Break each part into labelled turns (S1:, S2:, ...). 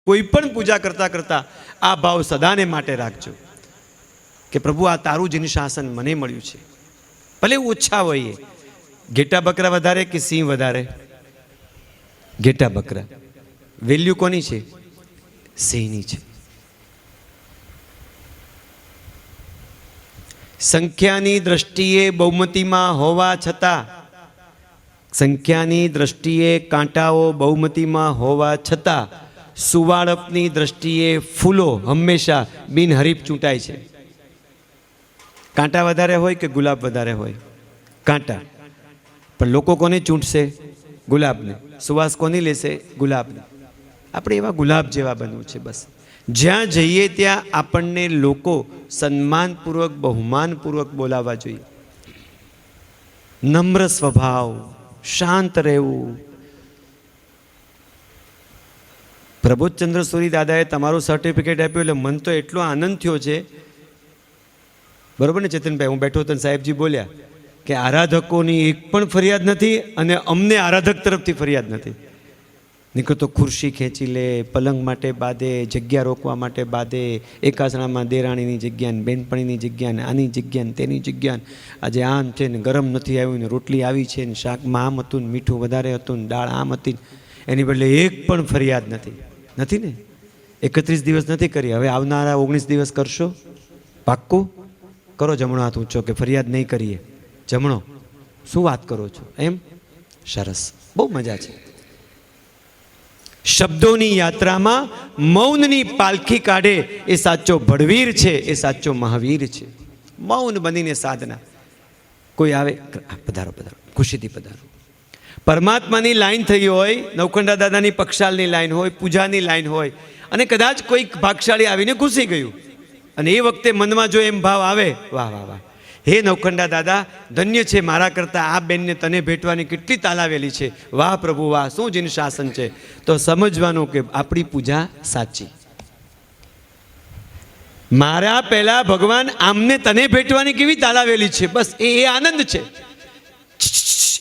S1: કોઈ પણ પૂજા કરતા કરતા આ ભાવ સદાને માટે રાખજો કે પ્રભુ આ તારું જિનશાસન મને મળ્યું છે, ભલે ઓછા હોઈએ. ઘેટા બકરા વધારે કે સિંહ વધારે? ઘેટા બકરા. વેલ્યુ કોની છે? સિંહની છે. સંખ્યાની દ્રષ્ટિએ બહુમતીમાં હોવા છતાં, સંખ્યાની દ્રષ્ટિએ કાંટાઓ બહુમતીમાં હોવા છતાં સુવાળપની દ્રષ્ટિએ ફૂલો હંમેશા બિનહરીફ ચૂંટાય છે. કાંટા વધારે હોય કે ગુલાબ વધારે હોય? કાંટા. પણ લોકો કોને ચૂંટશે? ગુલાબને. સુવાસ કોની લેશે? ગુલાબને. આપણે એવા ગુલાબ જેવા બનવું છે. બસ જ્યાં જઈએ ત્યાં આપણને લોકો સન્માનપૂર્વક બહુમાનપૂર્વક બોલાવવા જોઈએ. નમ્ર સ્વભાવ, શાંત રહેવું. પ્રબોધચંદ્ર સુરી દાદાએ તમારું સર્ટિફિકેટ આપ્યું એટલે મન તો એટલો આનંદ થયો છે. બરોબર ને ચેતનભાઈ? હું બેઠો હતો સાહેબજી બોલ્યા કે આરાધકોની એક પણ ફરિયાદ નથી અને અમને આરાધક તરફથી ફરિયાદ નથી. નીકળો તો ખુરશી ખેંચી લે, પલંગ માટે બાંધે, જગ્યા રોકવા માટે બાંધે, એકાસણામાં દેરાણીની જગ્યા ને બેનપણીની જગ્યા ને આની જગ્યા ને તેની જગ્યા ને આજે આમ છે ને ગરમ નથી આવ્યું ને રોટલી આવી છે ને શાકમાં આમ હતું ને મીઠું વધારે હતું ને દાળ આમ હતી, એની બદલે એક પણ ફરિયાદ નથી. નથી ને? 31 દિવસ નથી કરી, હવે આવનારા 19 દિવસ કરશો? પાક્કું કરો. જમણો હાથ ઊંચો કે ફરિયાદ નહીં કરીએ. જમણો. શું વાત કરો છો? એમ? સરસ, બહુ મજા છે. શબ્દોની યાત્રામાં મૌનની પાલખી કાઢે એ સાચો ભડવીર છે, એ સાચો મહાવીર છે. મૌન બનીને સાધના. કોઈ આવે, પધારો પધારો, ખુશીથી પધારો. પરમાત્માની લાઈન થઈ હોય, નવખંડા દાદાની પક્ષાલની લાઈન હોય, પૂજાની લાઈન હોય અને કદાચ કોઈક ભાગશાળી આવીને ઘૂસી ગયું અને એ વખતે મનમાં જો એમ ભાવ આવે, વાહ વાહ વાહ, હે નવખંડા દાદા, ધન્ય છે મારા કરતાં આ બેનને તને ભેટવાની કેટલી તાલાવેલી છે, વાહ પ્રભુ વાહ, શું જીન શાસન છે. તો સમજવાનું કે આપણી પૂજા સાચી. મારા પહેલા ભગવાન આમને તને ભેટવાની કેવી તાલાવેલી છે, બસ એ આનંદ છે.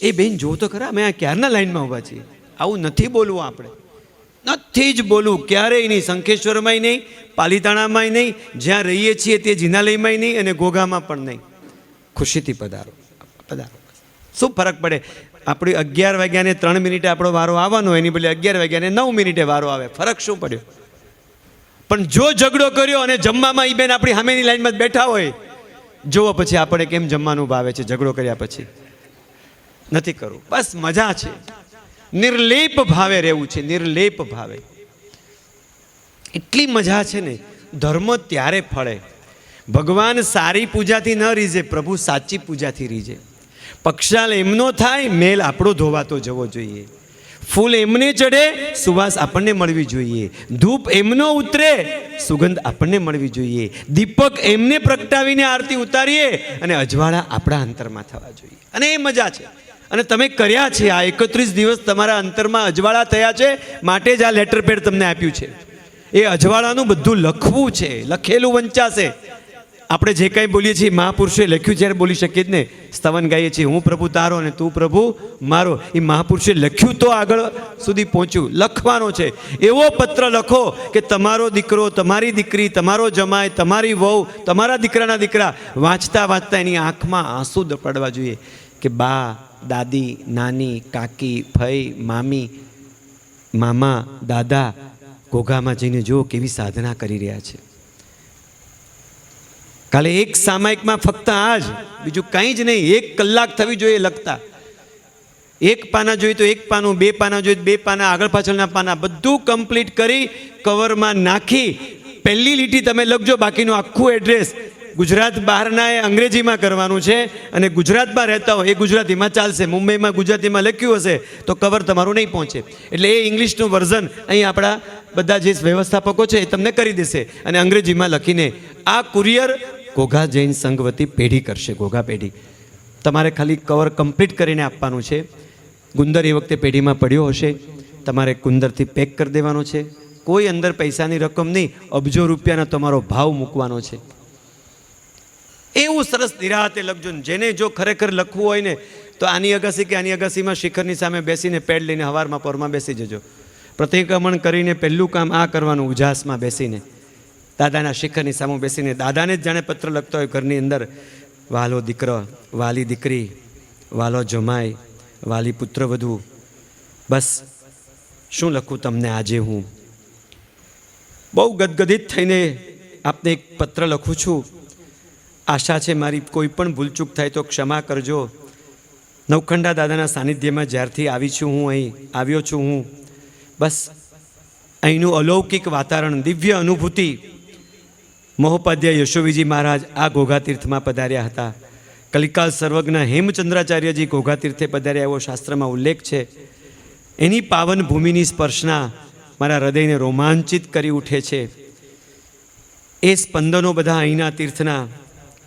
S1: એ બેન જો તો ખરા, અમે આ ક્યારના લાઈનમાં ઊભા છીએ. આવું નથી બોલવું, આપણે નથી જ બોલવું ક્યારેય નહીં. શંખેશ્વરમાંય નહીં, પાલીતાણામાંય નહીં, જ્યાં રહીએ છીએ તે જિનાલયમાંય નહીં અને ઘોઘામાં પણ નહીં. ખુશીથી પધારો, પધારો. શું ફરક પડે? આપણી 11 વાગ્યાને 3 મિનિટે આપણો વારો આવવાનો, એની બદલે 11 વાગ્યાને 9 મિનિટે વારો આવે. ફરક શું પડ્યો? પણ જો ઝઘડો કર્યો અને જમવામાં એ બેન આપણી સામેની લાઈનમાં જ બેઠા હોય, જુઓ પછી આપણે કેમ જમવાનું ભાવે છે ઝઘડો કર્યા પછી. નથી કરવું, બસ મજા છે. નિર્લેપ ભાવે રહેવું છે, નિર્લેપ ભાવે. એટલી મજા છે ને. ધર્મ ત્યારે ફળે. ભગવાન સારી પૂજાથી ન રીઝે, પ્રભુ સાચી પૂજાથી રીઝે. પક્ષાલ એમનો થાય, મેલ આપણો ધોવાતો જવો જોઈએ. ફૂલ એમને ચડે, સુવાસ આપણને મળવી જોઈએ. ધૂપ એમનો ઉતરે, સુગંધ આપણને મળવી જોઈએ. દીપક એમને પ્રગટાવીને આરતી ઉતારીએ અને અજવાળા આપણા અંતરમાં થવા જોઈએ. અને એ મજા છે. અને તમે કર્યા છે. આ 31 દિવસ તમારા અંતરમાં અજવાળા થયા છે, માટે જ આ લેટર પેડ તમને આપ્યું છે. એ અજવાળાનું બધું લખવું છે, લખેલું વંચાશે. આપણે જે કંઈ બોલીએ છીએ મહાપુરુષે લખ્યું જ્યારે બોલી શકીએ જ ને. સ્તવન ગાઈએ છીએ, હું પ્રભુ તારો અને તું પ્રભુ મારો. એ મહાપુરુષે લખ્યું તો આગળ સુધી પહોંચ્યું. લખવાનો છે. એવો પત્ર લખો કે તમારો દીકરો, તમારી દીકરી, તમારો જમાય, તમારી વહુ, તમારા દીકરાના દીકરા વાંચતા વાંચતા એની આંખમાં આંસુ પડવા જોઈએ કે બા, દાદી, નાની, કાકી, ફઈ, મામી, મામા, દાદા ઘોઘામાં જઈને જો કેવી સાધના કરી રહ્યા છે. કાલે એક સામાયિકમાં ફક્ત આ જ, બીજું કંઈ જ નહીં. 1 કલાક થવી જોઈએ લખતા. 1 પાના જોઈએ તો 1 પાનું, 2 પાના જોઈએ તો 2 પાના, આગળ પાછળના પાના બધું કમ્પ્લીટ કરી કવરમાં નાખી પહેલી લીટી તમે લખજો. બાકીનું આખું એડ્રેસ ગુજરાત બહારના એ અંગ્રેજીમાં કરવાનું છે અને ગુજરાતમાં રહેતા હોય એ ગુજરાતીમાં ચાલશે. મુંબઈમાં ગુજરાતીમાં લખ્યું હશે તો કવર તમારું નહીં પહોંચે. એટલે એ ઇંગ્લિશનું વર્ઝન અહીં આપણા બધા જે વ્યવસ્થાપકો છે એ તમને કરી દેશે અને અંગ્રેજીમાં લખીને આ કુરિયર ઘોઘા જૈન સંઘ વતી પેઢી કરશે. ઘોઘા પેઢી તમારે ખાલી કવર કમ્પ્લીટ કરીને આપવાનું છે. ગુંદર એ વખતે પેઢીમાં પડ્યો હશે, તમારે ગુંદરથી પેક કરી દેવાનો છે. કોઈ અંદર પૈસાની રકમ નહીં, અબજો રૂપિયાનો તમારો ભાવ મૂકવાનો છે. એવું સરસ નિરાતે લખજો. જેને જો ખરેખર લખવું હોય ને તો આની અગાસી કે આની અગાસીમાં શિખરની સામે બેસીને પેડ લઈને હવારમાં પોરમાં બેસી જજો. પ્રતિક્રમણ કરીને પહેલું કામ આ કરવાનું, ઉજાસમાં બેસીને દાદાના શિખરની સામે બેસીને દાદાને જ જાણે પત્ર લખતો હોય ઘરની અંદર, વાલો દીકરો, વાલી દીકરી, વાલો જમાઈ, વાલી પુત્રવધુ, બસ શું લખું તમને આજે હું. બહુ ગદગદિત થઈને આપને એક પત્ર લખું છું. આશા છે મારી કોઈ પણ ભૂલચૂક થાય તો ક્ષમા કરજો. નવખંડા દાદાના સાનિધ્યમાં જ્યારથી આવી છું હું, અહીં આવ્યો છું હું, બસ અહીંનું અલૌકિક વાતાવરણ, દિવ્ય અનુભૂતિ. મહોપાધ્યાય યશોવીજી મહારાજ આ ઘોઘાતીર્થમાં પધાર્યા હતા. કલિકાલ સર્વજ્ઞ હેમચંદ્રાચાર્યજી ઘોઘાતીર્થે પધાર્યા એવો શાસ્ત્રમાં ઉલ્લેખ છે. એની પાવન ભૂમિની સ્પર્શના મારા હૃદયને રોમાંચિત કરી ઉઠે છે. એ સ્પંદનો બધા અહીંના તીર્થના,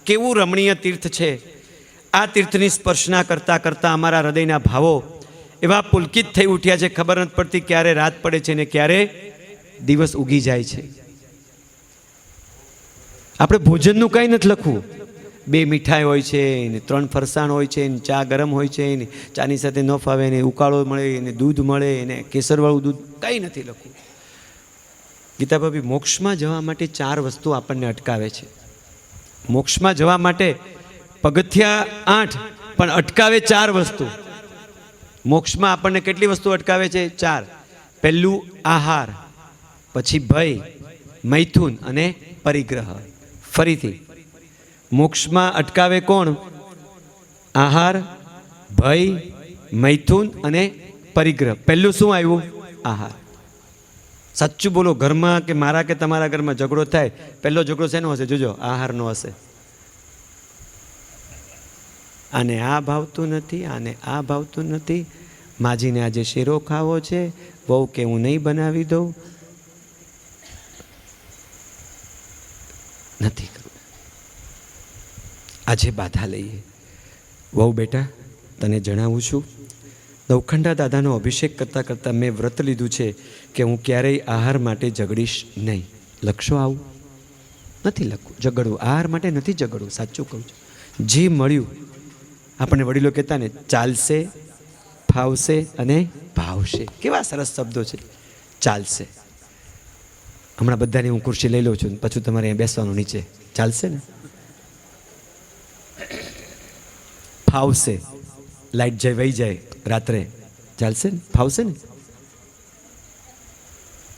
S1: કેવું રમણીય તીર્થ છે. આ તીર્થની સ્પર્શના કરતાં કરતાં અમારા હૃદયના ભાવો એવા પુલકિત થઈ ઉઠ્યા છે, ખબર નથી પડતી ક્યારે રાત પડે છે ને ક્યારે દિવસ ઉગી જાય છે. આપણે ભોજનનું કંઈ નથી લખવું. 2 મીઠાઈ હોય છે ને 3 ફરસાણ હોય છે ને ચા ગરમ હોય છે ને ચાની સાથે ન ફાવે ને ઉકાળો મળે ને દૂધ મળે ને કેસરવાળું દૂધ, કંઈ નથી લખવું. ગીતા ભાભી, મોક્ષમાં જવા માટે 4 વસ્તુ આપણને અટકાવે છે. મોક્ષમાં જવા માટે પગથિયા 8 પણ અટકાવે 4 વસ્તુ. મોક્ષમાં આપણને કેટલી વસ્તુ અટકાવે છે? 4. પહેલું આહાર, પછી ભય, મૈથુન અને પરિગ્રહ. ફરીથી, મોક્ષમાં અટકાવે કોણ? આહાર, ભય, મૈથુન અને પરિગ્રહ. પહેલું શું આવ્યું? આહાર. સાચું બોલો, ઘરમાં કે મારા કે તમારા ઘરમાં ઝઘડો થાય, પહેલો ઝઘડો શેનો હશે? જોજો, આહારનો હશે. આને આ ભાવતું નથી, આને આ ભાવતું નથી, માજીને આજે શેરો ખાવો છે, બહુ કે હું નહીં બનાવી દઉં, નથી કરવું. આજે બાધા લઈએ. વહુ બેટા, તને જણાવું છું, નવખંડા દાદાનો અભિષેક કરતાં કરતાં મેં વ્રત લીધું છે કે હું ક્યારેય આહાર માટે ઝઘડીશ નહીં. લખશો આવું? નથી લખવું. ઝઘડવું આહાર માટે નથી ઝઘડવું. સાચું કહું છું. જે મળ્યું, આપણે વડીલો કહેતા ને, ચાલશે, ફાવશે અને ભાવશે. કેવા સરસ શબ્દો છે. ચાલશે. હમણાં બધાની હું ખુરશી લઈ લઉં છું, પાછું તમારે અહીંયા બેસવાનું નીચે. ચાલશે ને? ફાવશે, લાઈટ જાય વહી જાય રાત્રે, ચાલશે ને? ફાવશે ને?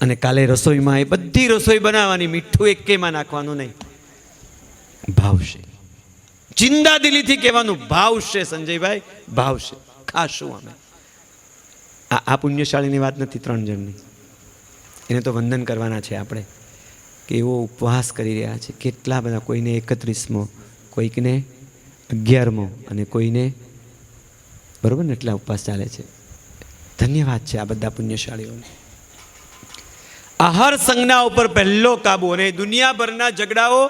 S1: અને કાલે રસોઈમાં એ બધી રસોઈ બનાવવાની, મીઠું એકેમાં નાખવાનું નહીં. ભાવશે. જિંદા દિલીથી કહેવાનું, ભાવશે સંજયભાઈ, ભાવશે. ખાશું અમે. આ પુણ્યશાળીની વાત નથી 3 જણની. એને તો વંદન કરવાના છે આપણે, કે એવો ઉપવાસ કરી રહ્યા છે. કેટલા બધા, કોઈને 31મો, કોઈકને 11મો અને કોઈને, બરાબર ને, એટલા ઉપવાસ ચાલે છે. ધન્યવાદ છે આ બધા પુણ્યશાળીઓને. આહાર સંજ્ઞા ઉપર પહેલો કાબુ. અને દુનિયાભરના ઝઘડાઓ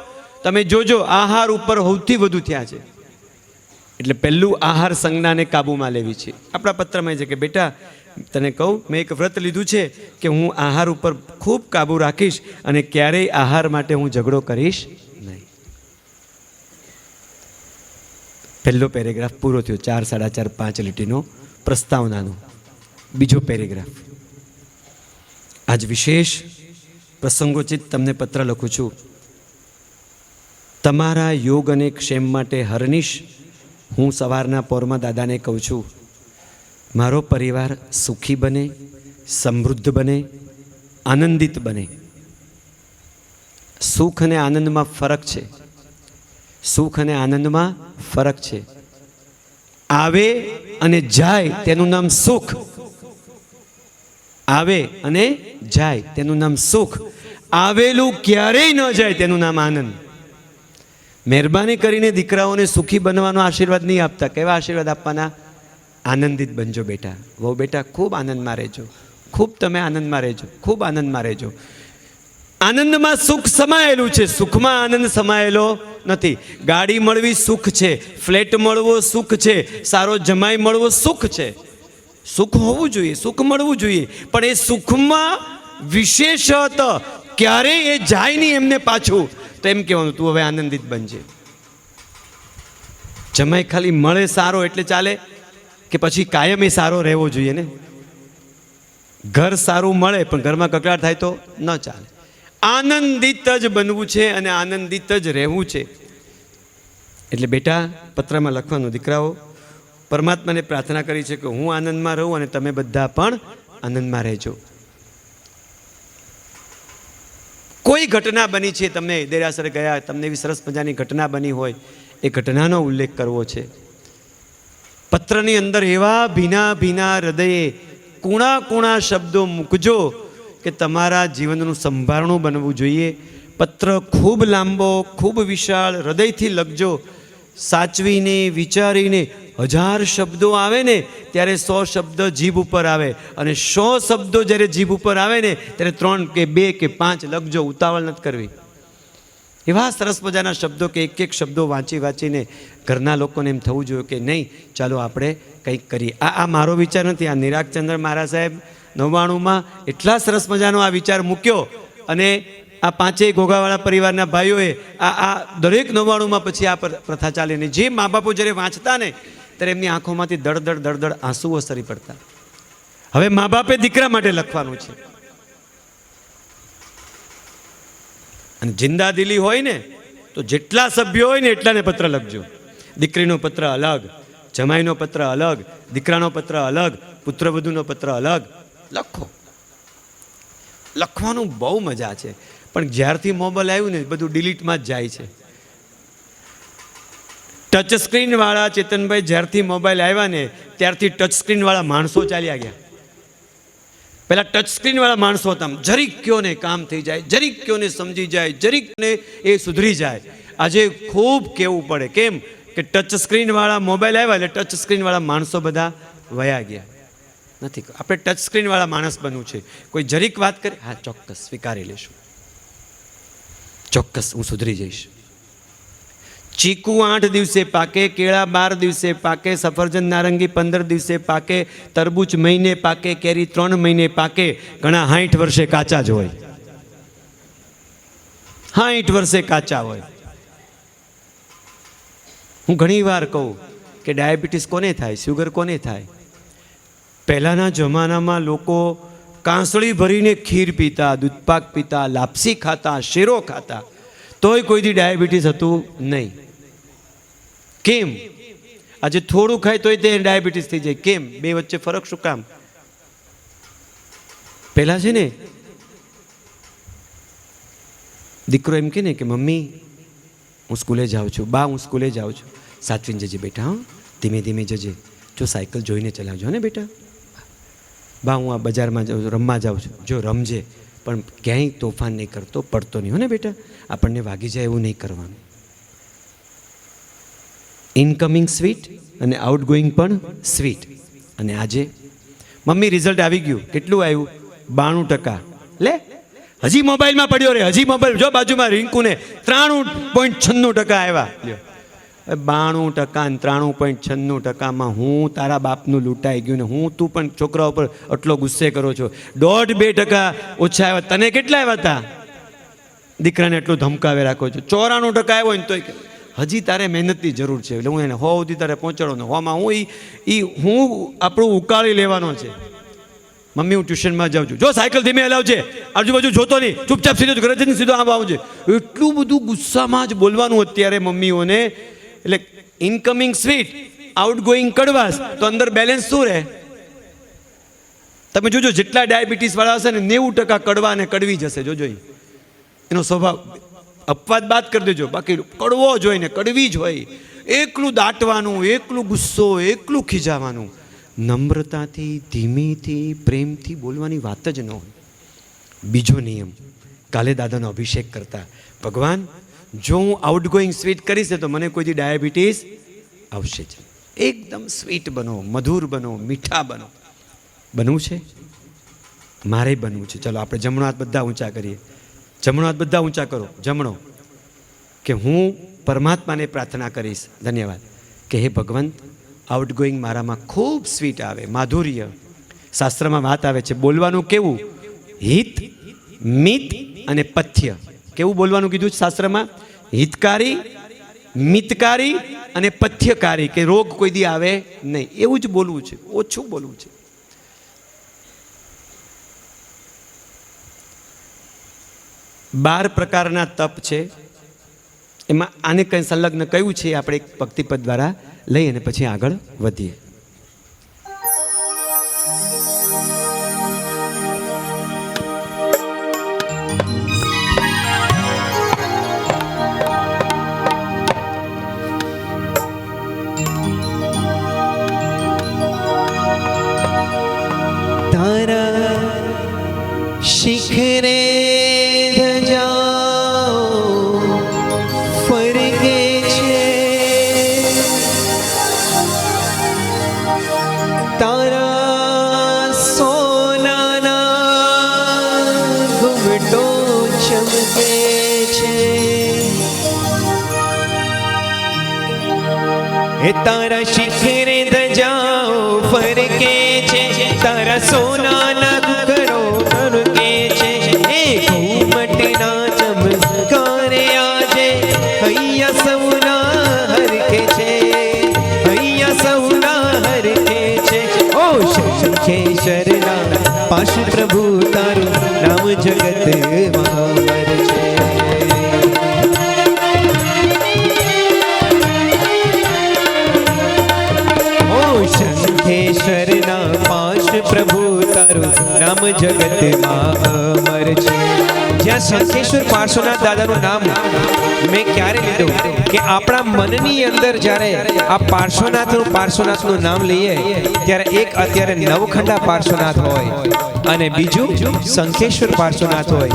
S1: તમે જોજો આહાર ઉપર સૌથી વધુ થયા છે. એટલે પહેલું આહાર સંજ્ઞાને કાબૂમાં લેવી છે. આપણા પત્રમાં છે કે બેટા, તને કહું, મેં એક વ્રત લીધું છે કે હું આહાર ઉપર ખૂબ કાબૂ રાખીશ અને ક્યારેય આહાર માટે હું ઝઘડો કરીશ નહીં. પહેલો પેરેગ્રાફ પૂરો થયો. 4, 4.5, 5 લીટીનો પ્રસ્તાવનાનો. બીજો પેરેગ્રાફ. આજ વિશેષ પ્રસંગોચિત તમને પત્ર લખું છું. તમારા યોગ અને ક્ષેમ માટે હરનિશ હું સવારના પોરમાં દાદાને કહું છું, મારો પરિવાર સુખી બને, સમૃદ્ધ બને, આનંદિત બને. સુખ અને આનંદમાં ફરક છે. સુખ અને આનંદમાં ફરક છે. આવે અને જાય તેનું નામ સુખ. આવે અને જાય તેનું નામ સુખ. આવેલું ક્યારેય ન જાય તેનું નામ આનંદ. મહેરબાની કરીને દીકરાઓને સુખી બનવાનો આશીર્વાદ નહીં આપતા. કેવા આશીર્વાદ આપવાના? આનંદિત બનજો બેટા. વહુ બેટા, ખૂબ આનંદમાં રહેજો, ખૂબ તમે આનંદમાં રહેજો, ખૂબ આનંદમાં રહેજો. આનંદમાં સુખ સમાયેલું છે, સુખમાં આનંદ સમાયેલો નથી. ગાડી મળવી સુખ છે, ફ્લેટ મળવો સુખ છે, સારો જમાઈ મળવો સુખ છે. સુખ હોવું જોઈએ, સુખ મળવું જોઈએ, પણ એ સુખમાં વિશેષત ક્યારેય એ જાય નહીં એમને પાછું. તો એમ કહેવાનું, તું હવે આનંદિત બનજે. જમાઈ ખાલી મળે સારો એટલે ચાલે કે પછી કાયમ એ સારો રહેવો જોઈએ ને? ઘર સારું મળે પણ ઘરમાં કકડાટ થાય તો ન ચાલે. આનંદિત જ બનવું છે અને આનંદિત જ રહેવું છે. એટલે બેટા પત્રમાં લખવાનું, દીકરાઓ પરમાત્માને પ્રાર્થના કરી છે કે હું આનંદમાં રહું અને તમે બધા પણ આનંદમાં રહેજો. કોઈ ઘટના બની છે, તમને દેરાસર ગયા, તમને એવી સરસ મજાની ઘટના બની હોય, એ ઘટનાનો ઉલ્લેખ કરવો છે. પત્રની અંદર એવા ભીના ભીના હૃદયે કુણા કુણા શબ્દો મૂકજો કે તમારા જીવનનું સંભારણું બનવું જોઈએ. પત્ર ખૂબ લાંબો, ખૂબ વિશાળ, હૃદયથી લખજો. સાચવીને વિચારીને 1000 શબ્દો આવે ને ત્યારે 100 શબ્દ જીભ ઉપર આવે, અને 100 શબ્દો જ્યારે જીભ ઉપર આવે ને ત્યારે 3 કે 2 કે 5 લખજો. ઉતાવળ નથી કરવી. એવા સરસ મજાના શબ્દો કે એક શબ્દો વાંચી વાંચીને ઘરના લોકોને એમ થવું જોઈએ કે નહીં, ચાલો આપણે કંઈક કરીએ. આ મારો વિચાર નથી, આ નિરાગચંદ્ર મહારાજ સાહેબ 99માં એટલા સરસ મજાનો આ વિચાર મૂક્યો, અને આ 5 ઘોઘાવાળા પરિવારના ભાઈઓએ આ દરેક 99માં પછી આ પ્રથા ચાલી. ને જે મા બાપો જ્યારે વાંચતા ને ત્યારે એમની આંખોમાંથી દળદળ દળદળ આંસુઓ સરી પડતા. હવે મા બાપે દીકરા માટે લખવાનું છે. અને જિંદાદિલી હોય ને તો જેટલા સભ્યો હોય ને એટલાને પત્ર લખજો. દીકરીનો પત્ર અલગ, જમાઈનો પત્ર અલગ, દીકરાનો પત્ર અલગ, પુત્રવધુનો પત્ર અલગ. લખો. લખવાનું બહુ મજા છે, પણ જ્યારથી મોબાઈલ આવ્યું ને બધું ડિલીટમાં જ જાય છે. ટચ સ્ક્રીન વાળા ચેતનભાઈ જ્યારથી મોબાઈલ આવ્યા ને ત્યારથી ટચ સ્ક્રીન વાળા માણસો ચાલ્યા ગયા. પહેલા ટચ સ્ક્રીન વાળા માણસો હતા, જરીક કયો ને કામ થઈ જાય, જરીક કયો ને સમજી જાય, જરીક ને એ સુધરી જાય. આજે ખૂબ કહેવું પડે. કેમ કે ટચ સ્ક્રીન વાળા મોબાઈલ આવ્યા એટલે ટચ સ્ક્રીન વાળા માણસો બધા વયા ગયા. નથી, આપણે ટચ સ્ક્રીન વાળા માણસ બનવું છે. કોઈ જરીક વાત કરે, હા ચોક્કસ સ્વીકારી લેશું, ચોક્કસ હું સુધરી જઈશ. ચીકુ 8 દિવસે પાકે, કેળા 12 દિવસે પાકે, સફરજન નારંગી 15 દિવસે પાકે, તરબૂચ મહિને પાકે, કેરી 3 મહિને પાકે. ઘણા 60 વર્ષે કાચા જ હોય, 60 વર્ષે કાચા હોય. હું ઘણી વાર કહું કે ડાયાબિટીસ કોને થાય, શુગર કોને થાય? પહેલાંના જમાનામાં લોકો કાંસળી ભરીને ખીર પીતા, દૂધપાક પીતા, લાપસી ખાતા, શેરો ખાતા, તોય કોઈ દી ડાયાબિટીસ હતું નહીં. કેમ? આજે થોડું ખાય તોય તે ડાયાબિટીસ થઈ જાય. કેમ? બે વચ્ચે ફરક શું કામ? પહેલાં છે ને દીકરો એમ કે ને કે મમ્મી હું સ્કૂલે જાઉં છું, બા હું સ્કૂલે જાઉં છું, સાચવીને જજે બેટા, હા ધીમે ધીમે જજે, જો સાયકલ જોઈને ચલાવજો ને બેટા. બા હું આ બજારમાં જાઉં છું, રમવા જાઉં છું, જો રમજે પણ ક્યાંય તોફાન નહીં કરતો, પડતો નહીં હો ને બેટા, આપણને વાગી જાય એવું નહીં કરવાનું. ઇનકમિંગ સ્વીટ અને આઉટગોઈંગ પણ સ્વીટ. અને આજે મમ્મી રિઝલ્ટ આવી ગયું, કેટલું આવ્યું? 92%. લે હજી મોબાઈલમાં પડ્યો રે, હજી મોબાઈલ જો બાજુમાં રિંકુને 93.96% આવ્યા. 92% અને 93.96%માં હું તારા બાપનું લૂંટાઈ ગયું ને હું તું પણ છોકરા ઉપર આટલો ગુસ્સે કરો છો. 1.5-2% ઓછા આવ્યા. તને કેટલા આવ્યા હતા? દીકરાને એટલું ધમકાવે રાખો છો. 94% આવ્યો ને તોય હજી તારે મહેનતની જરૂર છે. એટલે હું એને 100 સુધી તારે પહોંચાડો. હોમાં હું આપણું ઉકાળી લેવાનો છે. મમ્મી હું ટ્યુશનમાં જાઉં છું, જો સાયકલ ધીમે હલાવજે, આજુબાજુ જોતો નહીં, ચૂપચાપ સીધો ઘરે જઈને સીધો આમ આવજે. એટલું બધું ગુસ્સામાં જ બોલવાનું અત્યારે મમ્મીઓને. એટલે ઇનકમિંગ સ્વીટ, આઉટગોઈંગ કડવાશ, તો અંદર બેલેન્સ શું રહે? તમે જોજો જેટલા ડાયાબિટીસ વાળા હશે ને 90% કડવા અને કડવી જશે. જોજો એનો સ્વભાવ. અપવાદ બાદ કરી દેજો, બાકી કડવો જ હોય ને કડવી જ હોય. એકલું દાટવાનું, એકલું ગુસ્સો, એકલું ખીજાવાનું. નમ્રતાથી, ધીમેથી, પ્રેમથી બોલવાની વાત જ ન હોય. બીજો નિયમ, કાલે દાદાનો અભિષેક કરતા, ભગવાન જો હું આઉટગોઈંગ સ્વીટ કરીશ ને તો મને કોઈ દી ડાયાબિટીસ આવશે જ. એકદમ સ્વીટ બનો, મધુર બનો, મીઠા બનો. બનવું છે? મારે બનવું છે. ચલો આપણે જમણો હાથ બધા ઊંચા કરીએ. જમણો હાથ બધા ઊંચા કરો. જમણો. કે હું પરમાત્માને પ્રાર્થના કરીશ, ધન્યવાદ, કે હે ભગવંત આઉટગોઈંગ મારામાં ખૂબ સ્વીટ આવે, માધુર્ય. શાસ્ત્રમાં વાત આવે છે બોલવાનું કેવું? હિત, મિત અને પથ્ય. કેવું બોલવાનું કીધું છે શાસ્ત્રમાં? હિતકારી, મિતકારી અને પથ્યકારી, કે રોગ કોઈ દી આવે નહીં. એવું જ બોલવું છે, ઓછું બોલવું છે. 12 પ્રકારના તપ છે. એમાં આને કંઈ સંલગ્ન કયું છે આપણે એક ભક્તિપદ દ્વારા લઈ અને પછી આગળ વધીએ.
S2: શિખરે ધજાઓ ફરકે છે, તારા સોનાના ઘૂમટો ચમકે છે. એ તારા શિખરે ધજાઓ ફરકે છે, તારા સોનાના ઘૂંઘરો તરકે છે. એ ઘૂમટના ચમકારે આજે હૈયા સૌના હરકે છે, હૈયા સૌના હરકે છે. ઓ શંખેશ્વરના પાશ પ્રભુ તારું નામ જગતમાં અમર છે. શંખેશ્વરના પાશ પ્રભુ તારું નામ જગતમાં અમર છે. જ્યાં શંખેશ્વર પાર્શ્વનાથ દાદાનું નામ મેં ક્યારે લીધું કે આપણા મનની અંદર જ્યારે આ પાર્શ્વનાથનું નામ લઈએ ત્યારે એક અત્યારે નવખંડા પાર્શ્વનાથ હોય અને બીજું શંખેશ્વર પાર્શ્વનાથ હોય.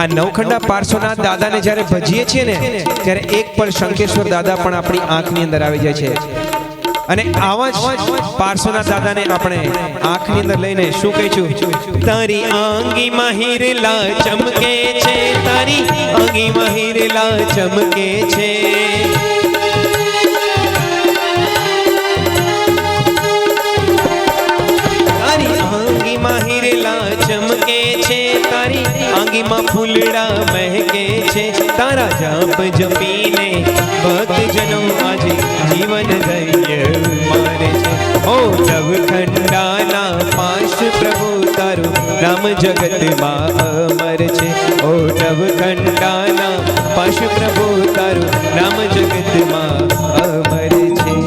S2: આ નવખંડા પાર્શ્વનાથ દાદાને જ્યારે ભજીએ છીએ ને ત્યારે એક પણ શંખેશ્વર દાદા પણ આપણી આંખની અંદર આવી જાય છે. અને આવા જ પાર્શ્વનાથ દાદાને આપણે આંખની અંદર લઈને શું કહીશું? તારી આંગીમાં હિરલા ચમકે છે, તારી આંગીમાં હિરલા ચમકે છે. તારી આંગીમાં હિરલા ચમકે છે, તારી આંગીમાં ફૂલડા મહેકે છે. તારા જાપ જપીને ભક્તજનો આજે જીવન ધન્ય મારે છે. ઓ નવખંડાના પાશ પ્રભુ તારું નામ જગતમાં અમર છે. ઓ નવખંડાના પાશ પ્રભુ તારું નામ જગતમાં અમર છે.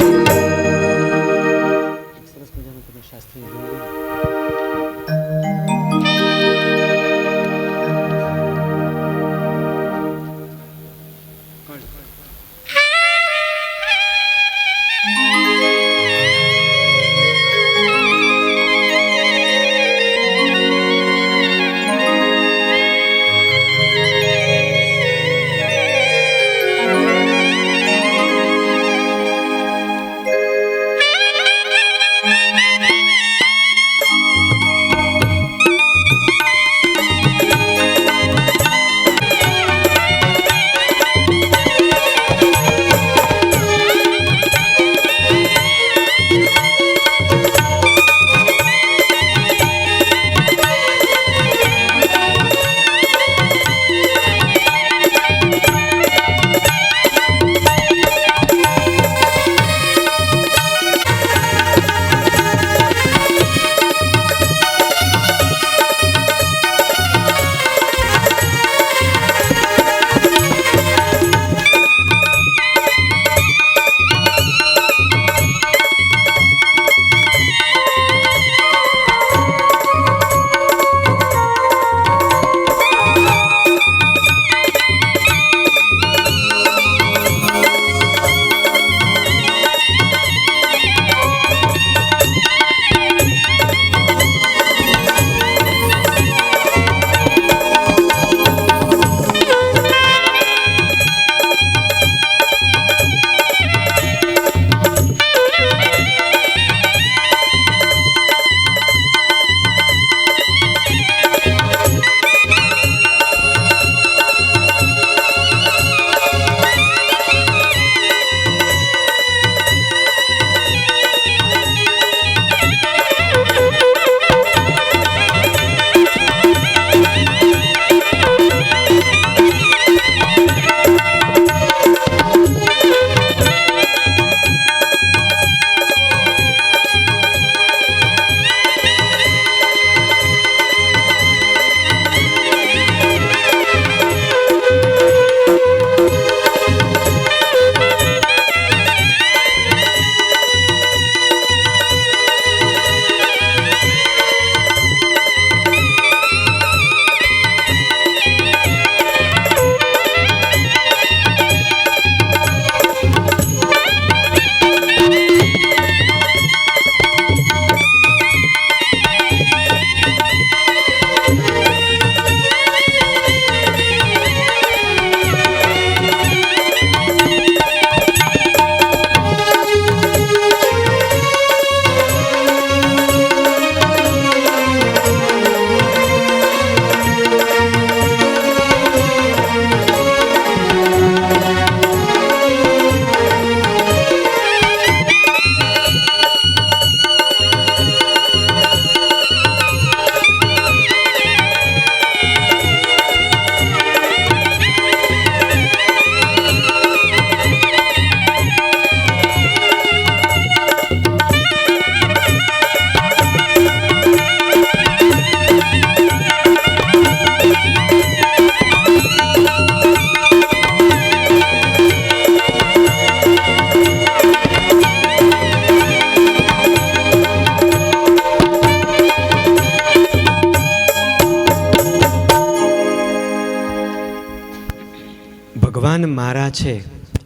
S1: છે,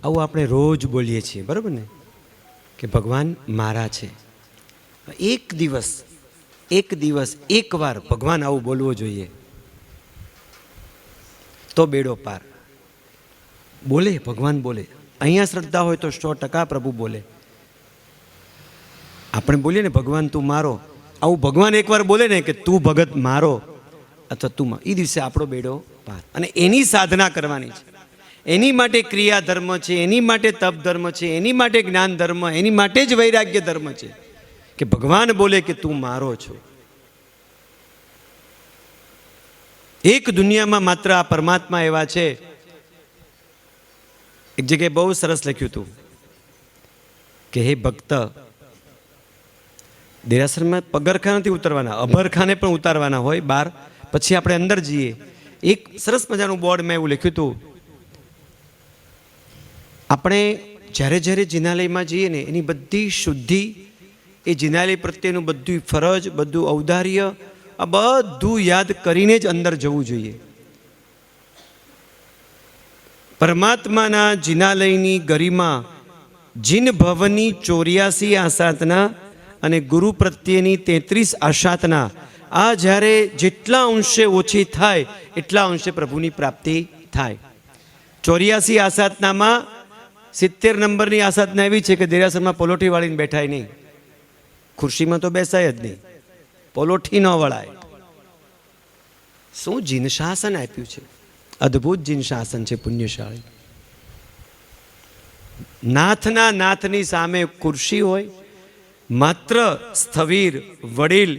S1: આવું આપણે રોજ બોલીએ છીએ, બરાબર ને, કે ભગવાન મારા છે. એક દિવસ એકવાર ભગવાન આવું બોલવો જોઈએ, તો બેડો પાર. બોલે ભગવાન બોલે. અહીંયા શ્રદ્ધા હોય તો 100% પ્રભુ બોલે. આપણે બોલીએ ને ભગવાન તું મારો, આવું ભગવાન એકવાર બોલે ને કે તું ભગત મારો અથવા તું એ દિવસે આપણો બેડો પાર. અને એની સાધના કરવાની છે, એની માટે ક્રિયા ધર્મ છે, એની માટે તપ ધર્મ છે, એની માટે જ્ઞાન ધર્મ, એની માટે જ વૈરાગ્ય ધર્મ છે કે ભગવાન બોલે કે તું મારો છો. એક દુનિયામાં માત્ર આ પરમાત્મા એવા છે. એક જગ્યાએ બહુ સરસ લખ્યું હતું કે હે ભક્ત, દેરાસરમાં પગરખા નથી ઉતારવાના, અભરખાને પણ ઉતારવાના હોય બહાર, પછી આપણે અંદર જઈએ. એક સરસ મજાનું બોર્ડ મેં એવું લખ્યું હતું, આપણે જ્યારે જ્યારે જિનાલયમાં જઈએ ને એની બધી શુદ્ધિ, એ જિનાલય પ્રત્યેનું બધું ફરજ, બધું ઔદાર્ય, આ બધું યાદ કરીને જ અંદર જવું જોઈએ. પરમાત્માના જિનાલયની ગરિમા, જીન ભવની 84 આસાધના અને ગુરુ પ્રત્યેની 33 આસાધના, આ જ્યારે જેટલા અંશે ઓછી થાય એટલા અંશે પ્રભુની પ્રાપ્તિ થાય. 84 આસાધનામાં 70 નંબરની આસાધના એવી છે કે દેરાસરમાં પલોઠી વાળીને બેઠાય નહીં, ખુરશીમાં તો બેસાય જ નહીં, પલોઠી ન વળાય. શું જીન શાસન આપ્યું છે, અદ્ભુત જીન શાસન છે, પુણ્યશાળી. નાથની સામે ખુરશી હોય, માત્ર સ્થવીર, વડીલ,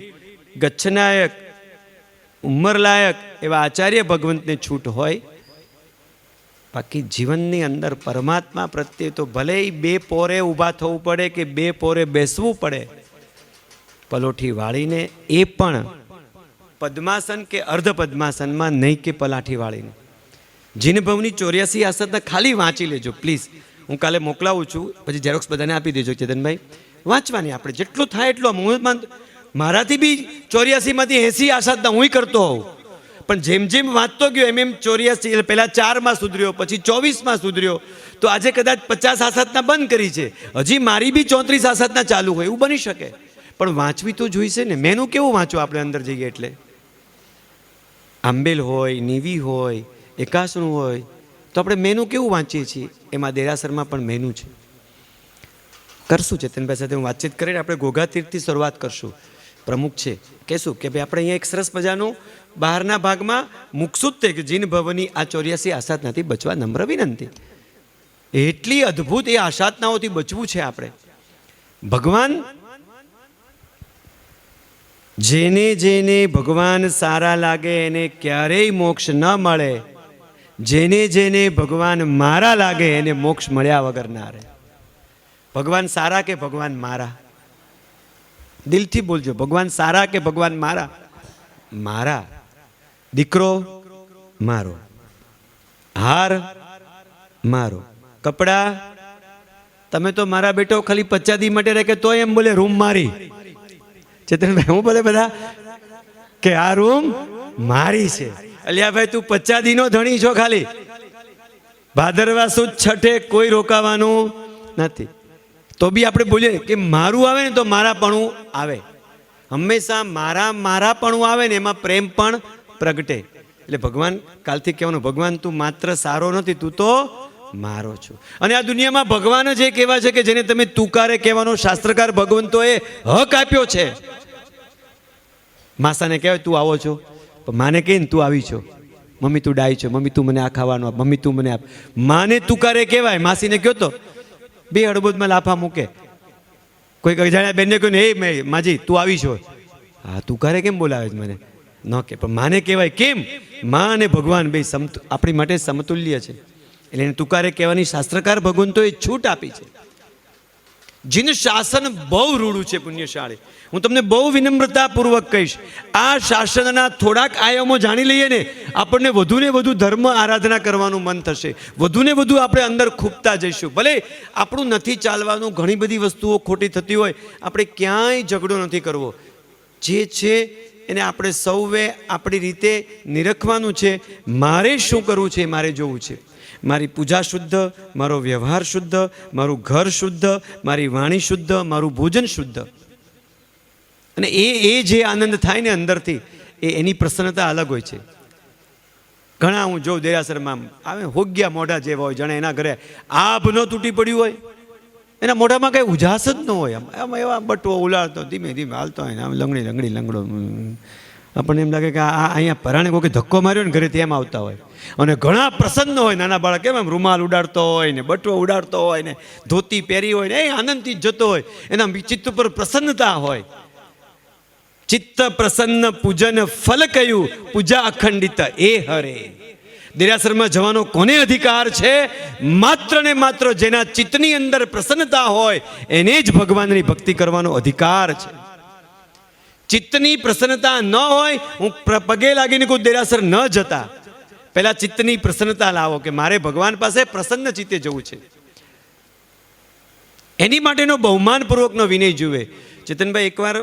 S1: ગચ્છનાયક, ઉંમરલાયક એવા આચાર્ય ભગવંતને છૂટ હોય. બાકી જીવનની અંદર પરમાત્મા પ્રત્યે તો ભલે 2 પોરે ઊભા થવું પડે કે 2 પોરે બેસવું પડે, પલોઠી વાળીને, એ પણ પદ્માસન કે અર્ધ પદ્માસનમાં, નહીં કે પલાઠી વાળીને. જીનભવની 84 આસનના ખાલી વાંચી લેજો પ્લીઝ. હું કાલે મોકલાવું છું, પછી ઝેરોક્સ બધાને આપી દેજો ચેતનભાઈ. વાંચવાની આપણે જેટલું થાય એટલું. મારાથી બી 84માંથી 80 આસાધના હું કરતો હોઉં, પણ જેમ જેમ વાંચતો ગયો એમ 84, પહેલાં 4માં સુધર્યો, પછી 24માં સુધર્યો, તો આજે કદાચ 50 આસાધના બંધ કરી છે, હજી મારી બી 34 આસાધના ચાલુ હોય, એવું બની શકે. પણ વાંચવી તો જોઈશે ને. મેનું કેવું વાંચો આપણે અંદર જઈએ એટલે? આંબેલ હોય, નીવી હોય, એકાસનું હોય, તો આપણે મેનું કેવું વાંચીએ છીએ? એમાં દેરાસરમાં પણ મેનું છે. કરશું ચેતનભાઈ સાથે હું વાતચીત કરીને આપણે ઘોઘા તીર્થથી શરૂઆત કરશું. પ્રમુખ છે, કહેશું કે ભાઈ આપણે અહીંયા એક સરસ મજાનું બહારના ભાગમાં મૂકશું જ તે કે જીન ભવની આ 84 આસાધનાથી બચવા નમ્ર વિનંતી. એટલી અદ્ભુત એ આસાધનાઓથી બચવું છે આપણે. ભગવાન, જેને જેને ભગવાન સારા લાગે એને ક્યારેય મોક્ષ ન મળે, જેને જેને ભગવાન મારા લાગે એને મોક્ષ મળ્યા વગર ના રહે. ભગવાન સારા કે ભગવાન મારા? દિલથી બોલજો, ભગવાન સારા કે ભગવાન મારા? મારા. દીકરો મારો, હાર મારો, કપડા તમે તો મારા બેટો ખાલી 50 દી માટે રહે કે તોય એમ બોલે રૂમ મારી. ચેતનભાઈ હું બોલે બધા કે આ રૂમ મારી છે. અલ્યા ભાઈ તું 50 દીનો ધણી છો, ખાલી ભાદરવા સુદ છઠે કોઈ રોકાવાનું નથી. તો બી આપણે બોલીએ કે મારું આવે ને તો મારાપણું આવે. હંમેશા મારાપણું આવે ને એમાં પ્રેમ પણ પ્રગટે. એટલે ભગવાન કાલથી કહેવાનું, ભગવાન તું માત્ર સારો નથી, તું તો મારો છો. અને આ દુનિયામાં ભગવાન જ એક એવા છે કે જેને તમે તુકારે કહેવાનો શાસ્ત્રકાર ભગવંતોએ હક આપ્યો છે. માસાને કહેવાય તું આવો છો, માને કહે ને તું આવી છો, મમ્મી તું ડાય છો, મમ્મી તું મને આ ખાવાનું આપ, મમ્મી તું મને આપ. માને તુકારે કહેવાય. માસીને કહો તો 2 અડબોદમાં લાફા મૂકે. કોઈ અજાણ્યા બેનને કહ્યું ને, એ માજી તું આવી છો, હા તુકારે કેમ બોલાવે મને ન કે, પણ માને કહેવાય. કેમ? માં અને ભગવાન બે આપણી માટે સમતુલ્ય છે. એટલે એને તુકારે કહેવાની શાસ્ત્રકાર ભગવંતોએ છૂટ આપી છે. જીન શાસન બહુ રૂડું છે પુણ્યશાળી. હું તમને બહુ વિનમ્રતાપૂર્વક કહીશ, આ શાસનના થોડાક આયામો જાણી લઈએ ને, આપણને વધુને વધુ ધર્મ આરાધના કરવાનું મન થશે, વધુને વધુ આપણે અંદર ખૂબતા જઈશું. ભલે આપણું નથી ચાલવાનું, ઘણી બધી વસ્તુઓ ખોટી થતી હોય, આપણે ક્યાંય ઝઘડો નથી કરવો. જે છે એને આપણે સૌએ આપણી રીતે નિરખવાનું છે. મારે શું કરવું છે મારે જોવું છે. મારી પૂજા શુદ્ધ, મારો વ્યવહાર શુદ્ધ, મારું ઘર શુદ્ધ, મારી વાણી શુદ્ધ, મારું ભોજન શુદ્ધ. અને એ જે આનંદ થાય ને અંદરથી, એની પ્રસન્નતા અલગ હોય છે. ઘણા હું જોઉં દેરાસરમાં આવે હોગ્યા મોઢા જેવા હોય, જાણે એના ઘરે આભ ન તૂટી પડ્યું હોય, એના મોઢામાં કંઈ ઉજાસ જ ન હોય. આમ એવા બટવો ઉલાળતો ધીમે ધીમે હાલતો હોય ને આમ લંગડી લંગડો. આપણને એમ લાગે કે આ અહીંયા પરાણે કોઈ ધક્કો માર્યો ને ઘરે તેમ આવતા હોય. અને ઘણા પ્રસન્ન હોય, નાના બાળક કેમ એમ રૂમાલ ઉડાડતો હોય ને બટવો ઉડાડતો હોય ને ધોતી પહેરી હોય ને એ આનંદથી જ જતો હોય, એના ચિત્ત ઉપર પ્રસન્નતા હોય. ચિત્ત પ્રસન્ન પૂજન ફલ કયું, પૂજા અખંડિત એ હરે. દેરાસરમાં જવાનો કોને અધિકાર છે? માત્ર ને માત્ર જેના ચિત્તની અંદર પ્રસન્નતા હોય એને જ ભગવાનની ભક્તિ કરવાનો અધિકાર છે. ચિત્તની પ્રસન્નતા ન હોય, હું પગે લાગીને કોઈ દેરાસર ન જતા. પહેલા ચિત્તની પ્રસન્નતા લાવો કે મારે ભગવાન પાસે પ્રસન્ન ચિત્તે જવું છે. એની માટેનો બહુમાનપૂર્વકનો વિનય જુએ. ચેતનભાઈ, એકવાર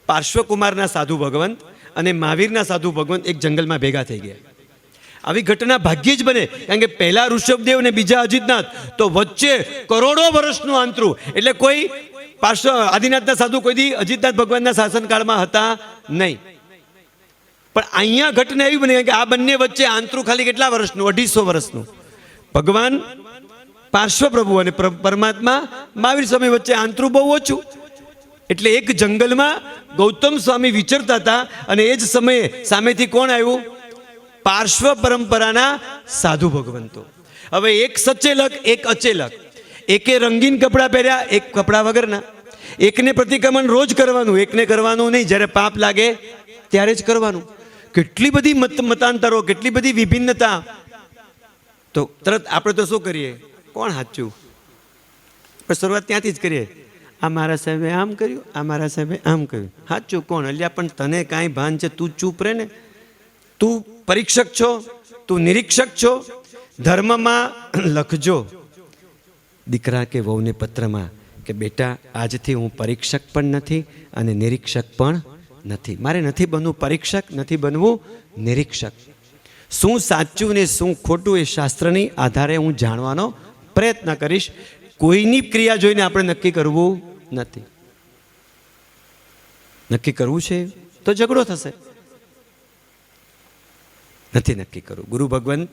S1: પાર્શ્વકુમારના સાધુ ભગવંત અને મહાવીરના સાધુ ભગવંત એક જંગલમાં ભેગા થઈ ગયા. આવી ઘટના ભાગ્યે જ બને, કારણ કે પહેલા ઋષભદેવ ને બીજા અજીતનાથ, તો વચ્ચે કરોડો વર્ષનું આંતરું. એટલે કોઈ આદિનાથના સાધુ કોઈ દી અજીતનાથ ભગવાનના શાસનકાળમાં હતા નહીં. પણ અહીંયા ઘટના એવી બની કે આ બંને વચ્ચે આંતરું ખાલી કેટલા વર્ષનું? 250 વર્ષનું. ભગવાન પાર્શ્વ પ્રભુ અને પરમાત્મા મહાવીર સ્વામી વચ્ચે આંતરું બહુ ઓછું. એટલે એક જંગલમાં ગૌતમ સ્વામી વિચરતા હતા અને એ જ સમયે સામેથી કોણ આવ્યું? પાર્શ્વ પરંપરાના સાધુ ભગવંતો. હવે એક સચેલક, એક અચેલક. એકે રંગીન કપડાં પહેર્યા, એક કપડાં વગરના. એકને પ્રતિક્રમણ રોજ કરવાનું, એકને કરવાનું નહીં, જ્યારે પાપ લાગે ત્યારે જ કરવાનું. કેટલી બધી મતાંતરો, કેટલી બધી વિભિન્નતા. તો તરત આપણે તો શું કરીએ? કોણ સાચું? પણ શરૂઆત ત્યાંથી જ કરીએ. આ મારા સાહેબે આમ કર્યું, આ મારા સાહેબે આમ કર્યું. સાચું કોણ? અલ્યા પણ તને કાંઈ ભાન છે? તું ચૂપ રહે ને. તું પરીક્ષક છો, તું નિરીક્ષક છો. ધર્મમાં લખજો દીકરા કે વહુને પત્રમાં કે બેટા, આજથી હું પરીક્ષક પણ નથી અને નિરીક્ષક પણ નથી. મારે નથી બનવું પરીક્ષક, નથી બનવું નિરીક્ષક. શું સાચું ને શું ખોટું એ શાસ્ત્રની આધારે હું જાણવાનો પ્રયત્ન કરીશ. કોઈની ક્રિયા જોઈને આપણે નક્કી કરવું નથી. નક્કી કરવું છે તો ઝઘડો થશે. નથી નક્કી કરવું. ગુરુ ભગવંત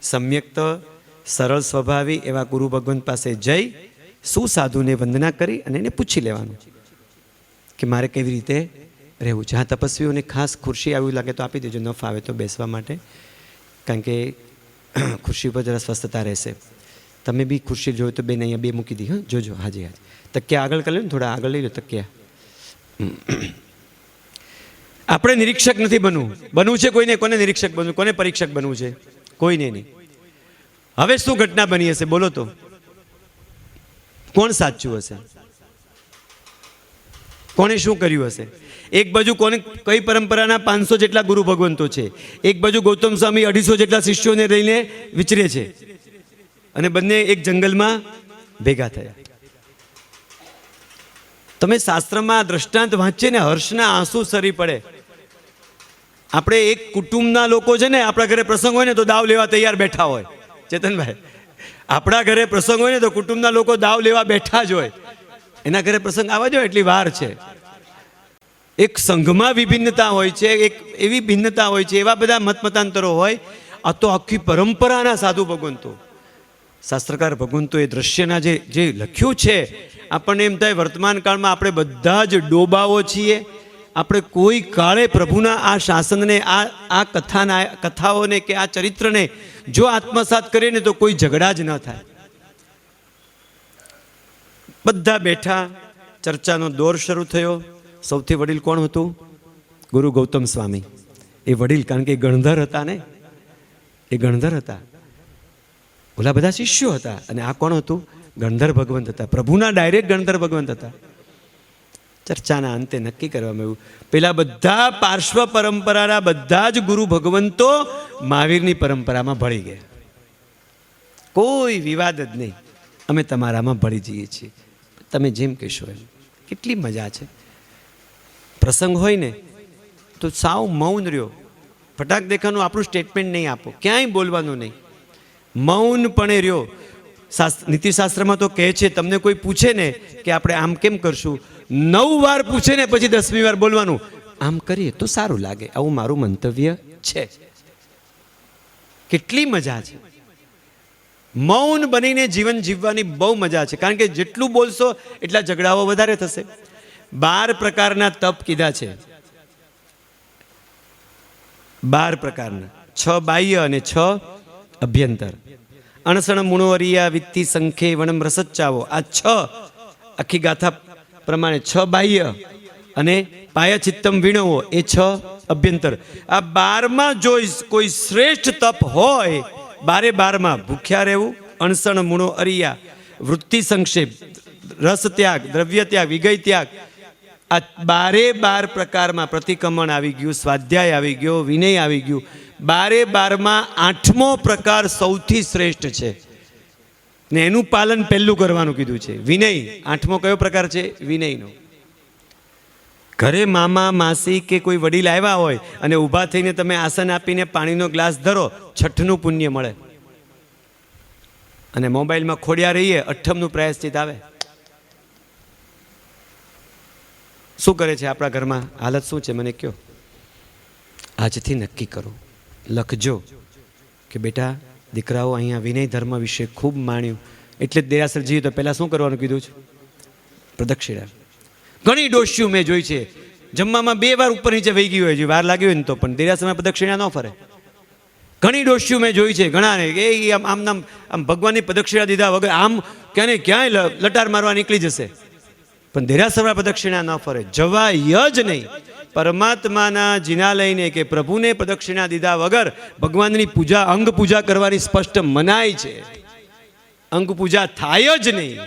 S1: સમ્યક્ત સરળ સ્વભાવી એવા ગુરુ ભગવંત પાસે જઈ સુસાધુને વંદના કરી અને એને પૂછી લેવાનું કે મારે કેવી રીતે રહેવું છે. હા, તપસ્વીઓને ખાસ ખુરશી આવી લાગે તો આપી દેજો, ન ફાવે તો બેસવા માટે, કારણ કે ખુરશી પર જરા સ્વસ્થતા રહેશે. તમે બી ખુરશી જોયો તો બેન અહીંયા 2 મૂકી દી. હા, જોજો. હાજી હાજી. તકિયા આગળ કરી લો ને, થોડા આગળ લઈ લો તકિયા. આપણે નિરીક્ષક નથી બનવું. બનવું છે કોઈને? કોને નિરીક્ષક બનવું? કોને પરીક્ષક બનવું છે? કોઈને નહીં. હવે શું ઘટના બની હશે બોલો તો? કોણ સાચું હશે? કોણે શું કર્યું હશે? એક બાજુ કોને કઈ પરંપરાના 500 જેટલા ગુરુ ભગવંતો છે, એક બાજુ ગૌતમ સ્વામી 250 જેટલા શિષ્યોને લઈને વિચરે છે, અને બંને એક જંગલમાં ભેગા થયા. તમે શાસ્ત્રમાં દ્રષ્ટાંત વાંચીએ ને હર્ષના આંસુ સરી પડે. આપણે એક કુટુંબના લોકો છે ને, આપણા ઘરે પ્રસંગ હોય ને તો દાવ લેવા તૈયાર બેઠા હોય. ચેતનભાઈ, આપણા ઘરે પ્રસંગ હોય ને તો કુટુંબના લોકો દાવ લેવા બેઠા જ હોય. એના ઘરે પ્રસંગ આવવા જોઈએ એટલી વાર છે. એક સંઘમાં વિભિન્નતા હોય છે, એક એવી ભિન્નતા હોય છે, એવા બધા મતમતાંતરો હોય. આ તો આખી પરંપરાના સાધુ ભગવંતો, શાસ્ત્રકાર ભગવંતો એ દ્રશ્યના જે લખ્યું છે, આપણને એમ થાય વર્તમાન કાળમાં આપણે બધા જ ડોબાઓ છીએ. આપણે કોઈ કાળે પ્રભુના આ શાસનને, આ કથાઓને કે આ ચરિત્રને જો આત્મસાત કરીએ ને તો કોઈ ઝઘડા જ ન થાય. બધા બેઠા, ચર્ચાનો દોર શરૂ થયો. સૌથી વડીલ કોણ હતું? ગુરુ ગૌતમ સ્વામી. એ વડીલ, કારણ કે એ ગણધર હતા ને, એ ગણધર હતા. ઓલા બધા શિષ્યો હતા, અને આ કોણ હતું? ગણધર ભગવંત હતા. પ્રભુના ડાયરેક્ટ ગણધર ભગવંત હતા. ચર્ચાના અંતે નક્કી કરવામાં આવ્યું, પેલા બધા પાર્શ્વ પરંપરાના બધા જ ગુરુ ભગવંતો મહાવીરની પરંપરામાં ભળી ગયા. કોઈ વિવાદ જ નહીં, અમે તમારામાં ભળી જઈએ છીએ, તમે જેમ કહેશો એમ. કેટલી મજા છે. પ્રસંગ હોય ને તો સાવ મૌન રહ્યો, ફટાક દેખાનું આપણું સ્ટેટમેન્ટ નહીં આપો, ક્યાંય બોલવાનું નહીં. મૌનપણે રહ્યો. નીતિશાસ્ત્રમાં તો કહે છે, તમને કોઈ પૂછે ને કે આપણે આમ કેમ કરશું, 9 વાર પૂછે ને પછી 10મી વાર બોલવાનું, આમ કરીએ તો સારું લાગે, આવું મારું મંતવ્ય છે. કેટલી મજા છે! મૌન બનીને જીવન જીવવાની બહુ મજા છે. કારણ કે જેટલું બોલશો એટલા ઝઘડાઓ વધારે થશે. 12 પ્રકારના તપ કીધા છે. 12 પ્રકારના, 6 બાહ્ય અને 6 અભ્યંતર. અણસણ મૂણોરિયા વિત્તિ સંખે વણમ રસચ્ચાવો, આ 6 આખી ગાથા પ્રમાણે 6 બાહ્ય અને પાયા ચિત્તમ વિણવો એ 6 અભ્યંતર. આ 12માં જો કોઈ શ્રેષ્ઠ તપ હોય, 12 ભૂખ્યા રહેવું, અણસણ મૂણો અરિયા, વૃત્તિ સંક્ષેપ, રસ ત્યાગ, દ્રવ્ય ત્યાગ, વિગય ત્યાગ, આ 12 પ્રકારમાં પ્રતિક્રમણ આવી ગયું, સ્વાધ્યાય આવી ગયો, વિનય આવી ગયું. 12માં 8મો પ્રકાર સૌથી શ્રેષ્ઠ છે ને એનું પાલન પહેલું કરવાનું કીધું છે, વિનય. 8મો કયો પ્રકાર છે? વિનયનો. ઘરે મામા માસી કે કોઈ વડીલ આવ્યા હોય અને ઊભા થઈને તમે આસન આપીને પાણીનો ગ્લાસ ધરો, 6નું પુણ્ય મળે. અને મોબાઈલમાં ખોડિયા રહીએ, 8મનું પ્રાયશ્ચિત આવે. શું કરે છે આપણા ઘરમાં? હાલત શું છે મને કહો. આજથી નક્કી કરો, લખજો કે બેટા દીકરાઓ અહીંયા વિનય ધર્મ વિશે ખૂબ માણ્યું, એટલે જ દેરાસર જઈએ તો પહેલાં શું કરવાનું કીધું છે? પ્રદક્ષિણા. ઘણી ડોશીઓ મેં જોઈ છે, જમવામાં 2 વાર ઉપર નીચે વહી ગયું હોય છે, વાર લાગી હોય ને તો પણ દેરાસરમાં પ્રદક્ષિણા ન ફરે. ઘણી ડોશીઓ મેં જોઈ છે, ઘણાને એ આમ ભગવાનની પ્રદક્ષિણા દીધા વગર આમ ક્યાંય લટાર મારવા નીકળી જશે, પણ દેરાસરમાં પ્રદક્ષિણા ન ફરે. જવાય જ નહીં. પરમાત્માના જિનાલયને કે પ્રભુને પ્રદક્ષિણા દીધા વગર ભગવાનની પૂજા, અંગ પૂજા કરવાની સ્પષ્ટ મનાય છે. અંગ પૂજા થાય જ નહીં.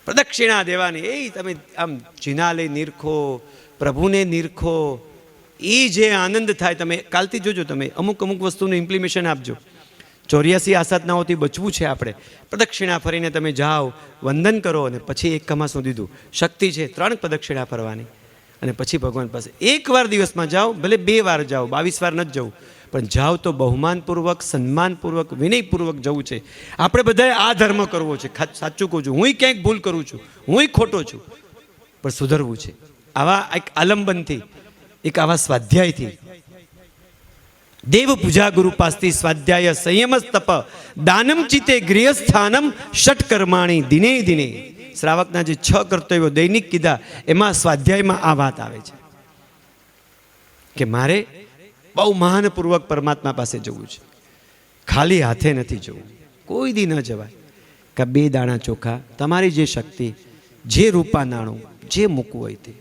S1: પ્રદક્ષિણા દેવાની, એ તમે આમ જિનાલય નિરખો, પ્રભુને નિરખો, એ જે આનંદ થાય. તમે કાલથી જોજો, તમે અમુક વસ્તુનું ઇમ્પ્લિમેશન આપજો. 84 આસાધનાઓથી બચવું છે આપણે. પ્રદક્ષિણા ફરીને તમે જાઓ, વંદન કરો અને પછી એક કમાસનું દીધું. શક્તિ છે 3 પ્રદક્ષિણા ફરવાની અને પછી ભગવાન પાસે 1 વાર દિવસમાં જાઓ, ભલે 2 વાર જાઓ, 22 વાર નથી જવું, પણ જાઓ તો બહુમાનપૂર્વક, સન્માનપૂર્વક, વિનયપૂર્વક જવું છે. આપણે બધાએ આ ધર્મ કરવો છે. સાચું કહું છું, હું ક્યાંક ભૂલ કરું છું, હું ખોટો છું, પણ સુધરવું છે. આવા એક આલંબનથી, એક આવા સ્વાધ્યાયથી, દેવ પૂજા ગુરુ પાસથી સ્વાધ્યાય સંયમ તપ દાનમ ચિતે ગૃહસ્થાનમ ષટકર્માણી દિને દિને. શ્રાવકના જે 6 કર્તવ્યો દૈનિક કીધા, એમાં સ્વાધ્યાયમાં આ વાત આવે છે કે મારે બહુ મહાનપૂર્વક પરમાત્મા પાસે જવું છે, ખાલી હાથે નથી જવું. કોઈ દી ન જવાય કે 2 દાણા ચોખા, તમારી જે શક્તિ, જે રૂપા નાણું, જે મૂકવું હોય તે,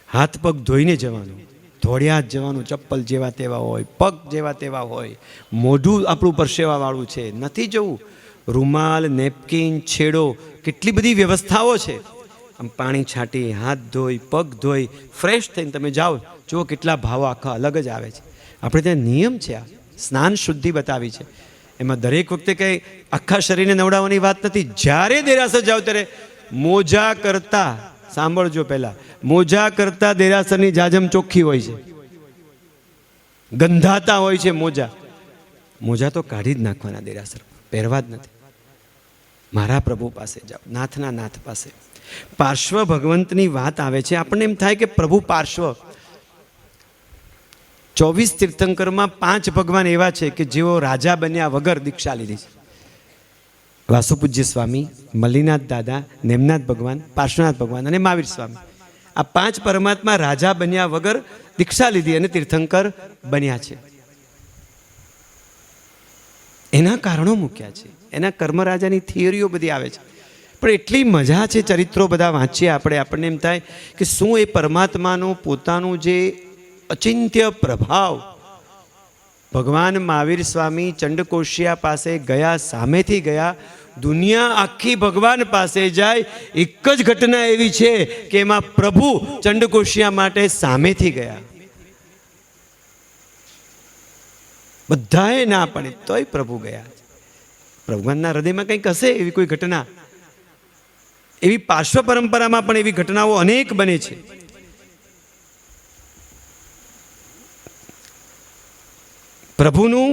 S1: હાથ પગ ધોઈને જવાનું, ધોળિયા જ જવાનું. ચપ્પલ જેવા તેવા હોય, પગ જેવા તેવા હોય, મોઢું આપણું પરસેવાવાળું છે, નથી જવું. રૂમાલ, નેપકિન, છેડો, કેટલી બધી વ્યવસ્થાઓ છે. આમ પાણી છાંટી, હાથ ધોઈ, પગ ધોઈ, ફ્રેશ થઈને તમે જાઓ, જુઓ કેટલા ભાવો આખા અલગ જ આવે છે. આપણે ત્યાં નિયમ છે, આ સ્નાન શુદ્ધિ બતાવી છે. એમાં દરેક વખતે કંઈ આખા શરીરને નવડાવવાની વાત નથી. જ્યારે દેરાસર જાઓ ત્યારે મોજા કરતા, સાંભળજો, પહેલા મોજા કરતા દેરાસરની જાજમ ચોખ્ખી હોય છે, ગંધાતા હોય છે મોજા તો કાઢી જ નાખવાના, દેરાસર પહેરવા જ નથી. મારા પ્રભુ પાસે જાઓ, નાથના નાથ પાસે. પાર્શ્વ ભગવંતની વાત આવે છે, આપણને એમ થાય કે પ્રભુ પાર્શ્વ. 24 તીર્થંકરમાં 5 ભગવાન એવા છે કે જેઓ રાજા બન્યા વગર દીક્ષા લીધી છે. વાસુપૂજ્ય સ્વામી, મલ્લીનાથ દાદા, નેમનાથ ભગવાન, પાર્શ્વનાથ ભગવાન અને મહાવીર સ્વામી. આ 5 પરમાત્મા રાજા બન્યા વગર દીક્ષા લીધી અને તીર્થંકર બન્યા છે. એના કારણો મૂક્યા છે, એના કર્મ રાજાની થિયરીઓ બધી આવે છે. પણ એટલી મજા છે, ચરિત્રો બધા વાંચીએ આપણે, આપણને એમ થાય કે શું એ પરમાત્માનું પોતાનું જે અચિંત્ય પ્રભાવ. ભગવાન મહાવીર સ્વામી ચંડકોશિયા પાસે ગયા, સામેથી ગયા. દુનિયા આખી ભગવાન પાસે જાય, એક જ ઘટના એવી છે કે એમાં પ્રભુ ચંડકોશિયા માટે સામેથી ગયા. બધાએ ના પડે તોય પ્રભુ ગયા. ભગવાનના હૃદયમાં કંઈક હશે એવી કોઈ ઘટના. એવી પાર્શ્વ પરંપરામાં પણ એવી ઘટનાઓ અનેક બને છે. પ્રભુનું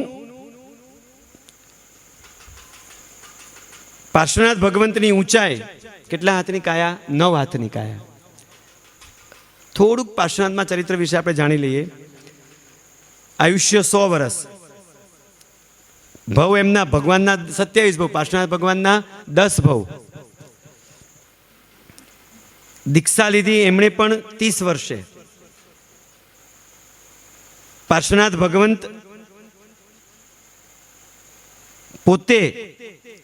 S1: પાર્શ્વનાથ ભગવંતની ઊંચાઈ કેટલા હાથની કાયા? 9 હાથની કાયા. થોડુંક પાર્શ્વનાથમાં ચરિત્ર વિશે આપણે જાણી લઈએ. આયુષ્ય 100 વર્ષ. ભવ એમના ભગવાનના 27 ભવ, પાર્શ્વનાથ ભગવાનના 10 ભવ. દીક્ષા લીધી એમણે પણ 30 વર્ષે. પાર્શ્વનાથ ભગવંત પોતે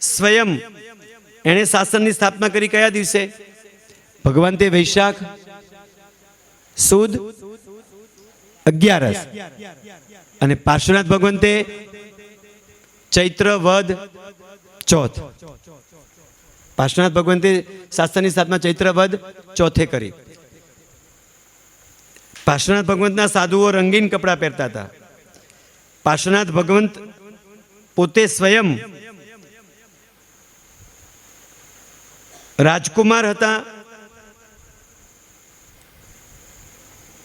S1: સ્વયં એણે શાસનની સ્થાપના કરી કયા દિવસે? ભગવાન તે વૈશાખ સુદ 11. અને પાર્શ્વનાથ ભગવંતે ચૈત્ર વદ ચોથ. પાર્શ્વનાથ ભગવંતે શાસ્ત્રની સ્થાપના ચૈત્ર વદ ચોથે કરી. પાર્શ્વનાથ ભગવંતના સાધુઓ રંગીન કપડાં પહેરતા હતા. પાર્શ્વનાથ ભગવંત પોતે સ્વયં રાજકુમાર હતા.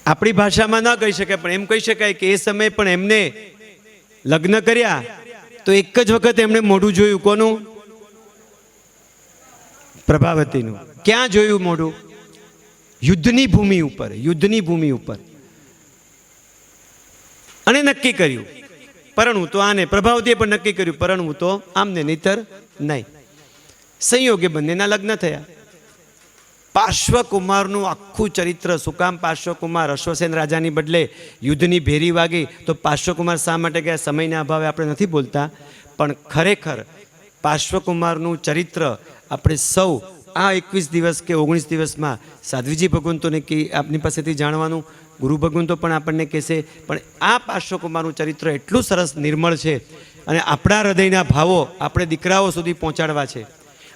S1: આપણી ભાષામાં ન કહી શકાય, પણ એમ કહી શકાય કે એ સમયે પણ એમને લગ્ન કર્યા તો એક જ વખત એમણે મોઢું જોયું. કોનું? પ્રભાવતીનું. ક્યાં જોયું મોઢું? યુદ્ધની ભૂમિ ઉપર. યુદ્ધની ભૂમિ ઉપર. અને નક્કી કર્યું પરણવું તો આને. પ્રભાવતીએ પણ નક્કી કર્યું પરણવું તો આમને, નહીતર નહીં. સંયોગે બંનેના લગ્ન થયા. પાર્શ્વકુમારનું આખું ચરિત્ર. શું કામ પાર્શ્વકુમાર? અશ્વસેન રાજાની બદલે યુદ્ધની ભેરી વાગી તો પાર્શ્વકુમાર શા માટે ગયા? સમયના અભાવે આપણે નથી બોલતા, પણ ખરેખર પાર્શ્વકુમારનું ચરિત્ર આપણે સૌ આ 21 દિવસ કે 19 દિવસમાં સાધ્વીજી ભગવંતોને કે આપની પાસેથી જાણવાનું, ગુરુ ભગવંતો પણ આપણને કહેશે. પણ આ પાર્શ્વકુમારનું ચરિત્ર એટલું સરસ નિર્મળ છે અને આપણા હૃદયના ભાવો આપણે દીકરાઓ સુધી પહોંચાડવા છે.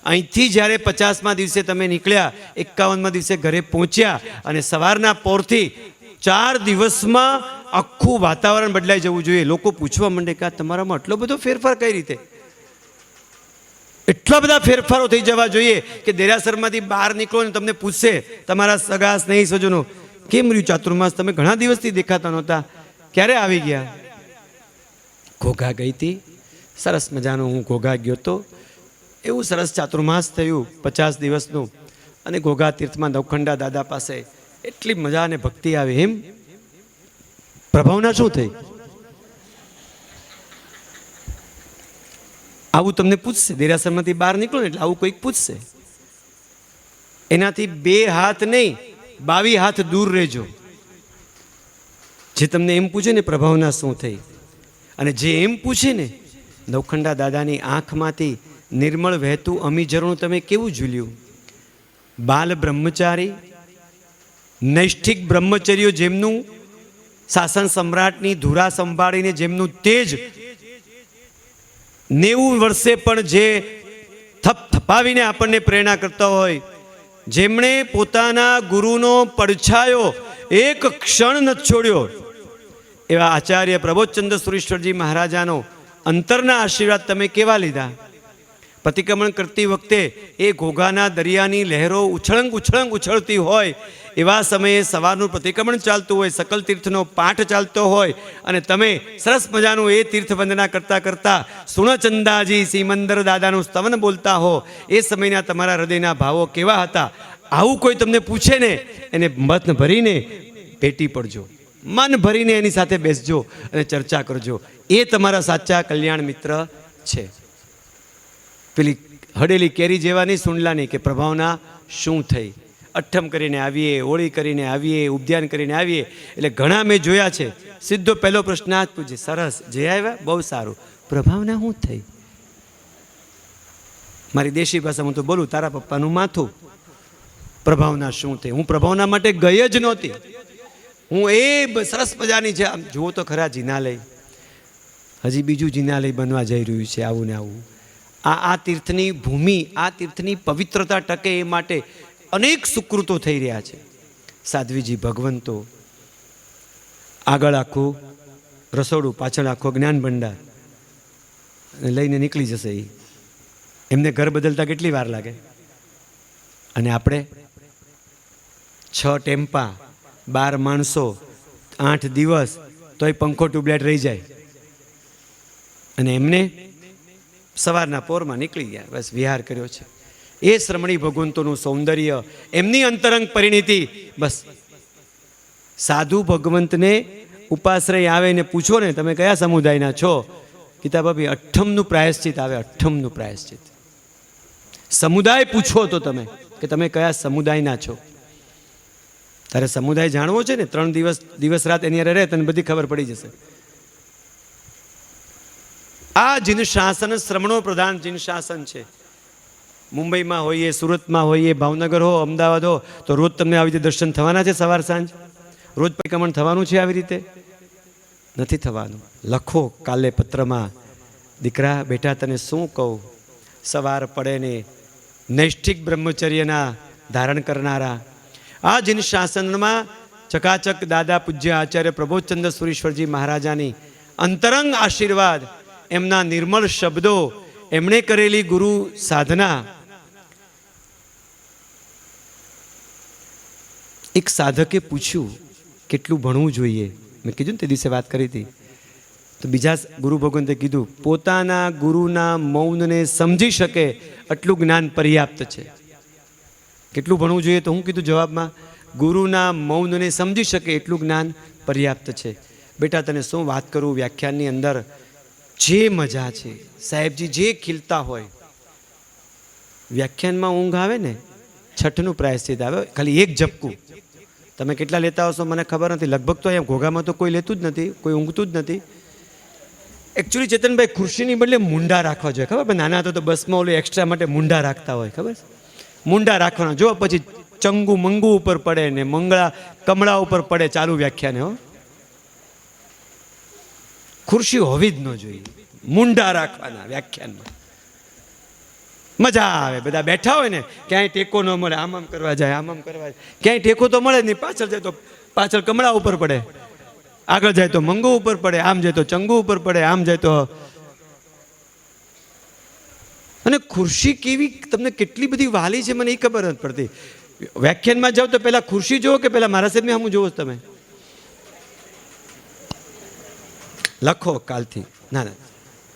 S1: અહીંથી જ્યારે 50મા દિવસે તમે નીકળ્યા, 51મા દિવસે ઘરે પહોંચ્યા અને સવારના પોરથી 4 દિવસમાં આખું વાતાવરણ બદલાઈ જવું જોઈએ. લોકો પૂછવા માંડે કે આ તમારામાં આટલો બધો ફેરફાર કઈ રીતે? એટલા બધા ફેરફારો થઈ જવા જોઈએ કે દેરાસરમાંથી બહાર નીકળો ને તમને પૂછશે તમારા સગા સ્નેહી સ્વજનો, કેમ રહ્યું ચાતુર્માસ? તમે ઘણા દિવસથી દેખાતા નહોતા, ક્યારે આવી ગયા? ઘોઘા ગઈ હતી, સરસ મજાનું હું ઘોઘા ગયો તો. એવું સરસ ચાતુર્માસ થયું 50 દિવસનું. અને ઘોઘા તીર્થમાં નવખંડા દાદા પાસે એટલી મજા અને ભક્તિ આવે. એમ પ્રભાવના શું થઈ? આવું તમને પૂછશે. દેરાસરમાંથી બહાર નીકળો ને એટલે આવું કોઈક પૂછશે. એનાથી 2 હાથ નહીં 22 હાથ દૂર રહેજો. જે તમને એમ પૂછે ને પ્રભાવના શું થઈ, અને જે એમ પૂછે ને નવખંડા દાદાની આંખમાંથી નિર્મળ વહેતું અમીઝરણું તમે કેવું ઝૂલ્યું? બાલ બ્રહ્મચારી નૈષ્ઠિક બ્રહ્મચર્યો જેમનું શાસન સમ્રાટની ધુરા સંભાળીને જેમનું તેજ 90 વર્ષે પણ જે થપથપાવીને આપણને પ્રેરણા કરતા હોય, જેમણે પોતાના ગુરુનો પડછાયો એક ક્ષણ નથી છોડ્યો, એવા આચાર્ય પ્રબોધચંદ્ર સુરેશ્વરજી મહારાજાનો અંતરના આશીર્વાદ તમે કેવા લીધા? પ્રતિક્રમણ કરતી વખતે એ ઘોઘાના દરિયાની લહેરો ઉછળંગ ઉછળંગ ઉછળતી હોય એવા સમયે સવારનું પ્રતિક્રમણ ચાલતું હોય, સકલ તીર્થનો પાઠ ચાલતો હોય અને તમે સરસ મજાનું એ તીર્થ વંદના કરતાં કરતાં સુણચંદાજી સિમંદર દાદાનું સ્તવન બોલતા હો, એ સમયના તમારા હૃદયના ભાવો કેવા હતા? આવું કોઈ તમને પૂછે ને એને મન ભરીને ભેટી પડજો, મન ભરીને એની સાથે બેસજો અને ચર્ચા કરજો. એ તમારા સાચા કલ્યાણ મિત્ર છે. પેલી હડેલી કેરી જેવા નહીં, સુંડલાની કે પ્રભાવના શું થઈ? અઠ્ઠમ કરીને આવીએ, હોળી કરીને આવીએ, ઉપધ્યાન કરીને આવીએ. એટલે ઘણા મેં જોયા છે, સીધો પહેલો પ્રશ્ન આ જ પૂછે, સરસ જે આવ્યા બહુ સારું, પ્રભાવના શું થઈ? મારી દેશી ભાષામાં તો બોલું, તારા પપ્પાનું માથું. પ્રભાવના શું થઈ? હું પ્રભાવના માટે ગઈ જ નહોતી. હું એ સરસ મજાની છે, આમ જુઓ તો ખરા જિનાલય, હજી બીજું જિનાલય બનવા જઈ રહ્યું છે, આવું ને આવું. આ તીર્થની ભૂમિ, આ તીર્થની પવિત્રતા ટકે એ માટે અનેક સુકૃતો થઈ રહ્યા છે. સાધ્વીજી ભગવંતો આગળ આખું રસોડું, પાછળ આખો જ્ઞાન ભંડાર લઈને નીકળી જશે. એમને ઘર બદલતા કેટલી વાર લાગે? અને આપણે 6 ટેમ્પા, 12 માણસો, 8 દિવસ, તોય પંખો ટ્યુબલાઇટ રહી જાય. અને એમને સવારના પોરમાં નીકળી ગયા, બસ વિહાર કર્યો છે. એ શ્રમણી ભગવંતોનું સૌંદર્ય, એમની અંતરંગ પરિણીતિ. બસ સાધુ ભગવંતને ઉપાશ્રય આવે ને પૂછો ને તમે કયા સમુદાયના છો, ગીતાભાભી 8મનું પ્રાયશ્ચિત આવે. 8મનું પ્રાયશ્ચિત. સમુદાય પૂછો તો તમે કે તમે કયા સમુદાયના છો. તારે સમુદાય જાણવો છે ને, 3 દિવસ રાત એની હારે રહે, તને બધી ખબર પડી જશે. આ જીન શાસન શ્રમણો પ્રધાન જીન શાસન છે. મુંબઈમાં હોઈએ, સુરતમાં હોઈએ, ભાવનગર હો, અમદાવાદ હો, તો રોજ તમને આવી રીતે દર્શન થવાના છે. સવાર સાંજ રોજ પરિક્રમણ થવાનું છે. આવી રીતે નથી થવાનું. લખો કાલે પત્રમાં, દીકરા બેટા તને શું કહું, સવાર પડે ને નૈષ્ઠિક બ્રહ્મચર્યના ધારણ કરનારા આ જીન શાસનમાં ચકાચક દાદા પૂજ્ય આચાર્ય પ્રબોધચંદ્ર સુરીશ્વરજી મહારાજાની અંતરંગ આશીર્વાદ, એમના નિર્મળ શબ્દો, એમણે કરેલી ગુરુ સાધના. એક સાધકે પૂછ્યું કેટલું ભણવું જોઈએ. મેં કીધું ને તે દિવસે વાત કરી હતી, તો બીજા ગુરુ ભગવંતે કીધું પોતાના ગુરુના મૌનને સમજી શકે એટલું જ્ઞાન પર્યાપ્ત છે. કેટલું ભણવું જોઈએ? તો હું કીધું જવાબમાં, ગુરુના મૌનને સમજી શકે એટલું જ્ઞાન પર્યાપ્ત છે. બેટા તને શું વાત કરું, વ્યાખ્યાનની અંદર જે મજા છે, સાહેબજી જે ખીલતા હોય. વ્યાખ્યાનમાં ઊંઘ આવે ને, 6નું પ્રાયશ્ચિત આવે. ખાલી એક ઝપકું. તમે કેટલા લેતા હશો મને ખબર નથી. લગભગ તો અહીંયા ઘોઘામાં તો કોઈ લેતું જ નથી, કોઈ ઊંઘતું જ નથી. એકચ્યુઅલી ચેતનભાઈ ખુરશીની બદલે મુંડા રાખવા જોઈએ. ખબર? નાના હતો તો બસમાં ઓલું એક્સ્ટ્રા માટે મુંડા રાખતા હોય. ખબર? મુંડા રાખવાના. જો પછી ચંગુ મંગુ ઉપર પડે ને મંગળા કમળા ઉપર પડે ચાલુ વ્યાખ્યાને. હો, ખુરશી હોવી જ ન જોઈએ. મુંડા રાખવાના વ્યાખ્યાનમાં. મજા આવે. બધા બેઠા હોય ને, ક્યાંય ટેકો ન મળે, આમ આમ કરવા જાય, આમ આમ કરવા જાય. ક્યાંય ટેકો તો મળે નહીં. પાછળ જાય તો પાછળ કમળા ઉપર પડે, આગળ જાય તો મંગુ ઉપર પડે, આમ જાય તો ચંગુ ઉપર પડે, આમ જાય તો. અને ખુરશી કેવી તમને કેટલી બધી વાલી છે મને એ ખબર નથી પડતી. વ્યાખ્યાનમાં જાઓ તો પહેલા ખુરશી જુઓ કે પહેલા મારા સાહેબને હમું જોવો તમે? લખો કાલથી. ના ના,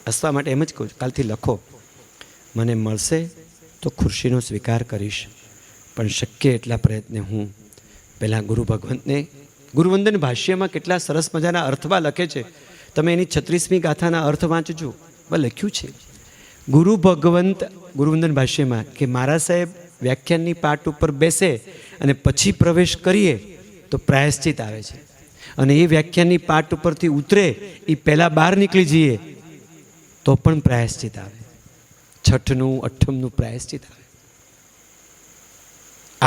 S1: હસવા માટે એમ જ કહું છું, કાલથી લખો. મને મળશે તો ખુરશીનો સ્વીકાર કરીશ, પણ શક્ય એટલા પ્રયત્ને હું પહેલાં ગુરુ ભગવંતને, ગુરુવંદન ભાષ્યમાં કેટલા સરસ મજાના અર્થમાં લખે છે. તમે એની 36મી ગાથાના અર્થ વાંચજો. લખ્યું છે ગુરુ ભગવંત ગુરુવંદન ભાષ્યમાં કે મારા સાહેબ વ્યાખ્યાનની પાટ ઉપર બેસે અને પછી પ્રવેશ કરીએ તો પ્રાયશ્ચિત આવે છે, અને એ વ્યાખ્યાનની પાટ ઉપરથી ઉતરે એ પહેલાં બહાર નીકળી જઈએ તો પણ પ્રાયશ્ચિત આવે. 6નું 8મનું પ્રાયશ્ચિત આવે.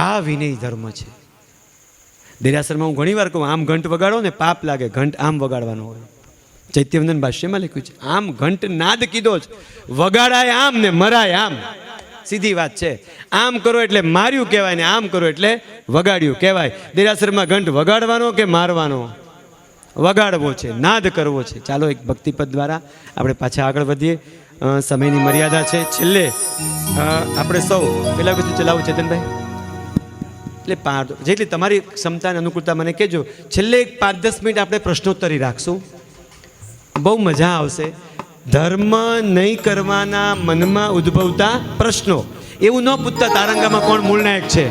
S1: આ વિનય ધર્મ છે. દેરાસરમાં હું ઘણી વાર કહું, આમ ઘંટ વગાડો ને પાપ લાગે, ઘંટ આમ વગાડવાનો હોય. ચૈત્યવંદન ભાષ્યમાં લખ્યું છે, આમ ઘંટ નાદ કીધો જ, વગાડાય આમ ને મરાય આમ. સીધી વાત છે. આમ કરો એટલે માર્યું કહેવાય ને આમ કરો એટલે વગાડ્યું કહેવાય. દેરાસરમાં ઘંટ વગાડવાનો કે મારવાનો? વગાડવો છે, નાદ કરવો છે. ચાલો એક ભક્તિપદ દ્વારા આપણે પાછા આગળ વધીએ. સમયની મર્યાદા છે. છેલ્લે આપણે સૌ પેલા બધું ચલાવું ચેતનભાઈ, એટલે જેટલી તમારી ક્ષમતા અને અનુકૂળતા મને કહેજો. છેલ્લે એક 5-10 મિનિટ આપણે પ્રશ્નોત્તરી રાખશું. બહુ મજા આવશે. ધર્મ નહીં કરવાના મનમાં ઉદ્ભવતા પ્રશ્નો, એવું ન પૂછતા તારંગામાં કોણ મૂળનાયક છે,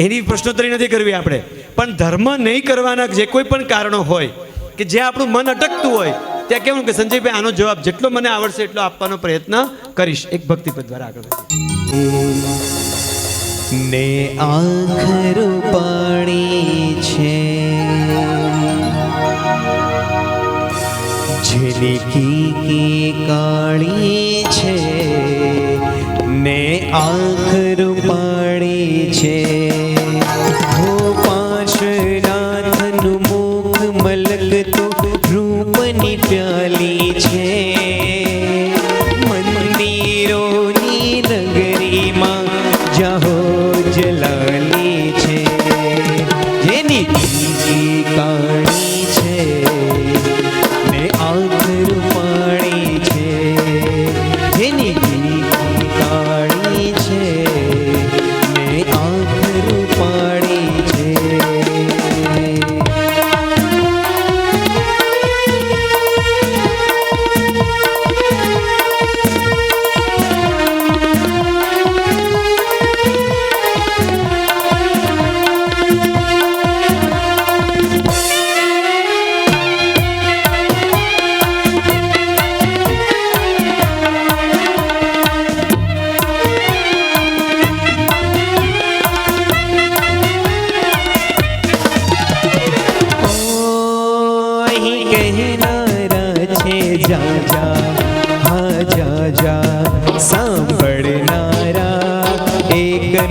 S1: એની પ્રશ્નોત્તરી નથી કરવી આપણે. પણ ધર્મ નહીં કરવાના જે કોઈ પણ કારણો હોય કે જે આપણું મન અટકતું હોય, ત્યાં કેવું કે સંજયભાઈ આનો જવાબ જેટલો મને આવડશે એટલો આપવાનો પ્રયત્ન કરીશ. એક ભક્તિપદ દ્વારા આગળ
S2: ને આખરું પાણી છે, જેની કી કાળી છે, ને આખરું પાણી છે. હો પાંચનાથનું મુખ મલકતું રૂપની પ્યાલી છે, મંદિરોની નગરીમાં જાહો જલાલી છે, જેની કી કાળી છે ને આખરું પાણી છે, જેની કી કાળી છે ને આખરું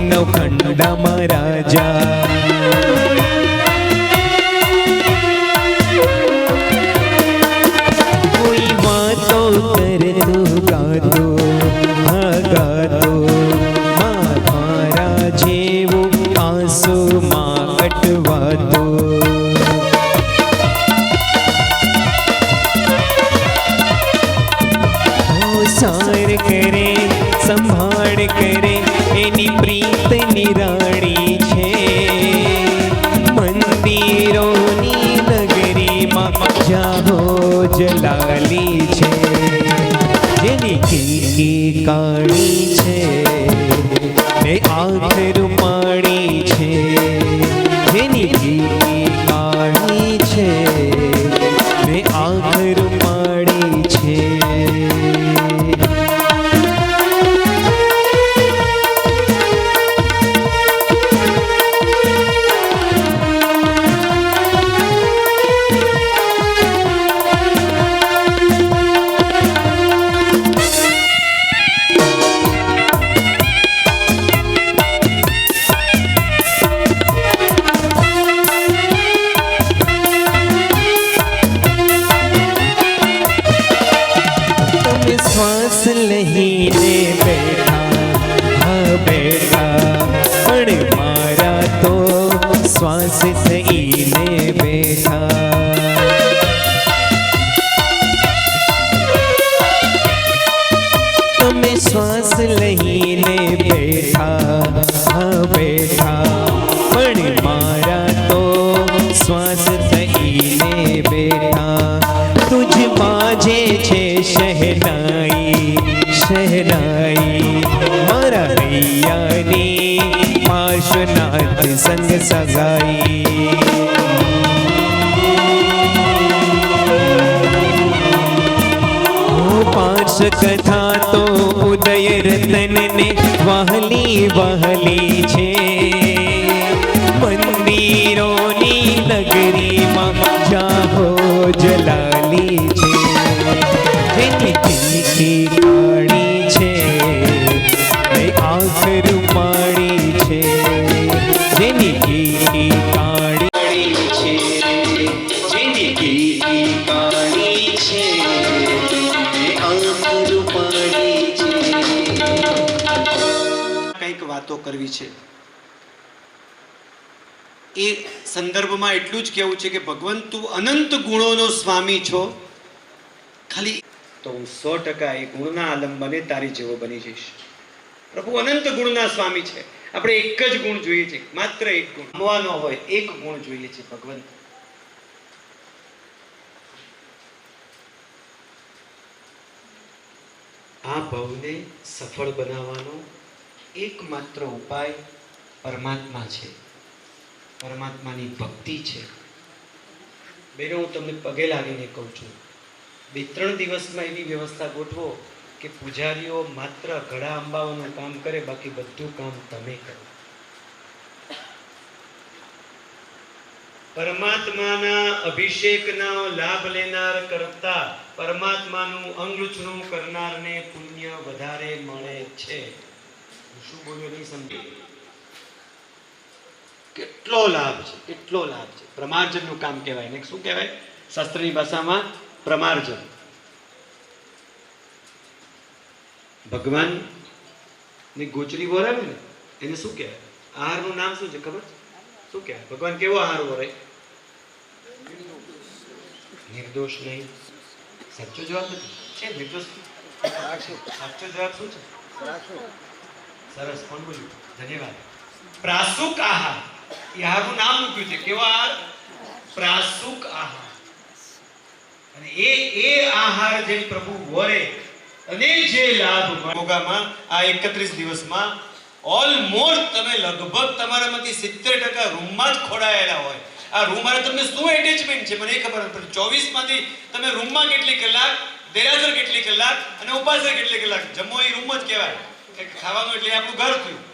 S2: નવખંડામાં રાજા. કોઈ વાતો કરતો ગાતો, હા ગાતો, મારા જેવું આંસુમાં અટવાતો. સાર કરે સંભાળ કરે એની પ્રીત નિરાળી છે. મંદિરોની નગરીમાં જાહો જલાલી છે. જેની કીકી કાળી છે ને આંખ રૂપાળી છે. જેની કીકી કાળી છે ને આંખ રૂપાળી છે. શ્વાસ લઈને બેઠા, હા બેઠા, પણ મારા તો શ્વાસ થઈને બેઠા. તમે શ્વાસ લઈને બેઠા, હા બેઠા, પણ મારા તો શ્વાસ થઈને બેઠા. તુજ બાજે છે શહેનાઈ, શહેનાઈ, મારા હૈયાની પાર્શ્વનાથ સંગ સગાઈ. પાર્શ કથા તો ઉદય રતનને વહલી વહલી છે. મંદિરોની નગરીમાં જાહો જલાલી છે. જેની કીકી કાળી છે ને આંખ રૂપાળી છે. જેની કીકી કાળી છે, જેની કીકી કાળી છે ને આંખ રૂપાળી છે.
S1: કંઈક વાતો કરવી છે. એ સંદર્ભમાં એટલું જ કહેવું છે કે ભગવાન તું અનંત ગુણોનો સ્વામી છો. ખાલી તો હું 100% એ ગુણના આલંબને તારી જેવો બની જઈશ. પ્રભુ અનંત ગુણના સ્વામી છે. આપણે એક જ ગુણ જોઈએ છે, માત્ર એક ગુણ માનવાનો હોય, એક ગુણ જોઈએ છે ભગવાન. આ ભવને સફળ બનાવવાનો એકમાત્ર ઉપાય પરમાત્મા છે, પરમાત્માની ભક્તિ છે. બેનો હું તમને પગે લાગીને કહું છું, 2-3 દિવસમાં એવી વ્યવસ્થા ગોઠવો કે પૂજારીઓ માત્ર ઘડા અંબાઓનું કામ કરે, બાકી બધું કામ તમે કરો. પરમાત્માના અભિષેકનો લાભ લેનાર કરતા પરમાત્માનું અંગલુચનું કરનારને પુણ્ય વધારે મળે છે. શું બોલ્યો નહીં સમજી? કેટલો લાભ છે, કેટલો લાભ છે. પ્રમાર્જનનું કામ કહેવાય ને, શું કહેવાય શાસ્ત્રની ભાષામાં? પ્રમાર્જન. ભગવાન ની ગોચરી વરાવે ને એને શું કહેવાય? આહારનું નામ શું છે ખબર? શું કહેવાય? ભગવાન કેવો આહાર વરે? નિર્દોષ નહીં. સાચો જવાબ નથી છે નિર્દોષ. સાચો જવાબ શું છે? સરસ, કોણ બોલ્યું? ધન્યવાદ. પ્રાસુક આહાર. એ આહારનું નામ મૂક્યું છે. કેવો આહાર? પ્રાસુક આહાર. અને એ આહાર જે પ્રભુ વરે અને જે લાભ યોગામાં આ 31 દિવસમાં ઓલમોસ્ટ તમે લગભગ તમારામાંથી 70% રૂમમાં જ ખોડાયેલા હોય. આ રૂમ માટે તમને શું એટેચમેન્ટ છે મને ખબર નથી. 24 માંથી તમે રૂમમાં કેટલી કલાક, દેરાસર કેટલી કલાક અને ઉપાસર કેટલી કલાક જમો, એ રૂમ જ કહેવાય. ખાવાનું એટલે આપણું ઘર થયું.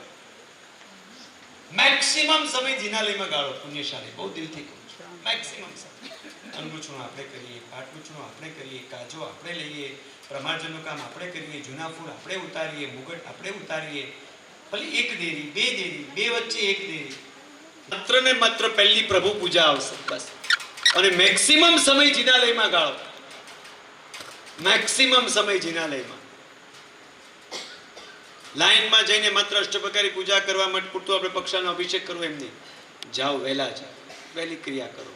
S1: મેક્સિમમ સમય જિનાલયમાં ગાળો પુણ્યશાળી. બહુ દિલથી કહું છું, મેક્સિમમ સમય. અંગૂછણું આપણે કરીએ, પાટલું આપણે કરીએ, કાજો આપણે લઈએ, પ્રમાર્જનનું કામ આપણે કરીએ, જૂના ફૂલ આપણે ઉતારીએ, મુગટ આપણે ઉતારીએ, ભલે એક દેરી, બે દેરી, બે વચ્ચે એક દેરી, માત્ર ને માત્ર પહેલી પ્રભુ પૂજા આવશે બસ. અને મેક્સિમમ સમય જિનાલયમાં ગાળો, મેક્સિમમ સમય જિનાલયમાં. લાઈનમાં જઈને માત્ર અષ્ટપ્રકારી પૂજા કરવા માટે પૂરતું આપણે પક્ષાનો અભિષેક કરવો એમ નહીં. જાઓ, વહેલા જાઓ, વહેલી ક્રિયા કરો,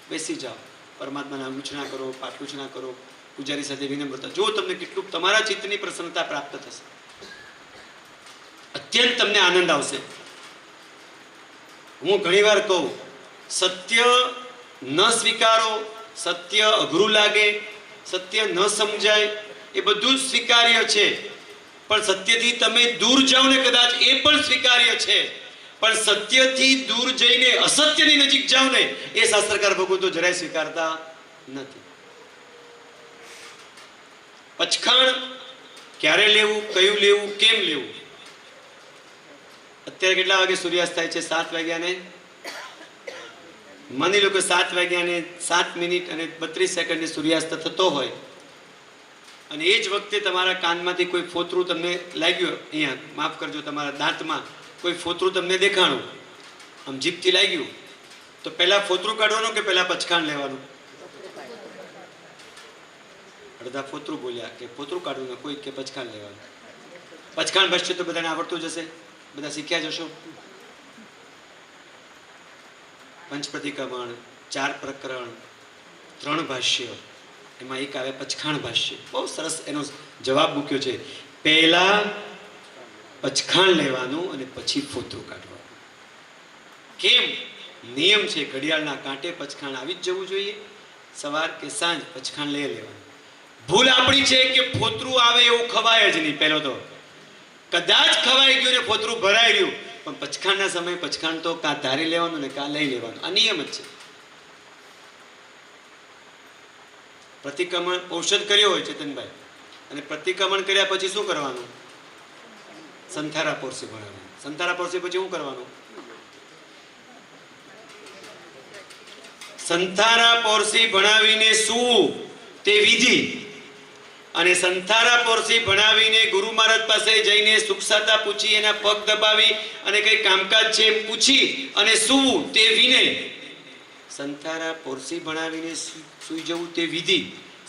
S1: બેસી જાઓ, પરમાત્માના અંગૂછણા કરો, પાટૂછણા કરો, પૂજારી સાથે વિનમ્રતા. જો તમને કેટલું તમારા ચિત્તની પ્રસન્નતા પ્રાપ્ત થશે, અત્યંત તમને આનંદ આવશે. હું ઘણીવાર કહું, સત્ય ન સ્વીકારો, સત્ય અઘરું લાગે, સત્ય ન સમજાય, એ બધું જ સ્વીકાર્ય છે. પણ સત્યથી તમે દૂર જાઓ ને કદાચ એ પણ સ્વીકાર્ય છે. પણ સત્યથી દૂર જઈને અસત્યની નજીક જાઓ ને એ શાસ્ત્રકાર ભગવતો જરાય સ્વીકારતા નથી. પચખાણ ક્યારે લેવું, કયું લેવું, કેમ લેવું? અત્યારે કેટલા વાગે સૂર્યાસ્ત થાય છે? 7 વાગ્યા ને માની લો કે 7 વાગ્યા ને 7 મિનિટ અને 32 સેકન્ડે સૂર્યાસ્ત થતો હોય અને એ જ વખતે તમારા કાનમાંથી કોઈ ફોતરું તમને લાગ્યું, અહીંયા માફ કરજો, તમારા દાંતમાં કોઈ ફોતરું તમને દેખાણું, આમ જીભથી લાગ્યું, તો પહેલા ફોતરું કાઢવાનું કે પહેલા પચખાણ લેવાનું? અડધા ફોતરું બોલ્યા કે ફોતરું કાઢવું, કોઈ કે પચખાણ લેવાનું. પચખાણ બસશે તો બધાને આવડતું જશે, બધા શીખ્યા જશો. પંચપ્રતિક્રમણ, 4 પ્રકરણ, 3 ભાષ્ય, એમાં એક આવે પચખાણ ભાષ્ય. બહુ સરસ એનો જવાબ મૂક્યો છે. પહેલા પચખાણ લેવાનું અને પછી ફોતરું કાઢવાનું. કેમ? નિયમ છે, ઘડિયાળના કાંટે પચખાણ આવી જ જવું જોઈએ. સવાર કે સાંજ પચખાણ લઈ લેવાનું. ભૂલ આપણી છે કે ફોતરું આવે એવું ખવાય જ નહીં. પહેલો તો કદાચ ખવાઈ ગયું ને ફોતરું ભરાઈ ગયું, પણ પચખાણના સમયે પચખાણ તો કાં ધારી લેવાનું ને કાં લઈ લેવાનું. આ નિયમ જ છે. પ્રતિક્રમણ ઔષધ કર્યો હોય ચેતનભાઈ, અને પ્રતિક્રમણ કર્યા પછી શું કરવાનું? સંથારા પોરસી ભણાવવાનું. સંથારા પોરસી પછી શું કરવાનું? સંથારા પોરસી ભણાવીને શું તે વિધિ, અને સંથારા પોરસી ભણાવીને ગુરુ મહારાજ પાસે જઈને સુખસાતા પૂછી, એના પગ દબાવી અને કઈ કામકાજ છે એમ પૂછી અને સૂવું તે વિનય. સંથારા પોરસી ભણાવીને સૂઈ જવું તે વિધિ.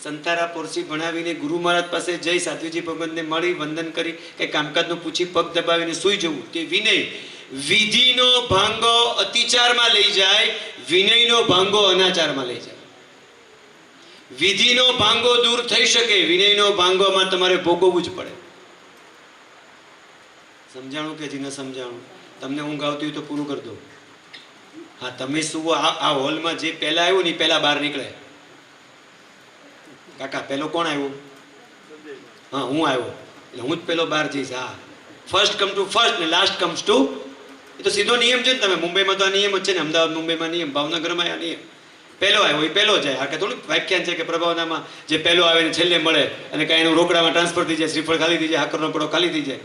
S1: સંથારા પોરસી ભણાવીને ગુરુ મહારાજ પાસે જઈ સાધ્વીજી ભગવંતને મળી વંદન કરી કઈ કામકાજનું પૂછી પગ દબાવીને સૂઈ જવું તે વિનય. વિધિનો ભાંગો અતિચારમાં લઈ જાય, વિનયનો ભાંગો અનાચારમાં લઈ જાય. વિધિનો ભાંગો દૂર થઈ શકે, વિનયનો ભાંગોમાં તમારે ભોગવવું જ પડે. સમજાણું કે હજી ન સમજાણું? તમને ઊંઘ આવતી હોય તો પૂરું કરી દો. હા, તમે શું આ હોલમાં જે પહેલા આવ્યું ને પહેલા બહાર નીકળે. કાકા પહેલો કોણ આવ્યું? હા, હું આવ્યો એટલે હું જ પહેલો બહાર જઈશ. હા, ફર્સ્ટ કમ ટુ ફર્સ્ટ ને લાસ્ટ કમ્સ ટુ. એ તો સીધો નિયમ છે ને. તમે મુંબઈમાં તો આ નિયમ જ છે ને, અમદાવાદ મુંબઈમાં નિયમ, ભાવનગરમાં આ નિયમ. પહેલો આવ્યો એ પહેલો જાય. આ કે થોડુંક વ્યાખ્યાન છે કે પ્રભાવનામાં જે પહેલો આવે ને છેલ્લે મળે અને કાંઈ એનું રોકડામાં ટ્રાન્સફર થઈ જાય, શ્રીફળ ખાલી થઈ જાય, હાકરનો પડો ખાલી થઈ જાય.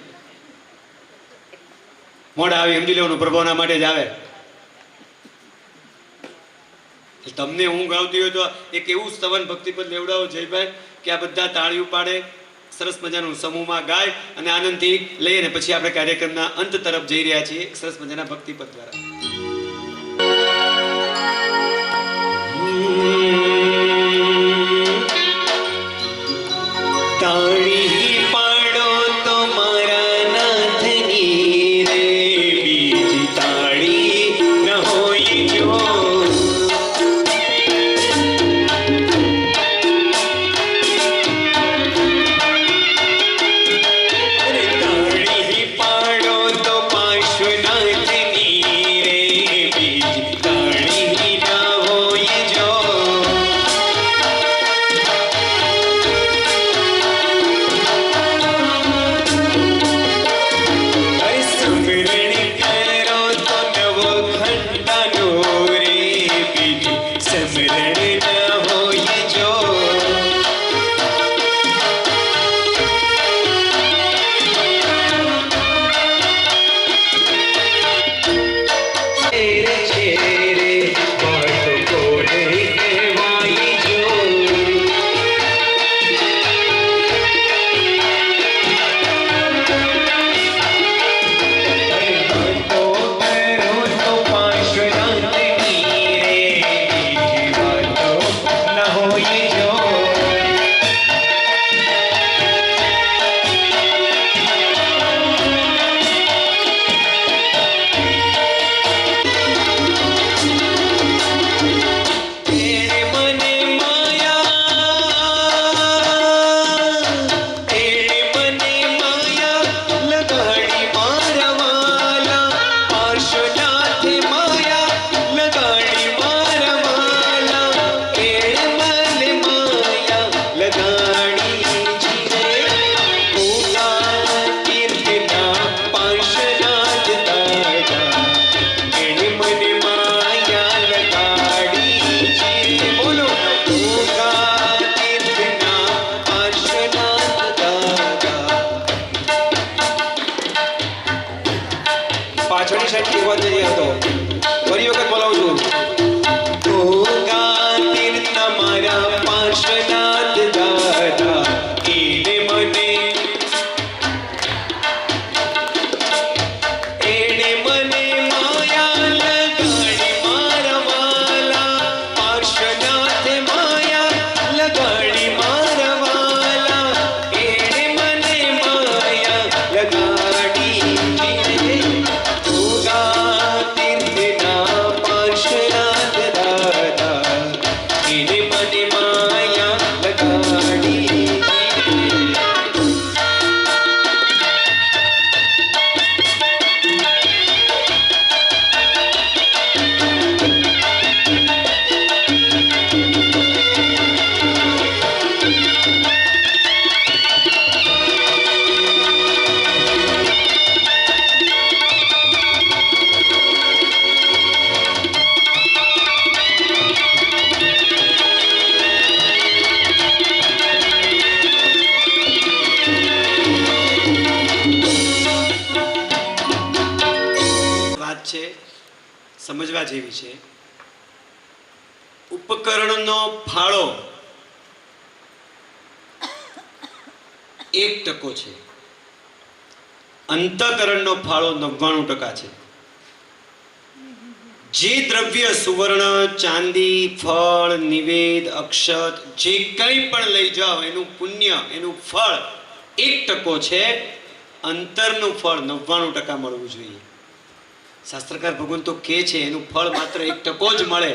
S1: મોડા આવી સમજી લેવાનું પ્રભાવના માટે જ આવે. તમને ઊંઘ આવતી હોય તો એક એવું સ્તવન ભક્તિપદ લેવડાવો જયભાઈ કે આ બધા તાળીઓ પાડે, સરસ મજાનું સમૂહમાં ગાય અને આનંદથી લઈ, અને પછી આપણે કાર્યક્રમના અંત તરફ જઈ રહ્યા છીએ સરસ મજાના ભક્તિપદ દ્વારા.
S2: તાળી પાડો તો મારા નાથની રે, બીજી તાળી ન હોય જો. તાળી પાડો તો પાર્શ્વનાથની રે, બીજી તાળી ન હોય જો. પાછળની સાઈડ કહેવા જઈ હતો. ફરી વખત બોલાવું છું. ગોગા તીર્થ મારા પાર્શ્વનાથ દાદા એને મને માયા લગાડી મારા વાલા પાર્શ્વનાથ માયા લગાડી મારા વાલા એને મને માયા લગાડી ગોગા તીર્થના પાર્શ્વનાથ દાદા એને મને માયા લગાડી.
S1: વાત છે સમજવા જેવી છે. ઉપકરણનો ફાળો 1% છે, અંતઃકરણનો ફાળો 99% છે. જે દ્રવ્ય સુવર્ણ ચાંદી ફળ નિવેદ અક્ષત જે કંઈ પણ લઈ જાઓ એનું પુણ્ય એનું ફળ 1% છે, અંતરનું ફળ 99% મળવું જોઈએ. શાસ્ત્રકાર ભગવાન તો કહે છે એનું ફળ માત્ર 1% જ મળે.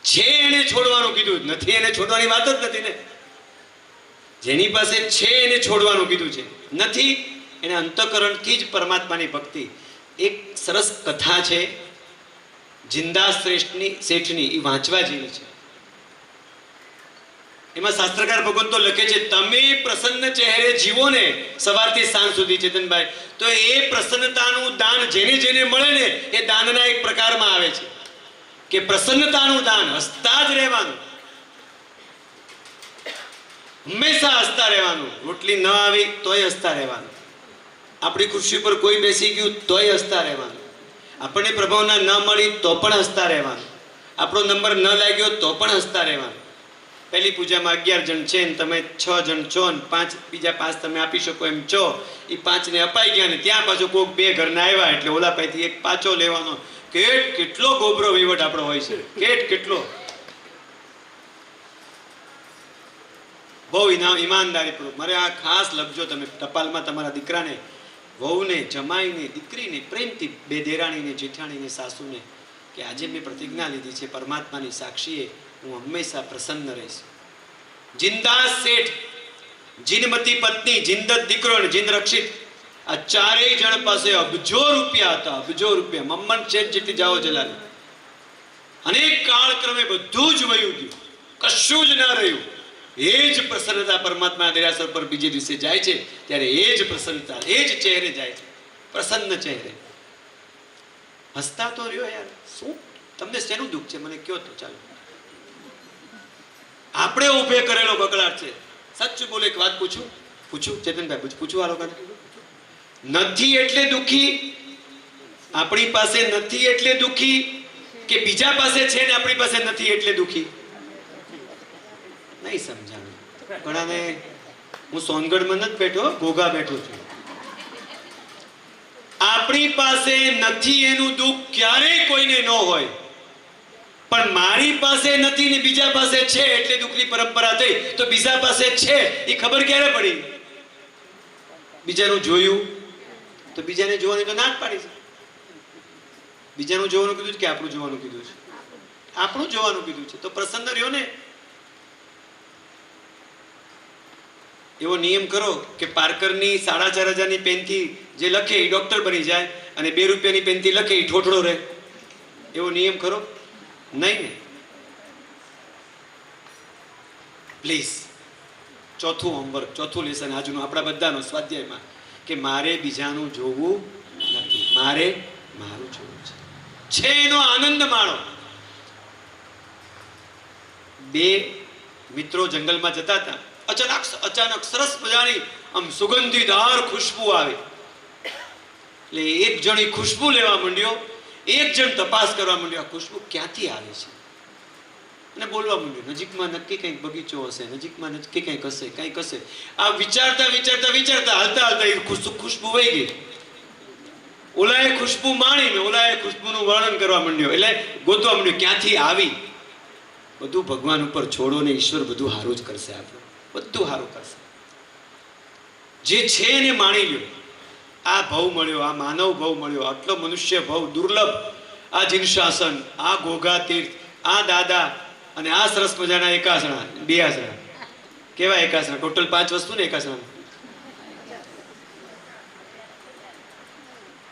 S1: છે એને છોડવાનું કીધું નથી, એને છોડવાની વાત જ નથી ને. જેની પાસે છે એને છોડવાનું કીધું છે, નથી એને અંતઃકરણથી જ પરમાત્માની ભક્તિ. એક સરસ કથા છે જિંદા શેઠની, એ વાંચવા જેવી છે. એમાં શાસ્ત્રકાર ભગવાન તો લખે છે તમે પ્રસન્ન ચહેરે જીવો ને સવારથી સાંજ સુધી ચેતનભાઈ, તો એ પ્રસન્નતાનું દાન જેને જેને મળે ને એ દાનના એક પ્રકારમાં આવે છે કે પ્રસન્નતાનું દાન. હસતા જ રહેવાનું, હંમેશા હસતા રહેવાનું. રોટલી ન આવી તોય હસતા રહેવાનું, આપણી ખુરશી પર કોઈ બેસી ગયું તોય હસતા રહેવાનું, આપણને પ્રભાવના ન મળી તો પણ હસતા રહેવાનું, આપણો નંબર ન લાગ્યો તો પણ હસતા રહેવાનું. પહેલી પૂજામાં 11 જણ છે ને તમે 6 જણ છો ને 5 બીજા 5 તમે આપી શકો એમ છો, એ 5 ને અપાઈ ગયા ને ત્યાં પાછો કોક 2 ઘરના આવ્યા એટલે ઓલા પાસેથી એક પાછો લેવાનો. કેટલો ગોબરો વહીવટ આપણો હોય છે, કેટલો બહુ ઈમાનદારી પૂર્વક. મારે આ ખાસ લખજો તમે ટપાલમાં તમારા દીકરાને, વહુને, જમાઈને, દીકરીને પ્રેમથી, બે દેરાણીને, જેઠાણીને, સાસુને કે આજે મેં પ્રતિજ્ઞા લીધી છે પરમાત્માની સાક્ષીએ હું હંમેશા પ્રસન્ન રહીશ. જિંદા શેઠ, જીનમતી પત્ની, જિંદત દીકરો અને જીન રક્ષિત, આ ચારેય જણ પાસે અબજો રૂપિયા હતા, અબજો રૂપિયા. મમ્મન શેઠ જેટલી જાઓ જલાલી. અનેક કાળક્રમે બધું જ વયું ગયું, કશું જ ન રહ્યું. એ જ પ્રસન્નતા પરમાત્માના દેરાસર પર બીજે દિવસે જાય છે ત્યારે એ જ પ્રસન્નતા એ જ ચહેરે જાય છે, પ્રસન્ન ચહેરે. હસતા તો રહ્યો યાર. શું તમને શેનું દુઃખ છે મને કયો તો ચાલો. આપણે ઉભે કરેલો બગડાટ છે. સાચું બોલે એક વાત પૂછું ચેતનભાઈ, પૂછું આ લોકોને. નથી એટલે દુઃખી, આપણી પાસે નથી એટલે દુઃખી કે બીજા પાસે છે ને આપણી પાસે નથી એટલે દુઃખી? નહીં સમજાણું ઘણાને. હું સોનગઢમાં નથી બેઠો, ઘોઘા બેઠો છું. આપણી પાસે નથી એનું દુઃખ ક્યારેય કોઈને ન હોય, પણ મારી પાસે નથી ને બીજા પાસે છે એટલે દુઃખની પરંપરા થઈ. તો બીજા પાસે છે એ ખબર ક્યારે પડી? બીજાનું જોયું તો બીજાને જોવાની તો ના જ પાડી છે. બીજાનું જોવાનું કીધું છે કે આપણું જોવાનું કીધું છે? આપણું જોવાનું કીધું છે તો પ્રસન્ન રહ્યો ને. એવો નિયમ કરો કે પાર્કરની 4,500 પેનથી જે લખે એ ડોક્ટર બની જાય અને 2 રૂપિયાની પેનથી લખે એ ઠોઠડો રહે. એવો નિયમ કરો નહીં ને. પ્લીઝ ચોથું હોમવર્ક, ચોથું લેસન આજનું આપણા બધાનો સ્વાધ્યાયમાં કે મારે બીજાનું જોવું નથી, મારે મારું જોવું છે. એનો આનંદ માણો. 2 મિત્રો જંગલમાં જતા હતા. અચાનક સરસ મજાની આમ સુગંધીદાર ખુશ્બુ આવી. એટલે એક જણ એ ખુશ્બુ લેવા માંડ્યો, એક જણ તપાસ કરવા માંડ્યો આ ખુશ્બુ ક્યાંથી આવે છે, અને બોલવા માંડ્યો નજીકમાં નક્કી કંઈક બગીચો હશે, નજીકમાં નક્કી કંઈક હશે, કંઈક હશે. આ વિચારતા વિચારતા વિચારતા હાલતા હાલતા એ ખુશ્બુ વહી ગઈ. ઓલાએ ખુશ્બુ માણીને ઓલાએ ખુશ્બુનું વર્ણન કરવા માંડ્યો, એટલે ગોતવા માંડ્યો ક્યાંથી આવી. બધું ભગવાન ઉપર છોડો ને ઈશ્વર બધું સારું જ કરશે, આપણું બધું સારું કરશે. જે છે એને માણી લ્યો. આ ભવ મળ્યો, આ માનવ ભવ મળ્યો, આટલો મનુષ્ય ભવ દુર્લભ, આ જીનશાસન, આ ઘોઘા તીર્થ, આ દાદા અને આ સરસ મજાના એકાસણા, બે આસણા કેવા એકાસણા, ટોટલ 5 વસ્તુ ને એકાસણા.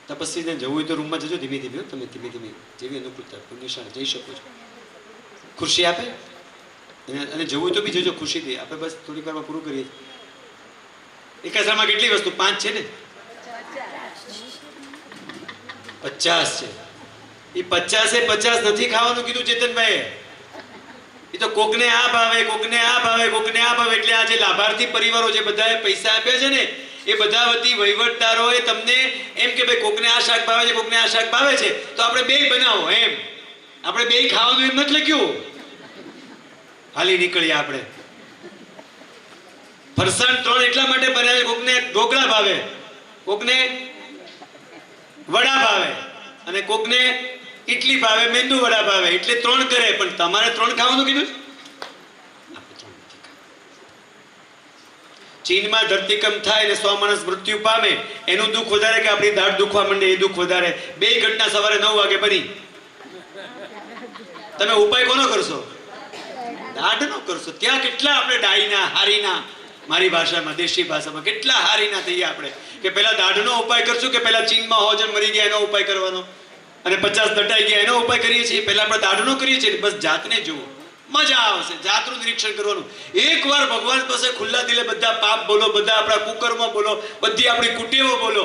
S1: તપસ્વીને જવું હોય તો રૂમમાં જજો, ધીમે ધીમે તમે ધીમે ધીમે જેવી અનુકૂળતા નિશાળ જઈ શકો છો. ખુરશી આપે અને જવું હોય તો બી જજો ખુશીથી. આપણે બસ થોડીક વારમાં પૂરું કરીએ. એકાસણામાં કેટલી વસ્તુ? 5 છે ને? 50 છે. એ 50 નથી ખાવાનું કીધું ચેતનભાઈ. એ તો કોકને આ ભાવે, કોકને આ ભાવે, કોકને આ ભાવે. એટલે આ જે લાભાર્થી પરિવારો જે બધાએ પૈસા આપ્યા છે ને, એ બધા વતી વહીવટદારોએ તમને એમ કે ભાઈ કોકને આ શાક ભાવે છે, કોકને આ શાક ભાવે છે, તો આપણે બે બનાવો એમ. આપણે બે ખાવાનું એમ નથી લખ્યું. હાલી નીકળ્યા આપણે. ફરસાણ 3 એટલા માટે બન્યા છે, કોકને ઢોકળા ભાવે, કોકને વડા ભાવે અને કોકને ઇડલી ભાવે, મેંદુ વડા ભાવે. એટલે 3 કરે. પણ તમારે 3 ખાવાનું કીધું. ચીનમાં ધરતીકંપ થાય ને 100 માણસ મૃત્યુ પામે, એનું દુઃખ વધારે કે આપણી દાઢ દુખવા માંડે એ દુઃખ વધારે? બે ઘટના સવારે 9 વાગે બની. તમે ઉપાય કોનો કરશો? દાઢ નો કરશો. ત્યાં કેટલા આપણે ડાઈના હારીના, મારી ભાષામાં દેશી ભાષામાં કેટલા હારીના થઈએ આપણે કે પહેલા દાઢનો ઉપાય કરશું કે પહેલા ચીનમાં હોજન મરી ગયા એનો ઉપાય કરવાનો, અને 50 દટાઈ ગયા એનો ઉપાય કરીએ છીએ. પહેલા આપણે દાઢનો કરીએ છીએ. બસ જાતને જુઓ, મજા આવશે. જાતનું નિરીક્ષણ કરવાનું. એકવાર ભગવાન પાસે ખુલ્લા દિલે બધા પાપ બોલો, બધા આપણા કુકર્મો બોલો, બધી આપણી કુટેવો બોલો.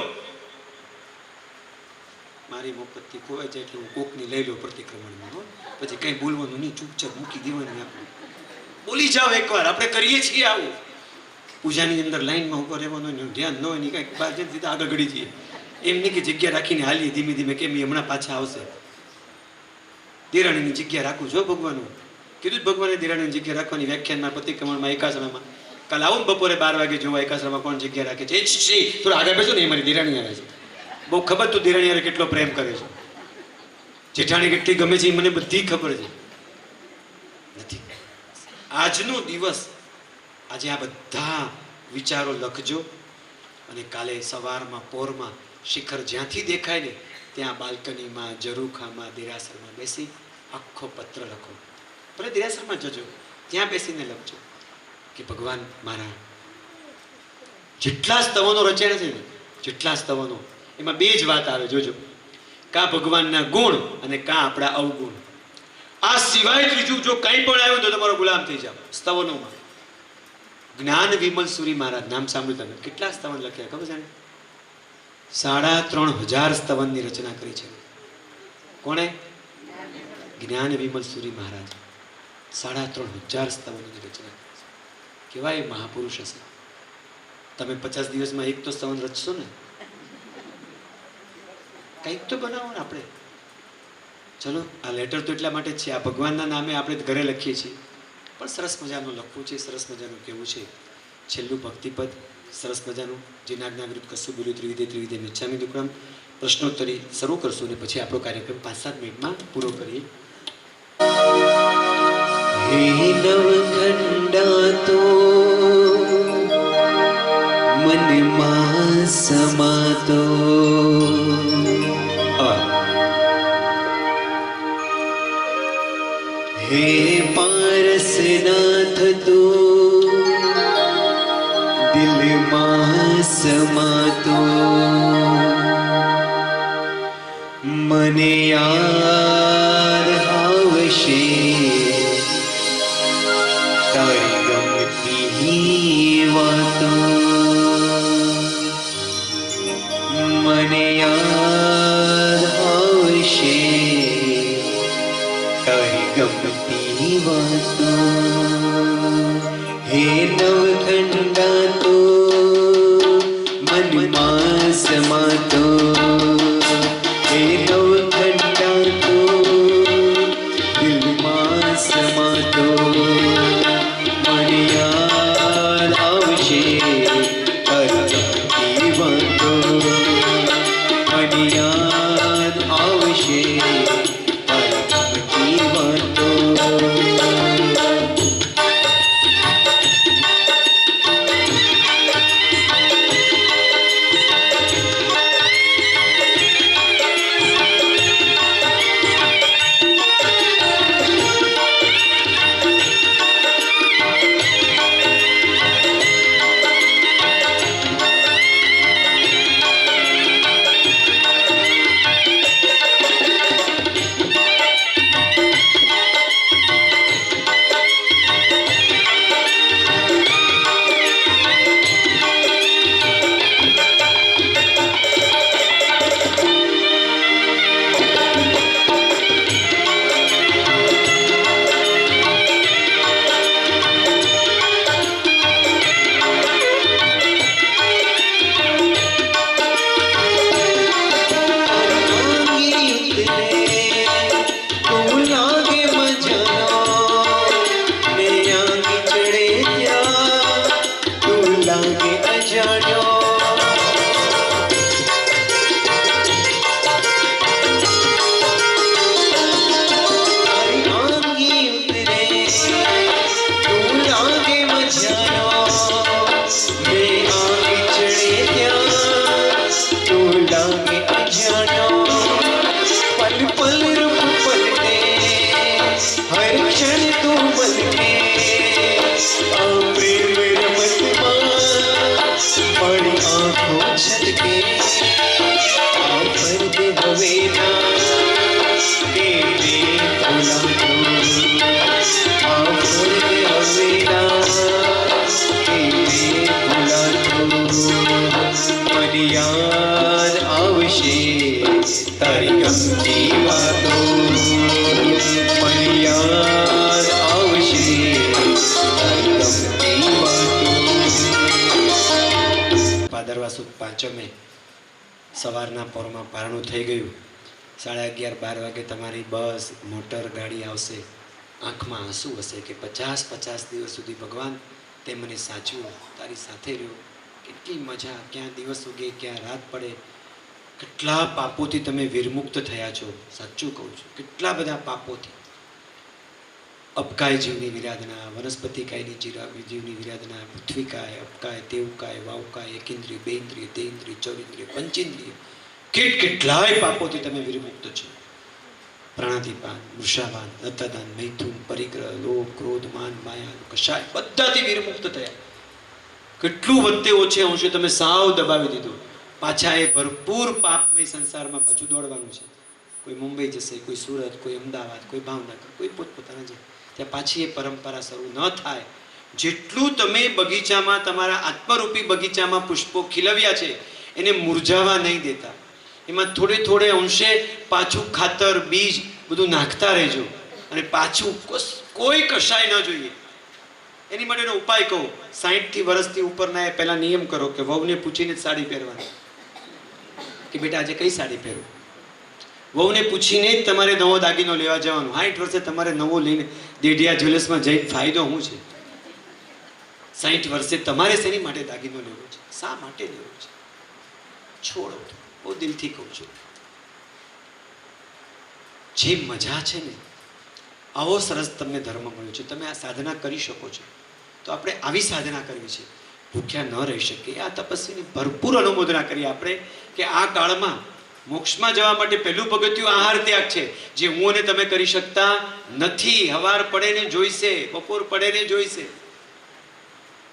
S1: મારી મોકતથી ખોવાઈ જાય એટલે હું કોકની લઈ લો પ્રતિક્રમણમાં. પછી કઈ બોલવાનું નહીં, ચૂપચાપ મૂકી દેવાની. આપણે બોલી જાઓ એકવાર. આપણે કરીએ છીએ આવું. પૂજાની અંદર લાઈનમાં ઉભો રહેવાનું, ધ્યાન ન હોય ને કંઈક બહાર જઈને સીધા આગળ ગળી જઈએ. એમ નહીં કે જગ્યા રાખીને હાલીએ ધીમે ધીમે, કેમ હમણાં પાછા આવશે. દેરાણીની જગ્યા રાખું જો ભગવાનનું કીધું જ. ભગવાને દેરાણીની જગ્યા રાખવાની વ્યાખ્યાનમાં, પ્રતિક્રમણમાં, એકાસણામાં. કાલ આવું ને બપોરે 12 વાગે જોવા એકાસણામાં કોણ જગ્યા રાખે છે. થોડું આગળ બેસો ને, એ મારી દેરાણી આવે છે. બહુ ખબર તું દેરાણી યારે કેટલો પ્રેમ કરે છે, જેઠાણી કેટલી ગમે છે, એ મને બધી ખબર છે. નથી આજનો દિવસ, આજે આ બધા વિચારો લખજો અને કાલે સવારમાં પોરમાં શિખર જ્યાંથી દેખાય ને ત્યાં બાલ્કનીમાં, ઝરૂખામાં, દેરાસરમાં બેસી આખો પત્ર લખો. ભલે દેરાસરમાં જજો, ત્યાં બેસીને લખજો કે ભગવાન મારા જેટલા સ્તવનો રચાયા છે ને, જેટલા સ્તવનો, એમાં 2 જ વાત આવે જોજો. કા ભગવાનના ગુણ અને કા આપણા અવગુણ. આ સિવાય ત્રીજું જો કંઈ પણ આવ્યું તો તમારો ગુલામ થઈ જાવ. સ્તવનોમાં જ્ઞાન વિમલ સુરી મહારાજ, નામ સાંભળ્યું તમે? કેટલા સ્તવન લખ્યા ખબર છે? 3500 સ્તવનની રચના કરી છે. કોણે? જ્ઞાન વિમલ સુરી મહારાજ. 3500 સ્તવનની રચના કરી છે. કેવા એ મહાપુરુષ હશે. તમે 50 દિવસમાં એક તો સ્તવન રચશો ને? કંઈક તો બનાવો ને આપણે. ચલો, આ લેટર તો એટલા માટે જ છે. આ ભગવાનના નામે આપણે ઘરે લખીએ છીએ, પણ સરસ મજાનું લખવું છે, સરસ મજાનું કહેવું છે. છેલ્લું ભક્તિપદ સરસ મજાનું, જીનાજ્ઞાવિરુદ્ધ કશું બોલ્યું ત્રિવિધે ત્રિવિધે મિચ્છામિ દુક્કડમ. પ્રશ્નોત્તરી શરૂ કરશું અને પછી આપણો કાર્યક્રમ 5-7 મિનિટમાં પૂરો કરીએ. હે નવખંડા તો મનમાં સમાતો, હે પારસનાથ તો દિલમાં સમાતો, મને યાદ આવશે તારી ગમતી વાતો, મને યાદ આવશે તારી ગમતી વાતો. હે નવખંડા તો મનમાં સમાતો,
S2: આવશે તારી વાતો. યાદ આવશે તારી ગમતી વાતો, મને યાદ આવશે તારી ગમતી વાતો.
S1: ભાદરવા સુદ પાંચમે સવારના પોરમાં પારણું થઈ ગયું. 11:30-12 વાગે તમારી બસ મોટર ગાડી આવશે. આંખમાં આંસુ હશે કે 50 દિવસ સુધી ભગવાન તે મને સાચવ્યો, તારી સાથે રહ્યો. કેટલી મજા, ક્યાં દિવસ ઉગે ક્યાં રાત પડે. કેટલા પાપોથી તમે વિરમુક્ત થયા છો. સાચું કહું છું, કેટલા બધા પાપોથી. અપકાય જીવની વિરાધના, વનસ્પતિકાયની જીવની વિરાધના, પૃથ્વીકાય, અપકાય, દેવકાય, વાવકાય, એકેન્દ્રિય, બેન્દ્રિય, દેન્દ્રિય, ચૌરિન્દ્રિય, પંચેન્દ્રિય, કેટલાય પાપોથી તમે વિરમુક્ત છો. પ્રાણાધિપાન, વૃષાભાન, દત્તાદાન, મૈથુન, પરિગ્રહ, લોભ, ક્રોધ, માન, માયા, કશાય બધાથી વિરમુક્ત થયા. કેટલું વચ્ચે ઓછે અંશે તમે સાવ દબાવી દીધું. પાછા એ ભરપૂર પાપમય સંસારમાં પાછું દોડવાનું છે. કોઈ મુંબઈ જશે, કોઈ સુરત, કોઈ અમદાવાદ, કોઈ ભાવનગર, કોઈ પોતપોતાના છે. ત્યાં પાછી એ પરંપરા શરૂ ન થાય. જેટલું તમે બગીચામાં, તમારા આત્મરૂપી બગીચામાં પુષ્પો ખીલવ્યા છે એને મુરઝાવા નહીં દેતા. એમાં થોડે અંશે પાછું ખાતર, બીજ બધું નાખતા રહેજો. અને પાછું કોઈ કશાય ન જોઈએ. એની માટેનો ઉપાય કહું. 60 વર્ષથી ઉપરના એ પહેલા નિયમ કરો કે વહુને પૂછીને જ સાડી પહેરવાની, કે બેટા આજે કઈ સાડી પહેરું. વહુને પૂછીને જ તમારે નવો દાગીનો લેવા જવાનું. 60 વર્ષે તમારે નવો લઈને દેઢિયા જ્વેલર્સમાં જઈને ફાયદો શું છે? 60 વર્ષે તમારે શેની માટે દાગીનો લેવો છે? શા માટે લેવો છે? છોડો. બહુ દિલથી કહું છું. જે મજા છે ને, આવો સરસ તમને ધર્મ મળ્યો છે. તમે આ સાધના કરી શકો છો. તો આપણે આવી સાધના કરવી છે. ભૂખ્યા ન રહી શકીએ. આ તપસ્વીની ભરપૂર અનુમોદના કરીએ આપણે કે આ કાળમાં મોક્ષમાં જવા માટે પહેલું પગથિયું આહાર ત્યાગ છે, જે હું અને તમે કરી શકતા નથી. હવાર પડે ને જોઈશે, બપોર પડે ને જોઈશે.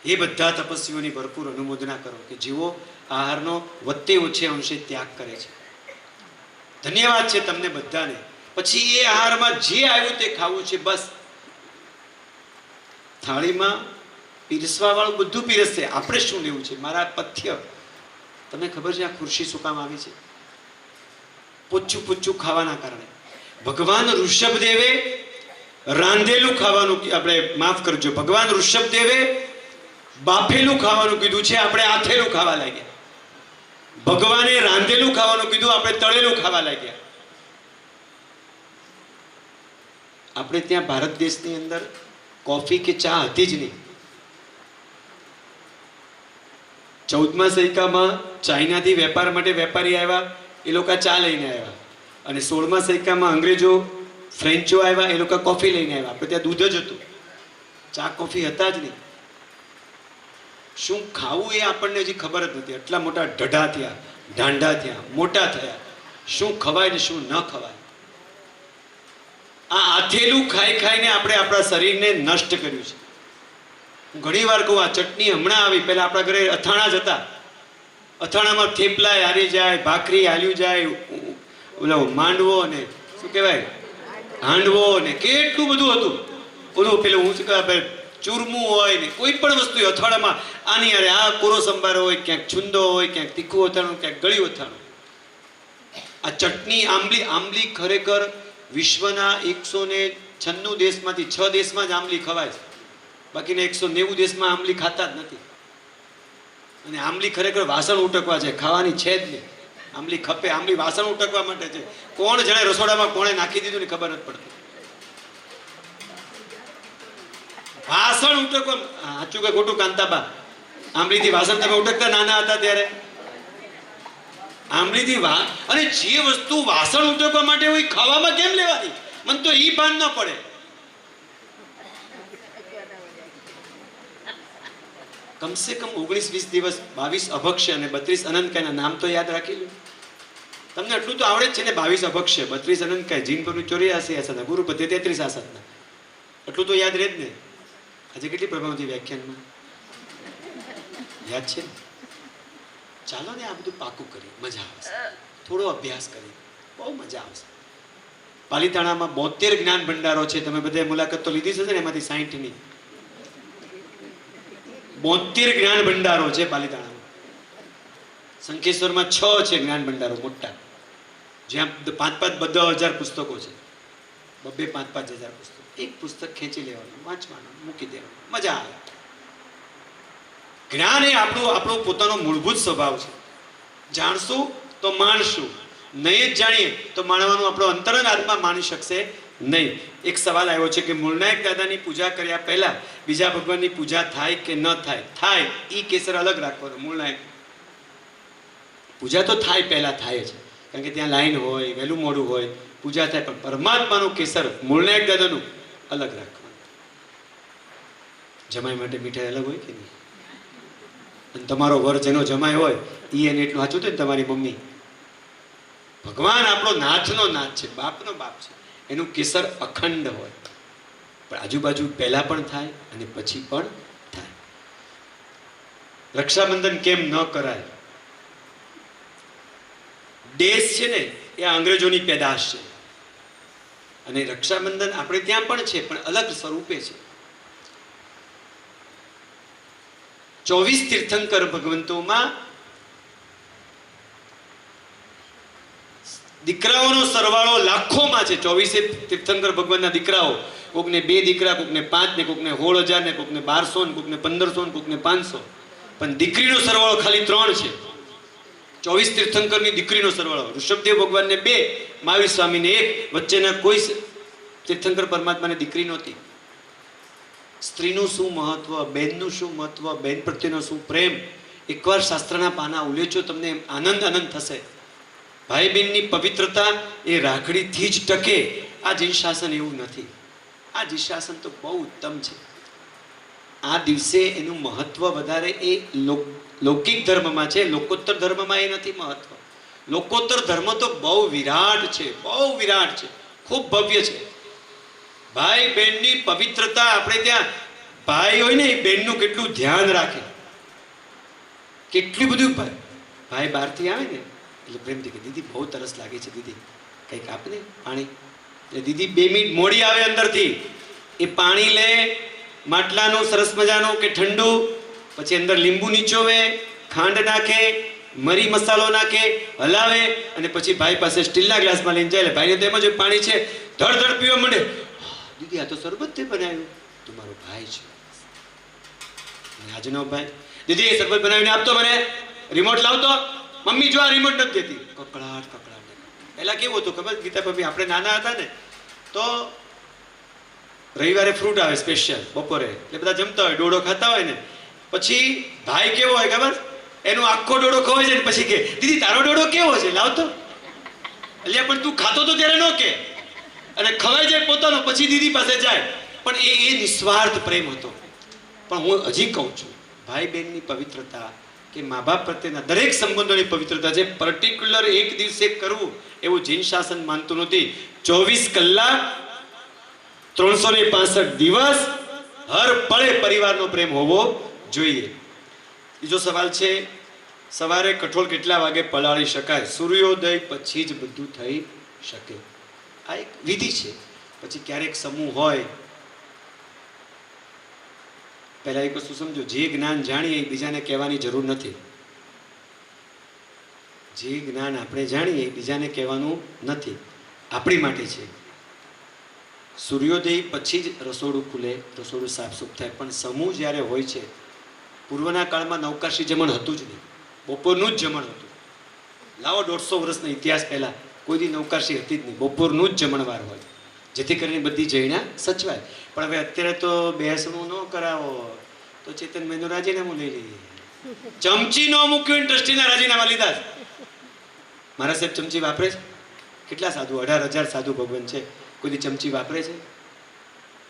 S1: એ બધા તપસ્વીઓની ભરપૂર અનુમોદના કરો કે જેઓ આહારનો વત્તે ઓછે અંશે ત્યાગ કરે છે. ધન્યવાદ છે તમને બધાને. પછી એ આહારમાં જે આવ્યું તે ખાવું છે. બસ થાળીમાં પીરસવા વાળું બધું પીરસશે. આપણે શું લેવું છે? મારા પથ્ય. તમને ખબર છે આ ખુરશી શું કામ આવી છે? પૂચ્છું ખાવાના કારણે. ભગવાન ઋષભદેવે રાંધેલું ખાવાનું, આપણે માફ કરજો, ભગવાન ઋષભદેવે બાફેલું ખાવાનું કીધું છે, આપણે આથેલું ખાવા લાગ્યા. ભગવાને રાંધેલું ખાવાનું કીધું, આપણે તળેલું ખાવા લાગ્યા. આપણે ત્યાં ભારત દેશની અંદર કોફી કે ચા હતી જ નહીં. 14મા સૈકામાં ચાઇનાથી વેપાર માટે વેપારી આવ્યા. એ લોકો ચા લઈને આવ્યા. અને 16મા સૈકામાં અંગ્રેજો ફ્રેન્ચો આવ્યા, એ લોકો કોફી લઈને આવ્યા. આપણે ત્યાં દૂધ જ હતું, ચા કોફી હતા જ નહીં. શું ખાવું એ આપણને હજી ખબર જ નથી. એટલા મોટા ઢઢા થયા, ઢાંઢા થયા, મોટા થયા. શું ખવાય ને શું ન ખવાય, આ આથેલું ખાઈ ખાઈને આપણે આપણા શરીરને નષ્ટ કર્યું છે. હું ઘણી વાર કહું, આ ચટણી હમણાં આવી, પહેલા આપણા ઘરે અથાણા જ હતા. અથાણામાં થેપલા હારી જાય, ભાખરી હાલ્યું જાય, ઓલો માંડવો ને શું કહેવાય હાંડવો ને કેટલું બધું હતું. ઓલું પેલું હું શું કહેવાય ચૂરમું હોય ને કોઈ પણ વસ્તુ અથાણામાં આની અરે આ કોરો સંભાર હોય, ક્યાંક છુંદો હોય, ક્યાંક તીખું અથાણું, ક્યાંક ગળ્યું અથાણું. આ ચટણી આંબલી, આંબલી ખરેખર વિશ્વના 196 દેશમાંથી 6 દેશમાં જ આંબલી ખવાય છે. બાકીના 190 દેશમાં આંબલી ખાતા જ નથી. અને આંબલી ખરેખર વાસણ ઉટકવા છે, ખાવાની છે જ નહીં. આંબલી ખપે, આંબલી વાસણ ઉટકવા માટે છે. કોણ જાણે રસોડામાં કોણે નાખી દીધું ને ખબર નથી પડતી. વાસણ ઉટકવા, સાચું કે ખોટું કાંતાબા? આંબલીથી વાસણ તમે ઉટકતા નાના હતા ત્યારે? આંબલીથી અને જે વસ્તુ વાસણ ઉટકવા માટે હોય ખાવામાં કેમ લેવાની? મને તો ઈ ભાન ન પડે. કમસે કમ 19-20 દિવસ 22 અભક્ષ્ય અને 32 અનંતકાયના નામ તો યાદ રાખી લો. તમને એટલું તો આવડે જ છે ને, 22 અભક્ષ્ય, 32 અનંતકાય, જીન પરનું 84 આસના, ગુરુપતિ 33 આસના, એટલું તો યાદ રહે જ ને. આજે કેટલી પ્રભાવતી વ્યાખ્યાનમાં યાદ છે. ચાલો ને આ બધું પાકું કરીએ, મજા આવશે. થોડો અભ્યાસ કરીએ, બહુ મજા આવશે. પાલિતાણામાં 72 જ્ઞાન ભંડારો છે. તમે બધાએ મુલાકાત તો લીધી છે ને, એમાંથી 60ની 72 જ્ઞાન ભંડારો છે પાલિતાણામાં. શંખેશ્વરમાં 6 છે જ્ઞાન ભંડારો મોટા, જ્યાં 5,000 પુસ્તકો છે. 5,000 પુસ્તકો. એક પુસ્તક ખેંચી લેવાનું, વાંચવાનું, મૂકી દેવાનું, મજા આવે. જ્ઞાન એ આપણો પોતાનો મૂળભૂત સ્વભાવ છે. જાણશું તો માણશું, નહીં જ જાણીએ તો માણવાનું આપણો અંતરંગ આત્મા માણી શકશે નહીં. એક સવાલ આવ્યો છે કે મૂળનાયક દાદાની પૂજા કર્યા પહેલા બીજા ભગવાનની પૂજા થાય કે ન થાય? થાય. ઈ કેસર અલગ રાખવાનો. મૂળનાયક પૂજા તો થાય, પહેલા થાય છે, કારણ કે ત્યાં લાઈન હોય, વહેલું મોડું હોય, પૂજા થાય. પણ પરમાત્માનું કેસર મૂળનાયક દાદાનું અલગ રાખવાનું. જમાઈ માટે મીઠાઈ અલગ હોય કે નહીં? અને તમારો વર જેનો જમાઈ હોય એ એને એટલું સાચું થાય ને, તમારી મમ્મી. ભગવાન આપણો નાથનો નાથ છે, બાપનો બાપ છે, એનું કેસર અખંડ હોય. પણ આજુબાજુ પહેલા પણ થાય અને પછી પણ થાય. રક્ષાબંધન કેમ ન કરાય? દેશ છે ને એ અંગ્રેજોની પેદાશ છે, અને રક્ષાબંધન આપણે ત્યાં પણ છે, પણ અલગ સ્વરૂપે છે. 24 તીર્થંકર ભગવંતોમાં દીકરાઓનો સરવાળો લાખોમાં છે. 24 તીર્થંકર ભગવાનના દીકરાઓ, કોકને 2 દીકરા, કોકને 5 ને કોકને 16,000 ને કોકને 1200 ને કોકને 1500 ને કોકને 500. પણ દીકરીનો સરવાળો ખાલી 3 છે. 24 તીર્થંકરની દીકરીનો સરવાળો. ઋષભદેવ ભગવાનને 2, મહાવીર સ્વામીને 1. વચ્ચેના કોઈ તીર્થંકર પરમાત્માને દીકરી નહોતી. સ્ત્રીનું શું મહત્વ, બેનનું શું મહત્વ, બેન પ્રત્યેનો શું પ્રેમ, એકવાર શાસ્ત્રના પાના ઉલેચો, તમને આનંદ થશે. ભાઈ બહેનની પવિત્રતા એ રાખડીથી જ ટકે. આ જૈન શાસન એવું નથી. આ જૈન શાસન તો બહુ ઉત્તમ છે. આ દિવસે એનું મહત્વ વધારે એ લૌકિક ધર્મમાં છે, લોકોત્તર ધર્મમાં એ નથી મહત્વ. લોકોત્તર ધર્મ તો બહુ વિરાટ છે, બહુ વિરાટ છે, ખૂબ ભવ્ય છે. ભાઈ બહેનની પવિત્રતા, આપણે ત્યાં ભાઈ હોય ને એ બહેનનું કેટલું ધ્યાન રાખે, કેટલું બધું. ભાઈ બહારથી આવે ને એટલે પ્રેમથી કે દીદી બહુ તરસ લાગે છે, દીદી કંઈક આપને પાણી. એટલે દીદી 2 મિનિટ મોડી આવે અંદરથી, એ પાણી લે માટલાનું સરસ મજાનું કે ઠંડુ, પછી અંદર લીંબુ નીચોવે, ખાંડ નાખે, મરી મસાલો નાખે, હલાવે, અને પછી ભાઈ પાસે સ્ટીલના ગ્લાસમાં લઈને જાય. ભાઈને તો એમ જ પાણી છે, ધડ પીવા માંડે. દીદી આ તો શરબત તે બનાવ્યું. તમારો ભાઈ છે, આજનો ભાઈ. દીદી એ શરબત બનાવીને આપતો, મને રિમોટ લાવતો. મમ્મી જો આ રિમોટ નથી દેતી. કકડાટ. પહેલા કેવું હતું ખબર ગીતા ભાભી? આપણે નાના હતા ને તો રવિવારે ફ્રૂટ આવે સ્પેશિયલ બપોરે, એટલે બધા જમતા હોય, ડોડો ખાતા હોય ને. પછી ભાઈ કેવો હોય ખબર? એનો આખો ડોડો ખવાય છે ને પછી કે દીદી તારો ડોડો કેવો છે, લાવતો. એટલે પણ તું ખાતો તો ત્યારે ન કે, અને ખવાઈ જાય પોતાનો પછી દીદી પાસે જાય, પણ એ નિસ્વાર્થ પ્રેમ હતો. પણ હું હજી કહું છું, ભાઈ બહેનની પવિત્રતા કે મા બાપ પ્રત્યેના દરેક સંબંધોની પવિત્રતા છે. પર્ટિક્યુલર એક દિવસે કરવું એવું જૈન શાસન માનતું નથી. 24 કલાક 365 દિવસ હર પળે પરિવારનો પ્રેમ હોવો જોઈએ. બીજો સવાલ છે, સવારે કઠોળ કેટલા વાગે પલાળી શકાય? સૂર્યોદય પછી જ બધું થઈ શકે. આ એક વિધિ છે. પછી ક્યારેક સમૂહ હોય, પહેલા એક વસ્તુ સમજો, જે જ્ઞાન જાણીએ એ બીજાને કહેવાની જરૂર નથી. જે જ્ઞાન આપણે જાણીએ એ બીજાને કહેવાનું નથી, આપણી માટે છે. સૂર્યોદય પછી જ રસોડું ખુલે, રસોડું સાફસૂફ થાય. પણ સમૂહ જ્યારે હોય છે, પૂર્વના કાળમાં નવકાશી જમણ હતું જ નહીં, બપોરનું જ જમણ હતું. લાવો 150 વર્ષનો ઇતિહાસ પહેલા કોઈ દી નવકાશી હતી જ નહીં, બપોરનું જ જમણવાર હોય, જેથી કરીને બધી જૈણા સચવાય. પણ હવે અત્યારે તો બેસણું ન કરાવો તો ચેતનભાઈનું રાજીનામું લઈ લઈએ. ચમચી ન મૂક્યું, ટ્રસ્ટીના રાજીનામા લીધા. મારા સાહેબ ચમચી વાપરે છે? કેટલા સાધુ, 18,000 સાધુ ભગવાન છે, કોઈ દી ચમચી વાપરે છે?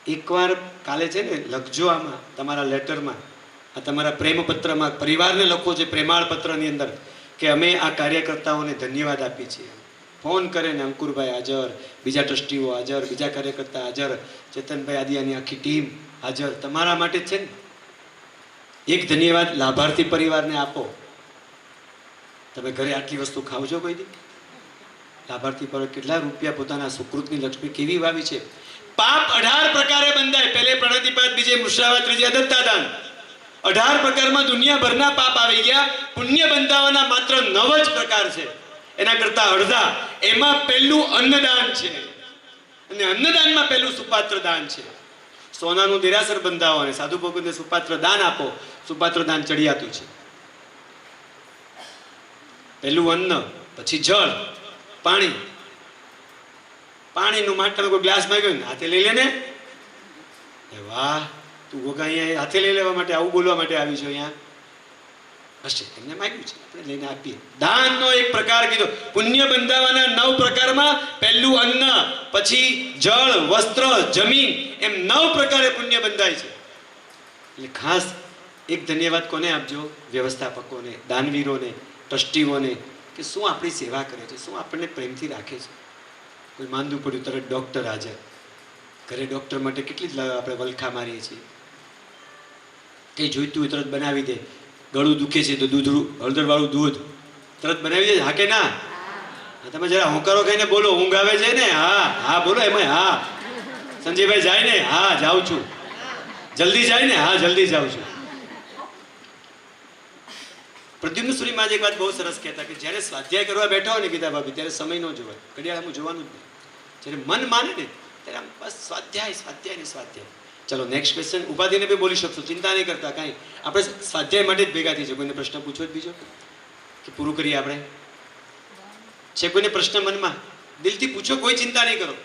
S1: એકવાર કાલે છે ને લખજો, આમાં તમારા લેટરમાં, આ તમારા પ્રેમપત્રમાં પરિવારને લખો છે, પ્રેમાળ પત્રની અંદર, કે અમે આ કાર્યકર્તાઓને ધન્યવાદ આપીએ છીએ. ફોન કરે ને અંકુરભાઈ હાજર, બીજા ટ્રસ્ટીઓ હાજર, બીજા કાર્યકર્તા હાજર, ચેતનભાઈ આદિયાની આખી ટીમ હાજર, તમારા માટે જ છે ને. એક ધન્યવાદ લાભાર્થી પરિવારને આપો. તમે ઘરે આટલી વસ્તુ ખાવ છો કોઈ દી? લાભાર્થી પર કેટલા રૂપિયા પોતાના સુકૃતની લક્ષ્મી કેવી વાવી છે. પાપ 18 પ્રકારે બંધાય. પહેલે પ્રણતિપાત, બીજે મૃષાવાત, ત્રીજે દત્તાદાન. 18 પ્રકારમાં દુનિયાભરના પાપ આવી ગયા. પુણ્ય બંધાવાના માત્ર 9 જ પ્રકાર છે, એના કરતા અડધા. એમાં પહેલું અન્નદાન છે, અને અન્નદાનમાં પહેલું સુપાત્ર દાન છે. સોનાનું દેરાસર બંધાવો અને સાધુ ભગવંતને સુપાત્ર દાન આપો. સુપાત્ર દાન ચડિયાતું છે. પહેલું અન્ન, પછી જળ, પાણી. પાણીનું માટલું કોઈ ગ્લાસ માંગ્યો ને હાથે લઈ લે ને, વાહ તું ગોગા અહીંયા હાથે લઈ લેવા માટે, આવું બોલવા માટે આવી છો અહીંયા? હશે, એમને માગ્યું છે, આપણે લઈને આપીએ. દાનનો એક પ્રકાર કીધો. પુણ્ય બંધાવાના 9 પ્રકારમાં પહેલું અન્ન, પછી જળ, વસ્ત્ર, જમીન, એમ 9 પ્રકારે પુણ્ય બંધાય છે. એટલે ખાસ એક ધન્યવાદ કોને આપજો? વ્યવસ્થાપકોને, દાનવીરોને, ટ્રસ્ટીઓને, કે શું આપણી સેવા કરે છે, શું આપણને પ્રેમથી રાખે છે. કોઈ માંદું પડ્યું તરત ડૉક્ટર હાજર. ઘરે ડૉક્ટર માટે કેટલી આપણે વલખા મારીએ છીએ. કંઈ જોઈતું હોય તરત બનાવી દે. ગળું દુખે છે તો હળદરવાળું દૂધ તરત બનાવી દે. હા કે ના? તમે જરા હોંકારો ખાઈને બોલો. ઊંઘ આવે છે ને? હા હા બોલો એમાં. હા સંજયભાઈ જાય ને? હા જાઉં છું. જલ્દી જાય ને? હા જલ્દી જાઉં છું. પ્રદ્યુમ્ન સુરી માં એક વાત બહુ સરસ કહેતા, કે જ્યારે સ્વાધ્યાય કરવા બેઠા હોય ને ગીતા ભાભી, ત્યારે સમય ન જોવાય, ઘડિયાળમાં જોવાનું જ નહીં. જ્યારે મન માને ને ત્યારે આમ બસ સ્વાધ્યાય સ્વાધ્યાય ને સ્વાધ્યાય. ચલો નેક્સ્ટ ક્વેશ્ચન. ઉપાધિને બી બોલી શકશો, ચિંતા નહીં કરતા કાંઈ. આપણે સ્વાધ્યાય માટે જ ભેગા થઈ છે. કોઈને પ્રશ્ન પૂછવો જ બીજો કે પૂરું કરીએ આપણે? છે કોઈને પ્રશ્ન મનમાં? દિલથી પૂછો, કોઈ ચિંતા નહીં કરો.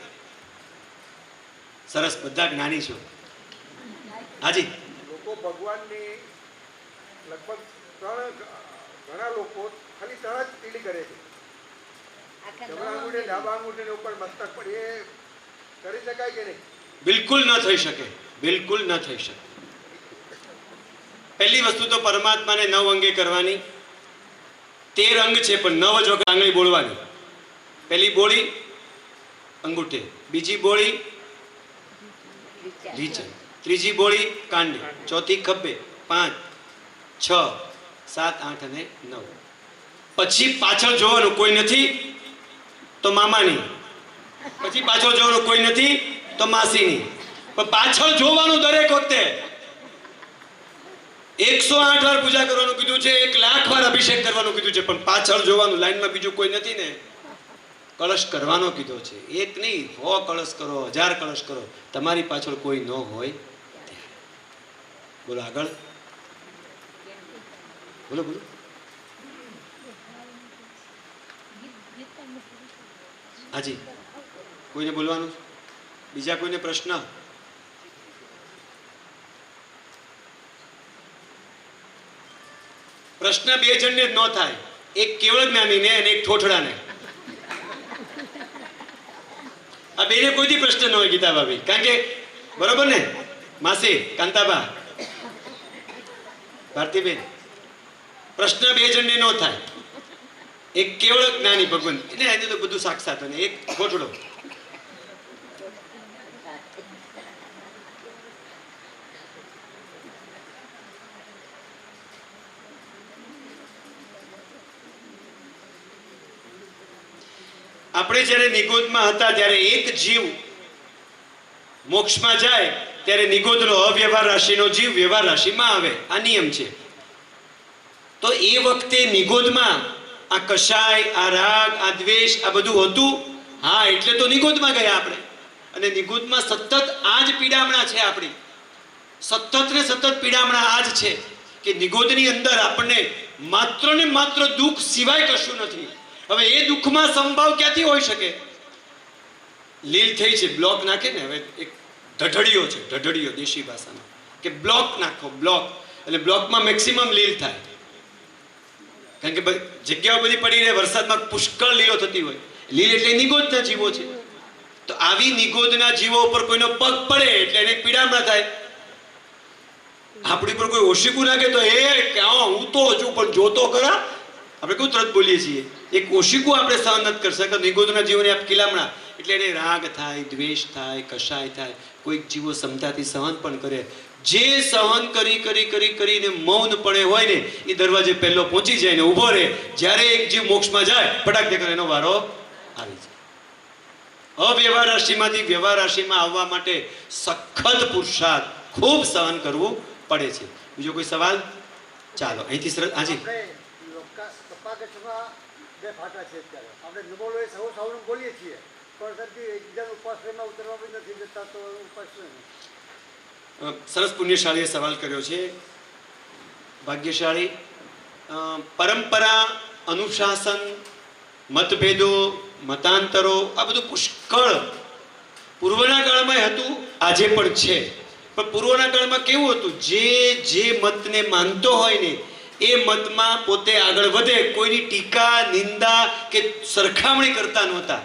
S1: સરસ, બધા જ્ઞાની છો. હાજી.
S3: લોકો ભગવાનની લગભગ ઘણા લોકો ખાલી 3 જ તીલી કરે છે. જમણા આંગૂઠે, ડાબા આંગૂઠે ઉપર મસ્તક પર, એ કરી શકાય કે નહીં?
S1: બિલકુલ ન થઈ શકે, બિલકુલ ન થઈ શકે. પહેલી વસ્તુ તો પરમાત્માને 9 અંગે કરવાની. 13 અંગ છે, પણ 9 જ વખત આંગળી બોલવાની. પહેલી બોળી અંગૂઠે, બીજી બોળી રીચન, ત્રીજી બોળી કાંડે, ચોથી ખભે, 5, 6, 7, 8 અને 9. પછી પાછળ જોવાનું, કોઈ નથી તો મામાની. પછી પાછળ જોવાનું, કોઈ નથી તો માસીની. પણ પાછળ જોવાનું દરેક વખતે. 108 વાર પૂજા કરવાનું કીધું છે, 1,00,000 વાર અભિષેક કરવાનું કીધું છે, પણ પાછળ જોવાનું. લાઈનમાં બીજું કોઈ નથી ને, કળશ કરવાનો કીધો છે. એક નહીં, 100 કળશ કરો, 1000 કળશ કરો, તમારી પાછળ કોઈ ન હોય. બોલો આગળ, બોલો બોલો. હાજી, કોઈને બોલવાનું? બીજા કોઈને પ્રશ્ન? પ્રશ્ન 2 જણને જ ન થાય, એક કેવળ જ્ઞાનીને અને એક ઠોઠડાને. આ બેને કોઈથી પ્રશ્ન ન હોય ગીતા ભાભી, કારણ કે બરોબર ને માસી કાંતાબા ભારતીબેન, પ્રશ્ન બે જણને ન થાય. એક કેવળ જ્ઞાની ભગવાન એને આજે તો બધું સાક્ષાત, અને એક ગોઠડો. આપણે જ્યારે નિગોદમાં હતા ત્યારે એક જીવ મોક્ષમાં જાય ત્યારે નિગોદનો અવ્યવહાર રાશિનો જીવ વ્યવહાર રાશિમાં આવે. આ નિયમ છે. તો એ વખતે નિગોદમાં આ કષાય, આ રાગ, આ દ્વેષ, આ બધું હતું. હા, એટલે તો નિગોદમાં ગયા આપણે. અને નિગોદમાં સતત આ જ પીડામણા છે આપણી. સતત ને સતત પીડામણા આ જ છે કે નિગોદની અંદર આપણને માત્ર ને માત્ર દુઃખ સિવાય કશું નથી. હવે એ દુઃખમાં સંભાવ ક્યાંથી હોઈ શકે? લીલ થઈ છે, બ્લોક નાખે ને. હવે એક ઢઢડીયો છે, ઢઢડીયો દેશી ભાષામાં, કે બ્લોક નાખો, બ્લોક. એટલે બ્લોકમાં મેક્સિમમ લીલ થાય, કારણ કે જગ્યાઓ બધી પડી રહે, વરસાદમાં પુષ્કળ લીલો થતી હોય. લીલ એટલે નિગોદના જીવો છે. તો આવી નિગોદના જીવો ઉપર કોઈનો પગ પડે એટલે એને પીડામણા થાય. આપણી પર કોઈ ઓશિકું નાખે તો હું તો હજુ પણ જોતો ખરા, આપણે કેવું તરત બોલીએ છીએ. એક ઓશિકું આપણે સહન નથી કરી શકતા. નિગોદના જીવોને આપ કિલામણા એટલે એને રાગ થાય, દ્વેષ થાય, કષાય થાય. કોઈક જીવો ક્ષમતાથી સહન પણ કરે. જે સહન કરી કરી કરી કરીને મૌનપણે હોય ને એ દરવાજે પહેલો પહોંચી જાય ને ઊભો રહે. જ્યારે એક જીવ મોક્ષમાં જાય ફટાક દે એનો વારો આવી જાય. અવ્યવહાર રાશિમાંથી વ્યવહાર રાશિમાં આવવા માટે સખત પુરુષાર્થ, ખૂબ સહન કરવું પડે છે. બીજો કોઈ સવાલ? ચાલો અહીંથી સરસ. હાજી,
S3: બે ફાટા છે અત્યારે. આપણે નમોલો એ સૌ સૌનું બોલીએ છીએ, પણ સરથી એકબીજાનો ઉપાશ્રયમાં ઉતરવા બી નથી જતા, તો ઉપાશ્રય
S1: સરસ પુણ્યશાળીએ સવાલ કર્યો છે. ભાગ્યશાળી. પરંપરા, અનુશાસન, મતભેદો, મતાંતરો, આ બધું પુષ્કળ પૂર્વના કાળમાં હતું, આજે પણ છે. પણ પૂર્વના કાળમાં કેવું હતું? જે મતને માનતો હોય ને એ મતમાં પોતે આગળ વધે, કોઈની ટીકા, નિંદા કે સરખામણી કરતા નહોતા.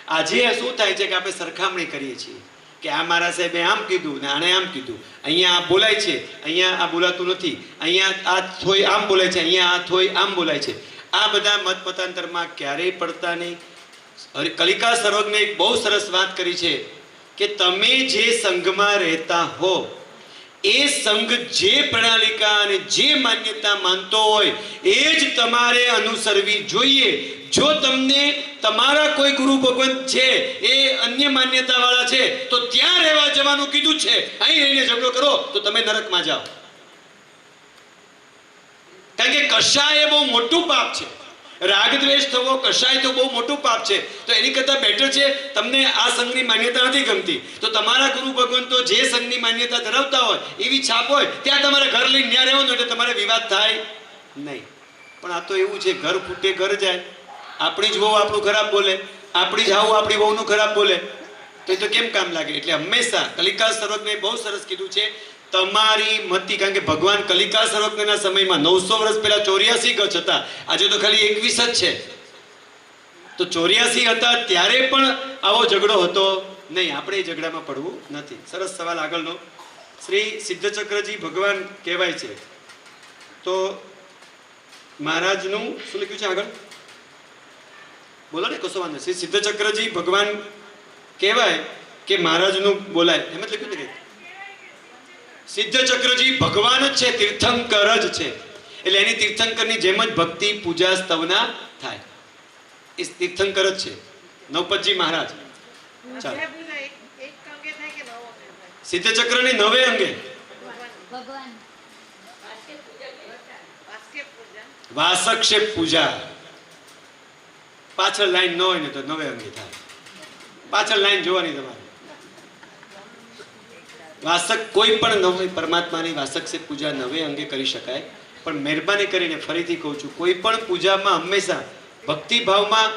S1: આજે શું થાય છે કે આપણે સરખામણી કરીએ છીએ કે આ મારા સાહેબે આમ કીધું ને આને આમ કીધું, અહીંયા આ બોલાય છે, અહીંયા આ બોલાતું નથી, અહીંયા આ થોય આમ બોલાય છે, અહીંયા આ થોય આમ બોલાય છે. આ બધા મત મતાંતરમાં ક્યારેય પડતા નહીં. કલિકા સર્વજ્ઞે એક બહુ સરસ વાત કરી છે કે તમે જે સંઘમાં રહેતા હો એ સંઘ જે પ્રણાલિકા અને જે માન્યતા માનતો હોય એ જ તમારે અનુસરવી જોઈએ. જો તમને તમારા કોઈ ગુરુ ભગવંત છે એ અન્ય માન્યતા વાળા છે તો ત્યાં રહેવા જવાનું કીધું છે. અહીં રહીને ઝઘડો કરો તો તમે નરકમાં જાઓ. કારણ કે કષાય એ બહુ મોટું પાપ છે. રાગ દ્વેષ થવો, કષાય તો બહુ મોટું પાપ છે. તો એની કરતાં બેટર છે તમને આ સંઘની માન્યતા નથી ગમતી તો તમારા ગુરુ ભગવંતો જે સંઘની માન્યતા ધરાવતા હોય એવી છાપ હોય ત્યાં તમારે ઘર લઈને ન્યા રહેવાનું, એટલે તમારે વિવાદ થાય નહીં. પણ આ તો એવું છે, ઘર ફૂટે ઘર જાય. આપણી જ વહુ આપણું ખરાબ બોલે, આપણી જ હાવ આપણી વહુનું ખરાબ બોલે તો એ તો કેમ કામ લાગે? એટલે હંમેશા કલિકા સર્વજ્ઞે બહુ સરસ કીધું છે, તમારી મતિ. કારણ કે ભગવાન કલિકા સર્વજ્ઞના સમયમાં 900 વર્ષ પહેલા 84 ગજ હતા, આજે તો ખાલી 21 જ છે. તો 84 હતા ત્યારે પણ આવો ઝઘડો હતો નહીં. આપણે એ ઝઘડામાં પડવું નથી. સરસ સવાલ આગળનો. શ્રી સિદ્ધચક્રજી ભગવાન કહેવાય છે તો મહારાજનું શું લખ્યું છે આગળ? બોલો ને, કશો વાંધો. શ્રી સિદ્ધચક્રજી ભગવાન કહેવાય કે મહારાજનું બોલાય, એમ જ લખ્યું ને. સિદ્ધચક્રજી ભગવાન જ છે, તીર્થંકર જ છે. એટલે એની તીર્થંકરની જેમ જ ભક્તિ, પૂજા, સ્તવના થાય. એ તીર્થંકર જ છે, નવપતજી મહારાજ. ચાલો, સિદ્ધચક્રની 9 અંગે વાસક્ષેપ પૂજા. પાછળ લાઈન ન હોય ને તો 9 અંગે થાય. પાછળ લાઈન જોવાની તમારે. વાસક કોઈ પણ ન હોય, પરમાત્માની વાસક્ષેપ પૂજા 9 અંગે કરી શકાય. પણ મહેરબાની કરીને ફરીથી કહું છું, કોઈ પણ પૂજામાં હંમેશા ભક્તિભાવમાં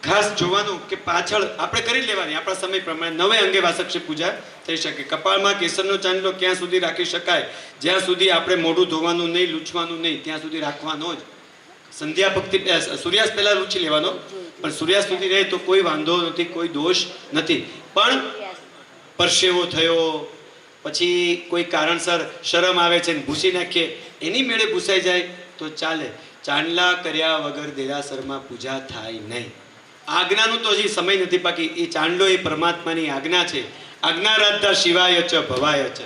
S1: ખાસ જોવાનું કે પાછળ આપણે કરી લેવાની આપણા સમય પ્રમાણે 9 અંગે વાસક્ષેપ પૂજા થઈ શકે. કપાળમાં કેસરનો ચાંદલો ક્યાં સુધી રાખી શકાય? જ્યાં સુધી આપણે મોઢું ધોવાનું નહીં, લૂછવાનું નહીં, ત્યાં સુધી રાખવાનો જ. સંધ્યા ભક્તિ સૂર્યાસ્ત પહેલા રૂચી લેવાનો, પણ સૂર્યાસ્ત સુધી રહે તો કોઈ વાંધો નથી, કોઈ દોષ નથી. પણ પરસેવો થયો, પછી કોઈ કારણસર શરમ આવે છે ને ભૂસી નાખીએ, એની મેળે ભૂસાઈ જાય તો ચાલે. ચાંદલા કર્યા વગર દેરાસરમાં પૂજા થાય નહીં. આજ્ઞાનું તો હજી સમય નથી બાકી. એ ચાંદલો એ પરમાત્માની આજ્ઞા છે. આજ્ઞા રાધા શિવાય ચ ભવાય ચ.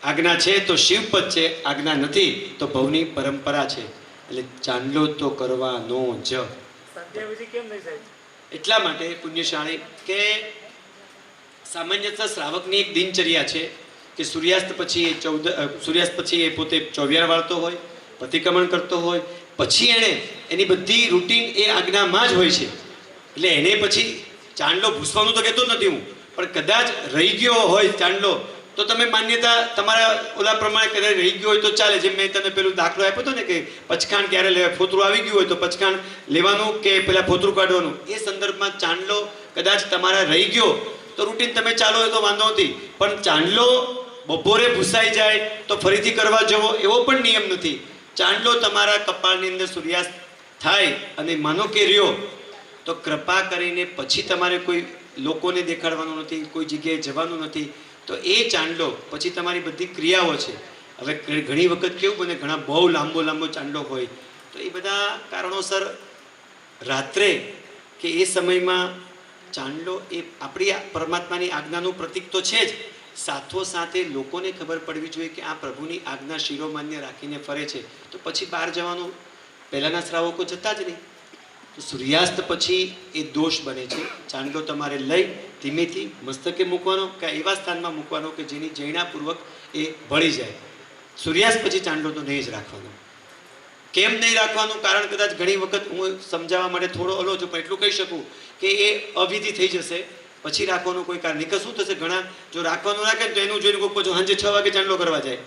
S1: આજ્ઞા છે તો શિવપદ છે, આજ્ઞા નથી તો ભવની પરંપરા છે. એટલે ચાંદલો તો કરવાનો જ. એટલા માટે પુણ્યશાળી કે સામાન્યતઃ શ્રાવકની એક દિનચર્યા છે કે સૂર્યાસ્ત પછી એ પોતે ચોવિયાર વાળતો હોય, પ્રતિક્રમણ કરતો હોય, પછી એણે એની બધી રૂટીન એ આજ્ઞામાં જ હોય છે. એટલે એને પછી ચાંદલો ભૂસવાનું તો કહેતો જ નથી હું, પણ કદાચ રહી ગયો હોય ચાંદલો તો તમે માન્યતા તમારા ઓલા પ્રમાણે કદાચ રહી ગયો હોય તો ચાલે. જેમ મેં તને પેલું દાખલો આપ્યો હતો ને કે પચખાણ ક્યારે લેવાય, ફોતરું આવી ગયું હોય તો પચખાણ લેવાનું કે પેલા ફોતરું કાઢવાનું, એ સંદર્ભમાં ચાંદલો કદાચ તમારા રહી ગયો તો રૂટીન તમે ચાલો હોય તો વાંધો નથી. પણ ચાંદલો બપોરે ભૂસાઈ જાય તો ફરીથી કરવા જવો એવો પણ નિયમ નથી. ચાંદલો તમારા કપાળની અંદર સૂર્યાસ્ત થાય અને માનો કે રહ્યો તો કૃપા કરીને પછી તમારે કોઈ લોકોને દેખાડવાનું નથી, કોઈ જગ્યાએ જવાનું નથી. તો એ ચાંદલો પછી તમારી બધી ક્રિયાઓ છે. હવે ઘણી વખત કેવું બને, ઘણા બહુ લાંબો ચાંદલો હોય તો એ બધા કારણોસર રાત્રે કે એ સમયમાં ચાંદલો એ આપણી પરમાત્માની આજ્ઞાનું પ્રતીક તો છે જ, સાથોસાથે લોકોને ખબર પડવી જોઈએ કે આ પ્રભુની આજ્ઞા શિરોમાન્ય રાખીને ફરે છે. તો પછી બહાર જવાનું પહેલાંના શ્રાવકો જતા જ નહીં. તો સૂર્યાસ્ત પછી એ દોષ બને છે. ચાંદલો તમારે લઈ ધીમેથી મસ્તકે મૂકવાનો કે એવા સ્થાનમાં મૂકવાનો કે જેની જૈણાપૂર્વક એ ભળી જાય. સૂર્યાસ્ત પછી ચાંદલો તો નહીં જ રાખવાનો. કેમ નહીં રાખવાનું કારણ કદાચ ઘણી વખત હું સમજાવવા માટે થોડો ઓલો છું, પણ એટલું કહી શકું કે એ અવિધિ થઈ જશે. પછી રાખવાનું કોઈ કારણ નહીં. શું થશે, ઘણા જો રાખવાનું રાખે ને તો એનું જોઈને કોઈ પછી સાંજે 6 વાગે ચાંદલો કરવા જાય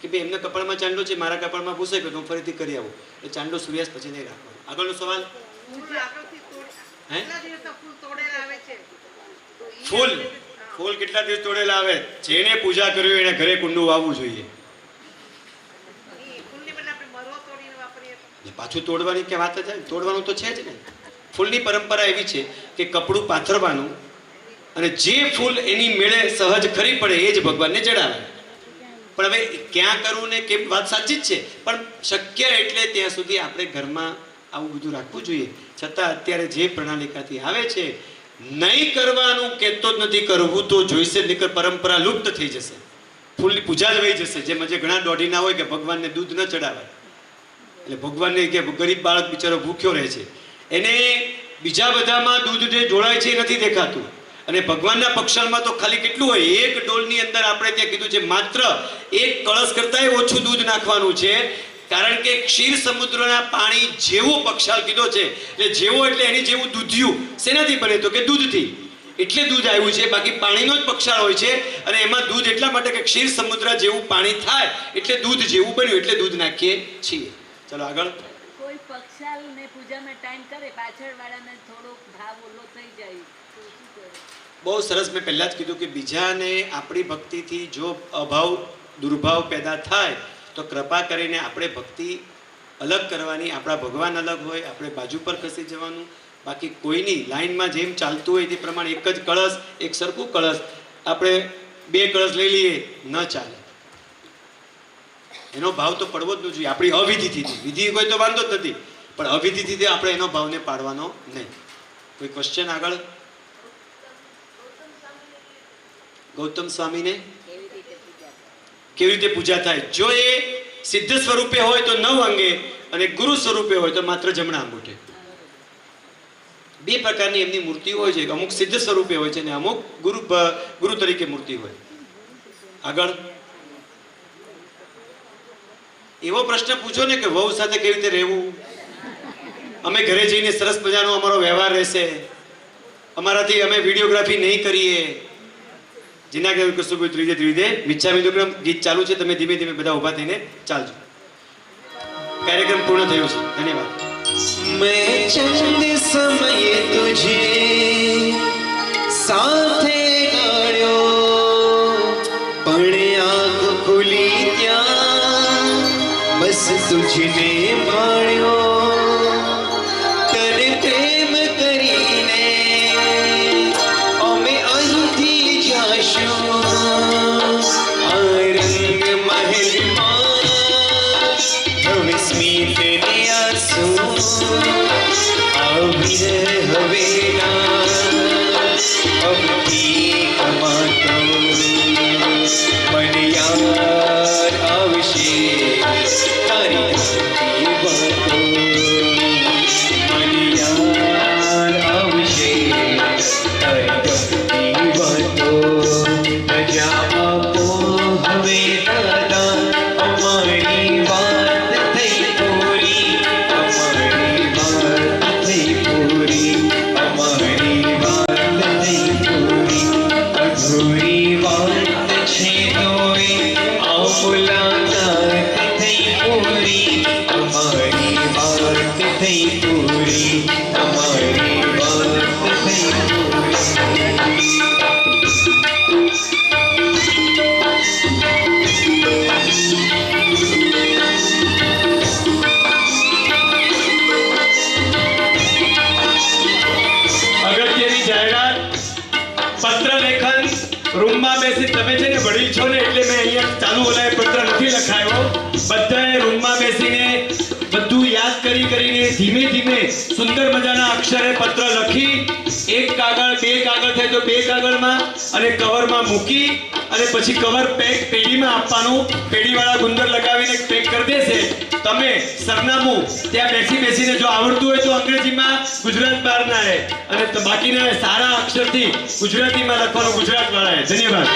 S1: કે ભાઈ એમને કપાળમાં ચાંદલો છે, મારા કપાળમાં ભૂસાઈ ગયો, હું ફરીથી કરી આવું. એ ચાંદલો સૂર્યાસ્ત પછી નહીં રાખવાનો. આગળનો સવાલ. ફૂલ કેટલા દિવસ તોડેલા આવે? જેને પૂજા કર્યું એને ઘરે કુંડું વાવવું જોઈએ. પાછું તોડવાની કે વાત છે? તોડવાનું તો છે જ ને. ફૂલની પરંપરા એવી છે કે કપડું પાથરવાનું અને જે ફૂલ એની મેળે સહજ ખરી પડે એ જ ભગવાનને ચડાવે. પણ હવે ક્યાં કરવું ને કેમ, વાત સાચી જ છે, પણ શક્ય એટલે ત્યાં સુધી આપણે ઘરમાં આવું બધું રાખવું જોઈએ. છતાં અત્યારે જે પ્રણાલિકાથી આવે છે, નહીં કરવાનું કહેતો જ નથી, કરવું તો જોઈશે, નહીંતર પરંપરા લુપ્ત થઈ જશે, ફૂલની પૂજા જ વહી જશે. જેમ જે ઘણા દોઢીના હોય કે ભગવાનને દૂધ ન ચડાવાય, એટલે ભગવાનને કે ગરીબ બાળક બિચારો ભૂખ્યો રહે છે, એને બીજા બધામાં દૂધ જે જોડાય છે એ નથી દેખાતું. અને ભગવાનના પક્ષાળમાં તો ખાલી કેટલું હોય, એક ડોલની અંદર આપણે ત્યાં કીધું છે માત્ર 1 કળશ કરતાંય ઓછું દૂધ નાખવાનું છે. કારણ કે ક્ષીર સમુદ્રના પાણી જેવો પક્ષાળ કીધો છે, એટલે જેવો એટલે એની જેવું દૂધિયું શેનાથી બને તો કે દૂધથી, એટલે દૂધ આવ્યું છે. બાકી પાણીનો જ પક્ષાળ હોય છે અને એમાં દૂધ એટલા માટે કે ક્ષીર સમુદ્ર જેવું પાણી થાય એટલે દૂધ જેવું બન્યું, એટલે દૂધ નાખીએ છીએ. ચલો આગળ.
S4: કોઈ પક્ષાલને પૂજામાં ટાઈમ કરે, પાછળવાળાને થોડો ભાવ ઓલો થઈ જાય તો શું કરે?
S1: બહુ સરસ. મેં પહેલા જ કીધું કે બીજાને આપણી ભક્તિથી જો અભાવ દુર્ભાવ પેદા થાય તો કૃપા કરીને આપણે ભક્તિ અલગ કરવાની. આપણા ભગવાન અલગ હોય, આપણે બાજુ પર ખસી જવાનું. બાકી કોઈની લાઈનમાં જેમ ચાલતું હોય તે પ્રમાણે એક જ કળશ, એક સરખું કળશ, આપણે 2 કળશ લઈ લઈએ ન ચાલે. એનો ભાવ તો પડવો જ ન જોઈએ. આપણી અવિધિથી, વિધિ હોય તો વાંધો જ નથી, પણ અવિધિથી આપણે એનો ભાવને પાડવાનો નહીં. કોઈ ક્વેશ્ચન આગળ? ગૌતમ સ્વામીને કેવી રીતે પૂજા થાય? જો એ સિદ્ધ સ્વરૂપે હોય તો 9 અંગે અને ગુરુ સ્વરૂપે હોય તો માત્ર જમણા અંગૂઠે. 2 પ્રકારની એમની મૂર્તિ હોય છે. અમુક સિદ્ધ સ્વરૂપે હોય છે અને અમુક ગુરુ તરીકે મૂર્તિ હોય. આગળ. એવો પ્રશ્ન પૂછો ને કે વહુ સાથે કેવી રીતે રહેવું, અમે ઘરે જઈને સરસ મજાનો અમારો વ્યવહાર રહેશે, અમારાથી અમે વિડીયોગ્રાફી નહીં કરીએ. જેના કે કશું ત્રીજે મિચ્છામી દુક્કડમ ગીત ચાલુ છે, તમે ધીમે ધીમે બધા ઊભા થઈને ચાલજો. કાર્યક્રમ પૂર્ણ થયો છે. ધન્યવાદ.
S2: मैं चंद समय तुझे સાથે ગાળ્યો, પણ આંખ ખુલી ત્યાં બસ તુજને માણ્યો.
S1: બેસી તમે છે ને વડીલ છો ને એટલે મેં અહીંયા ચાલુ ઓલાએ પત્ર નથી લખાયો. બધાએ રૂમમાં બેસીને બધું યાદ કરીને ધીમે ધીમે સુંદર મજાના અક્ષરે પત્ર લખી એક કાગળ બે કાગળ થાય તો બે કાગળમાં અને કવરમાં મૂકી અને પછી કવર પેક પેઢીમાં આપવાનું. પેઢીવાળા ગુંદર લગાવીને પેક કરી દેશે. તમે સરનામું ત્યાં બેસીને જો આવડતું હોય તો અંગ્રેજીમાં ગુજરાત બહારના હે અને બાકીના સારા અક્ષરથી ગુજરાતીમાં લખવાનું ગુજરાત વાળા હે. ધન્યવાદ.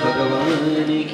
S2: भगवान